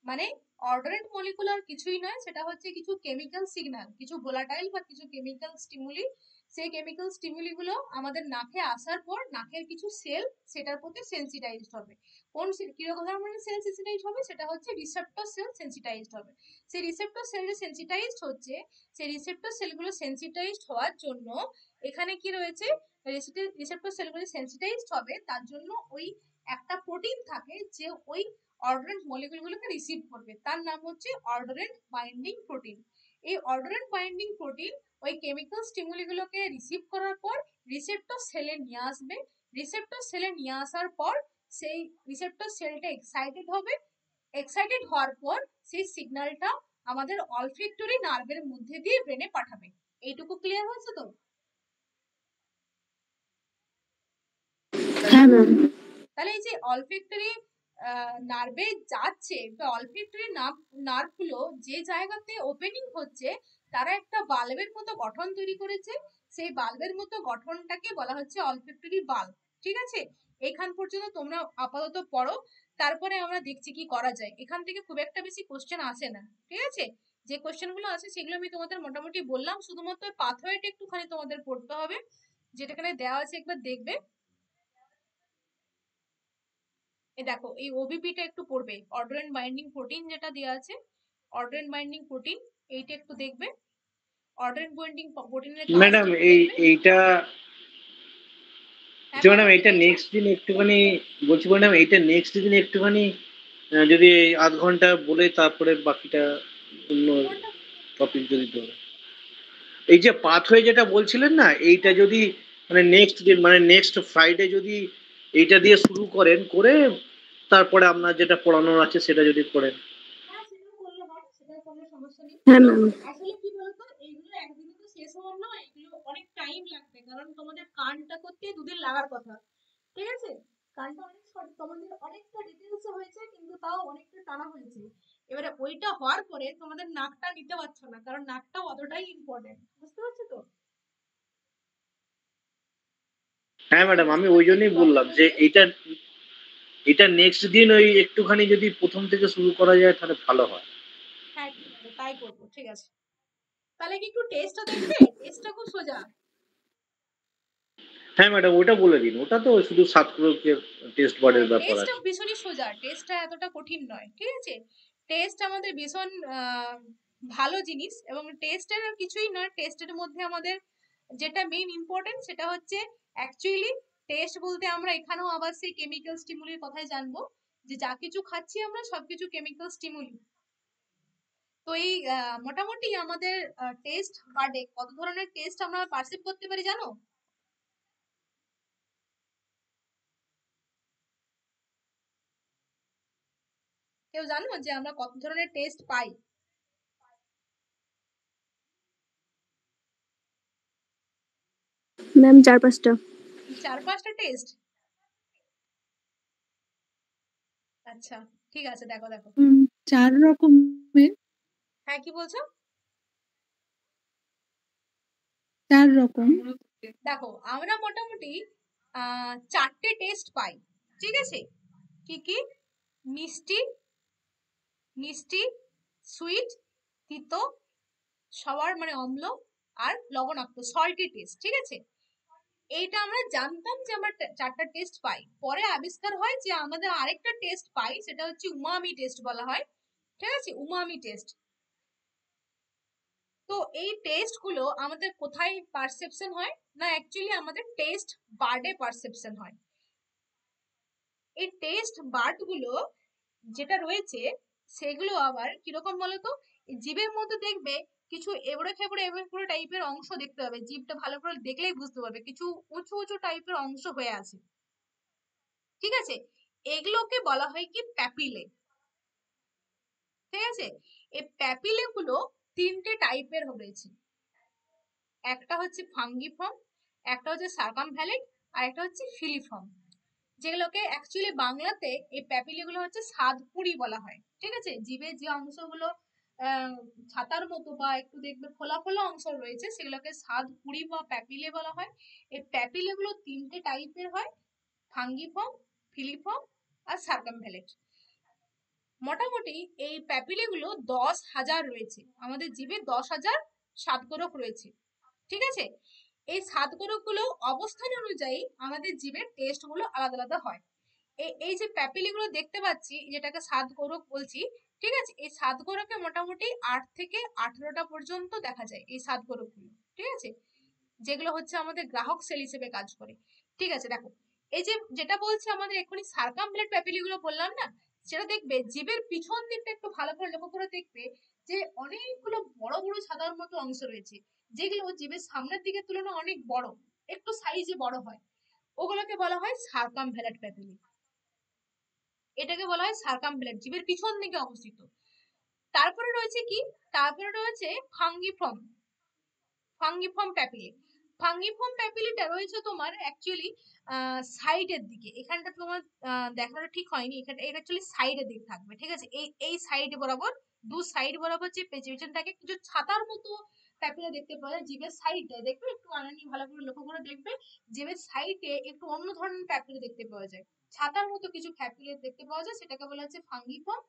মানে অর্ডারেন্ট মলিকুল আর কিছুই নয়, সেটা হচ্ছে কিছু কেমিক্যাল সিগন্যাল, কিছু ভোলাটাইল বা কিছু কেমিক্যাল স্টিমুলি। সেই কেমিক্যাল স্টিমুলি গুলো আমাদের নাকে আসার পর নাকের কিছু সেল সেটার প্রতি সেন্সিটাইজড হবে। কোন কিরকম ধরনের সেল সেন্সিটাইজড হবে? সেটা হচ্ছে রিসেপ্টর সেল সেন্সিটাইজড হবে। সেই রিসেপ্টর সেল যে সেন্সিটাইজড হচ্ছে, সেই রিসেপ্টর সেলগুলো সেন্সিটাইজড হওয়ার জন্য এখানে কি রয়েছে, রিসেপ্টর সেলগুলো সেন্সিটাইজড হবে তার জন্য ওই একটা প্রোটিন থাকে যে ওই অর্ডারেন্ট মলিকুলগুলোকে রিসিভ করবে, তার নাম হচ্ছে অর্ডারেন্ট বাইন্ডিং প্রোটিন। এই অর্ডারেন্ট বাইন্ডিং প্রোটিন ওই কেমিক্যাল স্টিমুলিগুলোকে রিসিভ করার পর রিসেপ্টর সেলে নিয়ে আসবে। রিসেপ্টর সেলে নিয়ে আসার পর সেই রিসেপ্টর সেলটা এক্সাইটেড হবে। এক্সাইটেড হওয়ার পর সেই সিগন্যালটা আমাদের অলফ্যাক্টরি নার্ভের মধ্যে দিয়ে ব্রেনে পাঠাবে। এইটুকু ক্লিয়ার হয়েছে তো? হ্যাঁ ম্যাম। তাহলে এই যে অলফ্যাক্টরি নার্ভে যাচ্ছে বা অলফ্যাক্টরি নার্ভ গুলো যে জায়গাতে ওপেনিং হচ্ছে, তারা একটা বাল্বের মতো গঠন তৈরি করেছে। সেই বাল্বের মতো গঠনটাকে বলা হচ্ছে অলফ্যাক্টরি বাল্ব, ঠিক আছে? এখান পর্যন্ত তোমরা আপাতত পড়ো, তারপরে আমরা দেখছি কি করা যায়। এখান থেকে খুব একটা বেশি কোশ্চেন আসে না, ঠিক আছে? যে কোশ্চেন গুলো আছে সেগুলো আমি তোমাদের মোটামুটি বললাম, শুধুমাত্র পাথওয়েটা একটুখানি তোমাদের পড়তে হবে, যেটা এখানে দেওয়া আছে একবার দেখবে। এই দেখো, এই ওবিপিটা একটু পড়বে, অর্ডারেন্ট বাইন্ডিং প্রোটিন যেটা দেওয়া আছে, অর্ডারেন্ট বাইন্ডিং প্রোটিন, এইটা একটু দেখবে। অর্ডারেন্ট বাইন্ডিং প্রোটিনের কাজটা ম্যাডাম একটু এই দেখবে। এইটা হ্যাঁ ম্যাডাম বলো, কি এইটা বলছো? নেক্সট দিন একটুখানি বলছি, ম্যাডাম এইটা নেক্সট দিন একটুখানি যদি আধ ঘন্টা বলে তারপরে বাকিটা অন্য কোনটা? টপিক যদি ধরে, এই যে পাথওয়ে যেটা বলছিলেন না, এইটা যদি মানে নেক্সট দিন মানে নেক্সট ফ্রাইডে যদি এইটা দিয়ে শুরু করেন, করে তারপরে আপনার যেটা পড়ানোর আছে সেটা যদি করেন। হ্যাঁ, সেটাও করলে হয়, সেটাও করলে সমস্যা নেই। হ্যাঁ ম্যাম। আসলে কি বলতো, এইগুলো একদিনে তো শেষ হওয়ার নয়, এগুলো অনেক টাইম লাগবে, কারণ তোমাদের কানটা করতে দুদিন লাগার কথা, ঠিক আছে? কানটা অনেক তোমাদের অনেকটা ডিটেলস হয়েছে, কিন্তু তাও অনেকটা টানা হয়েছে। এবারে ওইটা হওয়ার পরে তোমাদের নাকটা নিতে পারছো না, কারণ নাকটাও অতটাই ইম্পর্টেন্ট, বুঝতে পারছো তো? হ্যাঁ ঠিক আছে, ম্যাডাম, আমি বুঝতে ওই পারছো জন্যই বললাম প্রবলেম যে হচ্ছে? এইটা এটা নেক্সট দিন ওই একটুখানি যদি প্রথম থেকে শুরু করা যায় তাহলে ভালো হয়। হ্যাঁ, ঠিক আছে, তাই করবো, ঠিক আছে। তাহলে কি একটু টেস্টটা দেখবে? টেস্টটা খুব সোজা। হ্যাঁ ম্যাডাম, ওটা বলে দিন, ওটা তো শুধু ছাত্রকে টেস্ট হ্যাঁ, বারের ব্যাপার টেস্টটা আছে। ভীষণই সোজা, টেস্টটা এতটা কঠিন নয়, ঠিক আছে? টেস্ট আমাদের ভীষণ ভালো জিনিস, এবং টেস্টের আর কিছুই নয়। টেস্টের মধ্যে আমাদের যেটা মেইন ইম্পর্টেন্ট সেটা হচ্ছে অ্যাকচুয়ালি টেস্ট বলতে আমরা এখানেও আবার সেই কেমিক্যাল স্টিমুলির কথাই জানবো, যে যা কিছু খাচ্ছি আমরা সবকিছু কেমিক্যাল স্টিমুলি। তো এই মোটামুটি আমাদের টেস্ট বাদে কত ধরনের টেস্ট আমরা পারসিভ করতে পারি জানো? কেউ জানো যে আমরা কত ধরনের টেস্ট পাই? ম্যাম 4-5টা। 4-5টা টেস্ট? আচ্ছা, ঠিক আছে, দেখো দেখো। 4 রকমের। হ্যাঁ, কি বলছো? 4 রকম। দেখো, আমরা মোটামুটি 4টে টেস্ট পাই, ঠিক আছে? কি কি? মিষ্টি, মিষ্টি, সুইট, তিতো, সবার মানে অম্ল, আর লবণাক্ত, সল্টি টেস্ট। ঠিক আছে, এইটা আমরা জানতাম যে আমরা চারটা টেস্ট পাই। পরে আবিষ্কার হয় যে আমাদের আরেকটা টেস্ট পাই, সেটা হচ্ছে উমামি টেস্ট বলা হয়। ঠিক আছে, উমামি টেস্ট। তো এই টেস্ট গুলো আমাদের কোথায় পারসেপশন হয় না, অ্যাকচুয়ালি আমাদের টেস্ট বার্ডে পারসেপশন হয়। এই টেস্ট বার্ড গুলো যেটা রয়েছে সেগুলো আবার কিরকম বলতো, জিভের মধ্যে দেখবে কিছু এবড়ে খেবড়ে এবড়ে টাইপের অংশ দেখতে পাবে, জিভটা ভালো করে দেখলেই বুঝতে পারবে কিছু উঁচু উঁচু টাইপের অংশ হয়ে আছে। ঠিক আছে, এগুলোকে বলা হয় কি প্যাপিলে। ঠিক আছে, এই প্যাপিলে গুলো তিনটে টাইপের রয়েছে, একটা হচ্ছে ফাঙ্গিফর্ম, একটা হচ্ছে সার্কামভ্যালেন্ট, আর একটা হচ্ছে ফিলিফর্ম, যেগুলোকে অ্যাকচুয়ালি বাংলাতে এই প্যাপিলে গুলো হচ্ছে স্বাদপুরি বলা হয়। ঠিক আছে, জিভের যে অংশগুলো ছাতার মতো বা একটু দেখবে ফোলা ফোলা অংশ রয়েছে সেগুলোকে স্বাদপুরি বা প্যাপিলে বলা হয়। এই প্যাপিলে গুলো তিনটে টাইপের হয়, ফাঙ্গিফর্ম, ফিলিফর্ম আর সার্কামভ্যালেন্ট। মোটামুটি এই প্যাপিলে গুলো 10,000 রয়েছে, আমাদের জিভে 10,000 স্বাদকোরক রয়েছে। ঠিক আছে, এই স্বাদকোরক গুলো অবস্থান অনুযায়ী আমাদের জিভের টেস্ট গুলো আলাদা আলাদা হয়। এই যে প্যাপিলি গুলো দেখতে পাচ্ছি, যেটাকে স্বাদকোরক বলছি, ঠিক আছে, এই স্বাদকোরকে মোটামুটি 8 থেকে 18টা পর্যন্ত দেখা যায় এই স্বাদকোরক গুলো। ঠিক আছে, যেগুলো হচ্ছে আমাদের গ্রাহক সেল হিসেবে কাজ করে। ঠিক আছে, দেখো এই যে যেটা বলছি আমাদের এক্ষুনি সার্কামভ্যালেন্ট প্যাপিলি গুলো বললাম না, সেটা দেখবে জিভের পিছন দিকটা একটু ভালো করে লক্ষ্য করে দেখবে যে অনেকগুলো বড় বড় সাদার মতো অংশ রয়েছে, যেগুলো জিভের সামনের দিকের তুলনায় অনেক বড়, একটু সাইজে বড় হয়, ওগুলোকে বলা হয় সার্কামভ্যালেন্ট প্যাপিলি। এটাকে বলা হয় সার্কামভ্যালেন্ট, জিভের পিছন দিকে অবস্থিত। তারপরে রয়েছে কি, তারপরে রয়েছে ফাঙ্গিফর্ম, ফাঙ্গিফর্ম প্যাপিলি। ফাঙ্গিফর্ম প্যাপিলিটা রয়েছে তোমার অ্যাকচুয়ালি সাইডের দিকে, এখানটা তোমার দেখাটা ঠিক হয়নি, এখানটা এটা অ্যাকচুয়ালি সাইডের দিকে থাকবে। ঠিক আছে, এই সাইড বরাবর, দু সাইড বরাবর যে পেছন থাকে কিছু ছাতার মতো প্যাপিলা দেখতে পাওয়া যায় জিভের সাইডে, দেখবে একটু আনানি ভালো করে লক্ষ্য করে দেখবে জিভের সাইডে একটু অন্য ধরনের প্যাপিলা দেখতে পাওয়া যায়, ছাতার মতো কিছু প্যাপিলা দেখতে পাওয়া যায়, সেটাকে বলা হচ্ছে ফাঙ্গিফর্ম।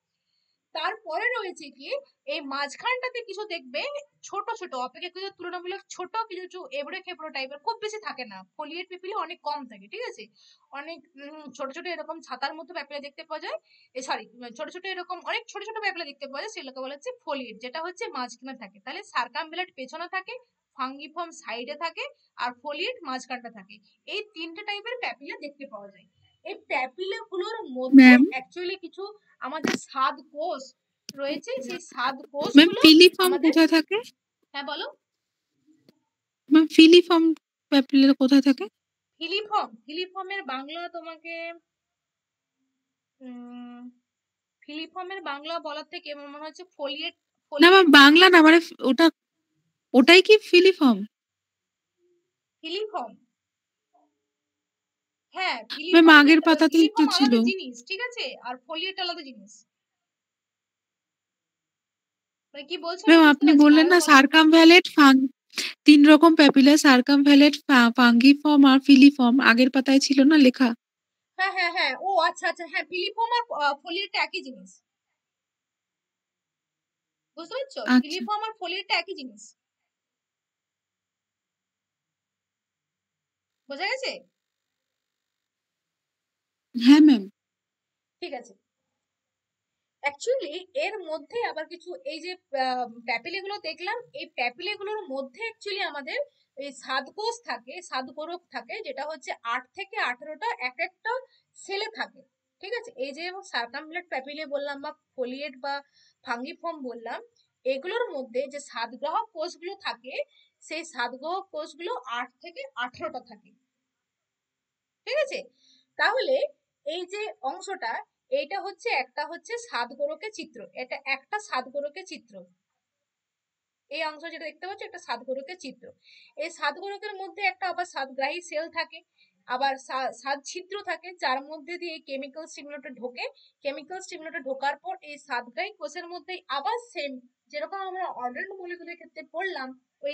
তারপরে রয়েছে কি, এই মাঝখানটাতে কিছু দেখবে ছোট ছোট, অপেক্ষাকৃত তুলনামূলক ছোট কিছু এবড়ে খেবড়ে টাইপের, খুব বেশি থাকে না, ফোলিয়েট পেপিলে অনেক কম থাকে। ঠিক আছে, অনেক ছোট ছোট এরকম ছাতার মতো প্যাপিলা দেখতে পাওয়া যায়, সরি ছোট ছোট এরকম অনেক ছোট ছোট প্যাপিলা দেখতে পাওয়া যায়, সেগুলোকে বলা হচ্ছে ফোলিয়েট, যেটা হচ্ছে মাঝখানে থাকে। তাহলে সার্কামভ্যালেন্ট পেছনে থাকে, ফাঙ্গিফর্ম সাইডে থাকে, আর ফোলিয়েট মাঝখানটা থাকে। এই তিনটে টাইপের প্যাপিলা দেখতে পাওয়া যায়। এই প্যাপিলা গুলোর মধ্যে ম্যাম অ্যাকচুয়ালি কিছু আমাদের স্বাদ কোষ রয়েছে, সেই স্বাদ কোষ ম্যাম গুলো ফিলিফর্ম আমাদের, কোথায় থাকে? হ্যাঁ বলো। ম্যাম ফিলিফর্ম প্যাপিলের কোথায় থাকে? ফিলিফর্ম, ফিলিফর্মের বাংলা তোমাকে ফিলিফর্মের বাংলা বলার থেকে আমার মনে হচ্ছে ফোলিয়েট, না ম্যাম ফোলিয়েট, বাংলা না, মানে ওটা, ওটাই কি ফিলিফর্ম? ফিলিফর্ম, হ্যাঁ ম্যাম ফিলিফর্ম, আগের পাতাতেই তো ফিলিফর্ম ছিল। আলাদা জিনিস, ঠিক আছে, আর ফোলিয়েট আলাদা জিনিস। মানে কি বলছো আমি ম্যাম বুঝতে আপনি পারছি না, বললেন আরেকবার না বলো। সার্কামভ্যালেন্ট, তিন রকম প্যাপিলা, সার্কামভ্যালেন্ট, ফাঙ্গিফর্ম আর ফিলিফর্ম, আগের পাতায় ছিল না লেখা? হ্যাঁ হ্যাঁ হ্যাঁ, ও আচ্ছা আচ্ছা, হ্যাঁ ফিলিফর্ম আর ফোলিয়েট একই জিনিস, বুঝতে পারছো, আচ্ছা, ফিলিফর্ম আর ফোলিয়েট একই জিনিস, বোঝা গেছে? হ্যাঁ ম্যাম। ঠিক আছে, অ্যাকচুয়ালি এর মধ্যে আবার কিছু এই যে প্যাপিলে গুলো দেখলাম, এই প্যাপিলে গুলোর মধ্যে অ্যাকচুয়ালি আমাদের এই স্বাদকোষ থাকে, স্বাদকোরক থাকে, যেটা হচ্ছে 8 থেকে 18টা এক একটা সেলে থাকে। ঠিক আছে, এই যে সার্কামভ্যালেন্ট প্যাপিলে বললাম বা ফোলিয়েট বা ফাঙ্গিফর্ম বললাম, এগুলোর মধ্যে যে স্বাদগ্রাহক কোষগুলো থাকে, সেই স্বাদগ্রাহক কোষগুলো 8 থেকে 18টা থাকে। ঠিক আছে, তাহলে এই যে অংশটা, এইটা হচ্ছে একটা হচ্ছে স্বাদকোরকের চিত্র, এটা একটা স্বাদকোরকের চিত্র, এই অংশ যেটা দেখতে পাচ্ছ একটা স্বাদকোরকের চিত্র। এই স্বাদকোরকের মধ্যে একটা আবার স্বাদগ্রাহী সেল থাকে, আবার স্বাদ ছিদ্র থাকে, যার মধ্যে দিয়ে কেমিক্যাল স্টিমুলেটর ঢোকে, কেমিক্যাল স্টিমুলেটর ঢোকার পর এই স্বাদগ্রাহী কোষের মধ্যে আবার সেম যেরকম আমরা অর্গানল মলিকুলের ক্ষেত্রে পড়লাম, ওই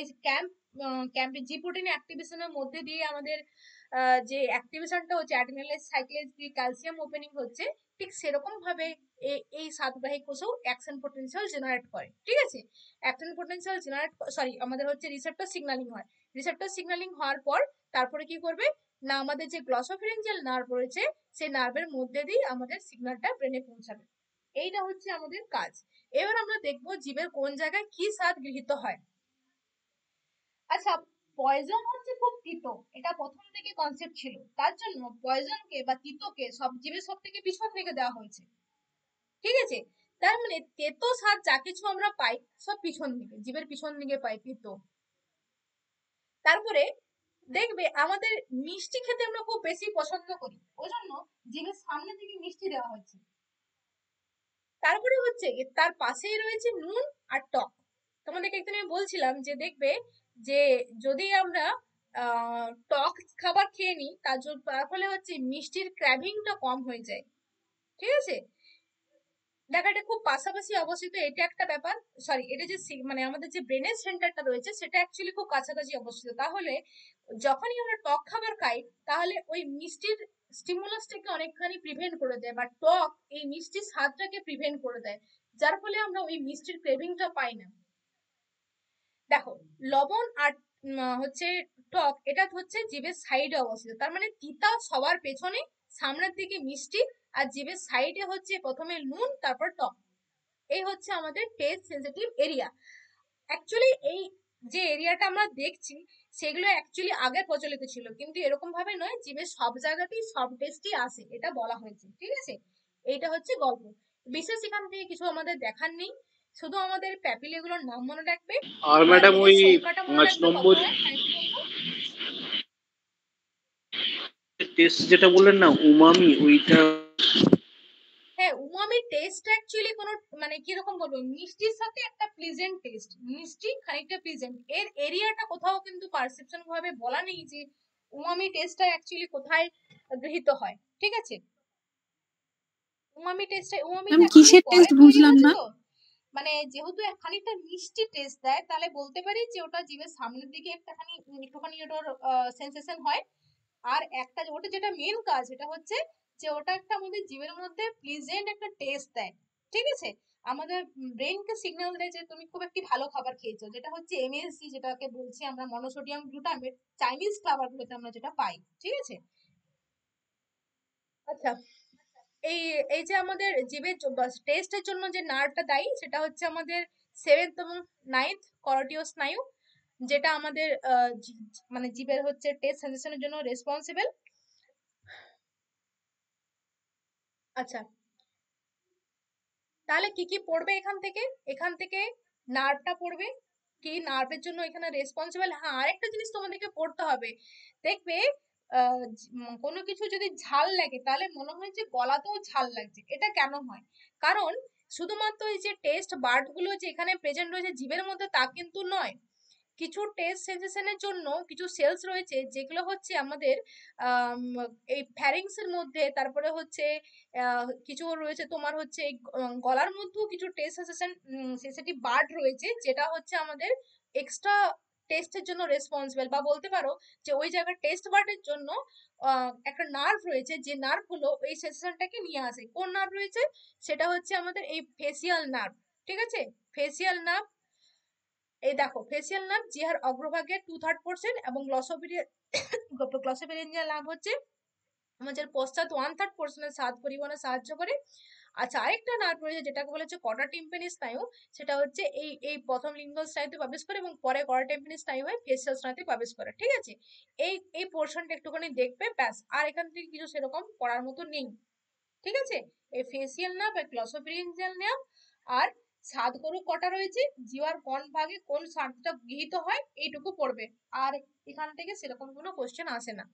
ক্যাম্পে জি প্রোটিন অ্যাক্টিভেশনের মধ্যে দিয়ে আমাদের যে অ্যাক্টিভেশনটা হচ্ছে অ্যাডিনাইলেজ সাইক্লেজ দিয়ে ক্যালসিয়াম ওপেনিং হচ্ছে, ঠিক সেরকম ভাবে এই সাতগ্রাহী কোষেও অ্যাকশন পোটেনশিয়াল জেনারেট করে। ঠিক আছে, অ্যাকশন পোটেনশিয়াল জেনারেট আমাদের হচ্ছে রিসেপ্টর সিগন্যালিং হয়। রিসেপ্টর সিগন্যালিং হওয়ার পর তারপরে কি করবে না, আমাদের যে গ্লসোফেরিঞ্জিয়াল নার্ভ রয়েছে সেই নার্ভের মধ্যে দিয়ে আমাদের সিগন্যালটা ব্রেনে পৌঁছাবে। এইটা হচ্ছে আমাদের কাজ। এবার আমরা দেখবো জীবের কোন জায়গায় কি স্বাদ গৃহীত হয়। আচ্ছা, পয়জন হচ্ছে খুব তিতো, এটা প্রথম থেকে কনসেপ্ট ছিল, তার জন্য পয়জনকে বা তিতোকে সব জীবের সব থেকে পিছন দিকে দেওয়া হয়েছে। ঠিক আছে, তার মানে তেতো স্বাদ যা কিছু আমরা পাই সব পিছন দিকে, জীবের পিছন দিকে পাই তিতো। তারপরে দেখবে আমাদের মিষ্টি খেতে আমরা খুব বেশি পছন্দ করি, ওই জন্য জীবের সামনে থেকে মিষ্টি দেওয়া হয়েছে। তারপরে হচ্ছে তার পাশেই রয়েছে নুন আর টক। তোমাদেরকে একদিন আমি বলছিলাম যে দেখবে যে যদি আমরা টক খাবার খেয়ে নিই তার ফলে হচ্ছে মিষ্টির ক্র্যাভিংটা কম হয়ে যায়। ঠিক আছে, দেখো এটা খুব পাশাপাশি অবস্থিত, এটা একটা ব্যাপার। সরি, এটা যে মানে আমাদের যে ব্রেনের সেন্টারটা রয়েছে সেটা অ্যাকচুয়ালি খুব কাছাকাছি অবস্থিত। তাহলে যখনই আমরা টক খাবার খাই তাহলে ওই মিষ্টির স্টিমুলাসটাকে অনেকখানি প্রিভেন্ট করে দেয়, বা টক এই মিষ্টির স্বাদটাকে প্রিভেন্ট করে দেয়, যার ফলে আমরা ওই মিষ্টির ক্রেভিংটা পাই না। দেখো, লবণ আর হচ্ছে টক, এটা হচ্ছে জিভের সাইডে অবস্থিত, তার মানে তিতা সবার পেছনে, সামনের দিকে মিষ্টি, আর জিভের সাইডে হচ্ছে প্রথমে নুন তারপর টক। এই হচ্ছে আমাদের টেস্ট সেনসিটিভ এরিয়া। অ্যাকচুয়ালি এই যে এরিয়াটা আমরা দেখছি সেগুলো অ্যাকচুয়ালি আগে প্রচলিত ছিল, কিন্তু এরকম ভাবে নয়, জিভের সব জায়গাতেই সব টেস্টই আসে, এটা বলা হয়েছে। ঠিক আছে, এইটা হচ্ছে গল্প, বিশেষ এখান থেকে কিছু আমাদের দেখার নেই, শুধু আমাদের প্যাপিলেগুলোর নাম মনে রাখবে আর আর ম্যাডাম এদের ওই সংখ্যাটা মনে 5 রাখবে কত নম্বর হয়। হ্যাঁ, কি বলবো? টেস্ট যেটা বললেন না উমামি, ওইটা হ্যাঁ, উমামি টেস্ট অ্যাকচুয়ালি কোনো মানে কিরকম বলবো, মিষ্টির সাথে একটা প্লিজেন্ট টেস্ট, মিষ্টি খানিকটা প্লিজেন্ট, এর এরিয়াটা কোথাও কিন্তু পারসেপশন ভাবে বলা নেই যে উমামি টেস্টটা অ্যাকচুয়ালি কোথায় গৃহীত হয়। ঠিক আছে, উমামি ম্যাম অ্যাকচুয়ালি কিসের পরে টেস্ট তৈরি বুঝলাম হয়েছে না। তো, মানে যেহেতু খানিকটা মিষ্টি টেস্ট দেয় তাহলে বলতে পারি যে ওটা জিভের সামনের দিকে একটুখানি ওটার সেন্সেশন হয়। আর একটা ওটা যেটা মেন কাজ এটা হচ্ছে যে ওটা একটা আমাদের জীবের মধ্যে প্লিজেন্ট একটা টেস্ট দেয়। ঠিক আছে, আমাদের ব্রেনকে সিগন্যাল দেয় যে তুমি খুব একটি ভালো খাবার খেয়েছো, যেটা হচ্ছে এমএসজি, যেটাকে বলছি আমরা মনোসোডিয়াম গ্লুটামেট, চাইনিজ খাবারগুলোতে আমরা যেটা পাই। ঠিক আছে, আচ্ছা, এই এই যে আমাদের জিভের টেস্টের জন্য যে নার্ভটা দায়ী সেটা হচ্ছে আমাদের 7th এবং 9th করোটিয় স্নায়ু, যেটা আমাদের মানে জিভের হচ্ছে টেস্ট সেন্সেশনের জন্য রেসপন্সিবল। আচ্ছা, তাহলে কি কি পড়বে এখান থেকে? এখান থেকে নার্ভটা পড়বে, কি নার্ভের জন্য এখানে রেসপন্সিবল। হ্যাঁ, আরেকটা জিনিস তোমাদেরকে পড়তে হবে, দেখবে কোনো কিছু যদি ঝাল লাগে তাহলে মনে হয় যে গলাতেও ঝাল লাগছে, এটা কেন হয়? কারণ শুধুমাত্র এই যে টেস্ট বার্ড গুলো যে এখানে প্রেজেন্ট রয়েছে জীবের মধ্যে তা কিন্তু নয়, কিছু টেস্ট সেন্সেশনের জন্য কিছু সেলস রয়েছে যেগুলো হচ্ছে আমাদের এই ফ্যারিংস এর মধ্যে, তারপরে হচ্ছে কিছু রয়েছে তোমার হচ্ছে এই গলার মধ্যেও কিছু টেস্ট সেন্সিটিভ বার্ড রয়েছে, যেটা হচ্ছে আমাদের এক্সট্রা টেস্টের জন্য রেসপন্সিবল, বা বলতে পারো যে ওই জায়গার টেস্ট বার্ডের জন্য একটা নার্ভ রয়েছে, যে নার্ভ গুলো এই সেন্সেশনটাকে নিয়ে আসে। কোন নার্ভ রয়েছে? সেটা হচ্ছে আমাদের এই ফেসিয়াল নার্ভ। ঠিক আছে, ফেসিয়াল নার্ভ, এই দেখো ফেসিয়াল নার্ভ জিহার অগ্রভাগে 2/3 এবং গ্লসোফেরিঞ্জিয়াল নার্ভ হচ্ছে আমাদের পশ্চাৎ 1/3 স্বাদ পরিবহনে সাহায্য করে। আচ্ছা, আরেকটা নার্ভ রয়েছে যেটাকে বলা হচ্ছে কর্ডা টিম্পানি স্নায়ু, সেটা হচ্ছে এই এই প্রথম লিঙ্গল স্নায়ুতে প্রবেশ করে এবং পরে কর্ডা টিম্পানি স্নায়ু হয়ে ফেসিয়াল স্নায়ুতে প্রবেশ করে। ঠিক আছে, এই পোর্শনটা একটুখানি দেখবে ব্যাস, আর এখান থেকে কিছু সেরকম পড়ার মতো নেই। ঠিক আছে, এই ফেসিয়াল নার্ভ আর গ্লসোফেরিঞ্জিয়াল নার্ভ, আর স্বাদ গরু কটা রয়েছে, জিওয়ার কোন ভাগে কোন স্বাদটা গৃহীত হয়, এইটুকু পড়বে। আর এখান থেকে সেরকম কোনো কোশ্চেন আসে না।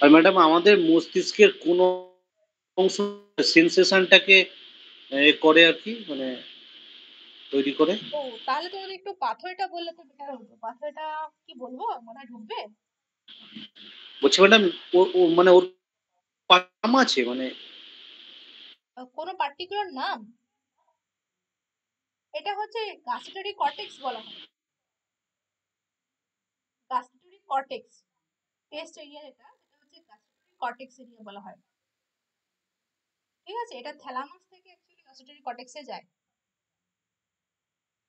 আর ম্যাডাম আমাদের মস্তিষ্কের কোন অংশ সেন্সেশনটাকে করে আর কি, মানে তৈরি করে? ও, তাহলে তোমাদের একটু পাথরটা বললে তো বেটার হতো। পাথরটা কি বলবো, মাথায় ঢুকবে? বলছি ম্যাডাম মানে ওর নাম আছে মানে? কোনো পার্টিকুলার নাম? এটা হচ্ছে গাস্টেটরি কর্টেক্স বলা হয়, গাস্টেটরি কর্টেক্স টেস্ট এরিয়া, এটা হচ্ছে গাস্টেটরি কর্টেক্স এরিয়া বলা হয়। ঠিক আছে? এটা থ্যালামাস থেকে অ্যাকচুয়ালি গ্যাস্ট্রোটারি কর্টেক্সে যায়।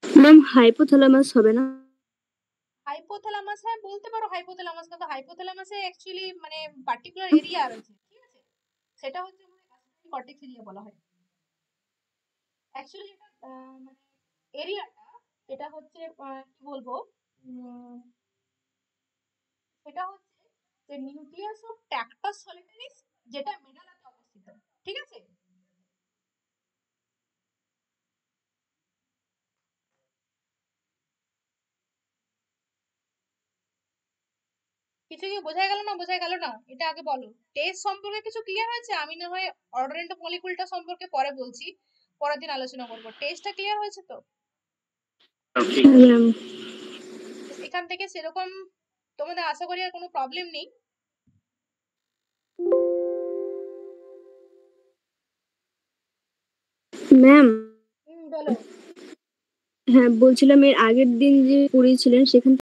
ম্যাম হাইপোথ্যালামাস হবে না? হাইপোথ্যালামাস, হ্যাঁ বলতে পারো হাইপোথ্যালামাস, কিন্তু হাইপোথ্যালামাসে অ্যাকচুয়ালি মানে পার্টিকুলার এরিয়া রয়েছে, ঠিক আছে? সেটা হচ্ছে আমাদের গ্যাস্ট্রোটারি কর্টেক্স এরিয়া বলা হয়। অ্যাকচুয়ালি যেটা মানে এরিয়াটা, এটা হচ্ছে কি বলবো, সেটা হচ্ছে যে নিউক্লিয়াস অফ ট্র্যাক্টাস সলিটারিস, যেটা মেডালাতে অবস্থিত, ঠিক আছে? কিছু কি বোঝা গেল না? বোঝা গেল না? এটা আগে বলো। টেস্ট সম্পর্কে কিছু ক্লিয়ার হয়েছে? আমি না হয় অর্ডারেন্ট মলিকুলটা সম্পর্কে পরে বলছি, পরের দিন আলোচনা করবো। টেস্টটা ক্লিয়ার হয়েছে তো? ঠিক হ্যাঁ আছে। ম্যাম। এখান থেকে সেরকম তোমাদের আশা করি আর কোনো প্রবলেম নেই। ম্যাম বলো। হ্যাঁ বলছিলাম এর আগের দিন যে পড়িয়েছিলেন সেখান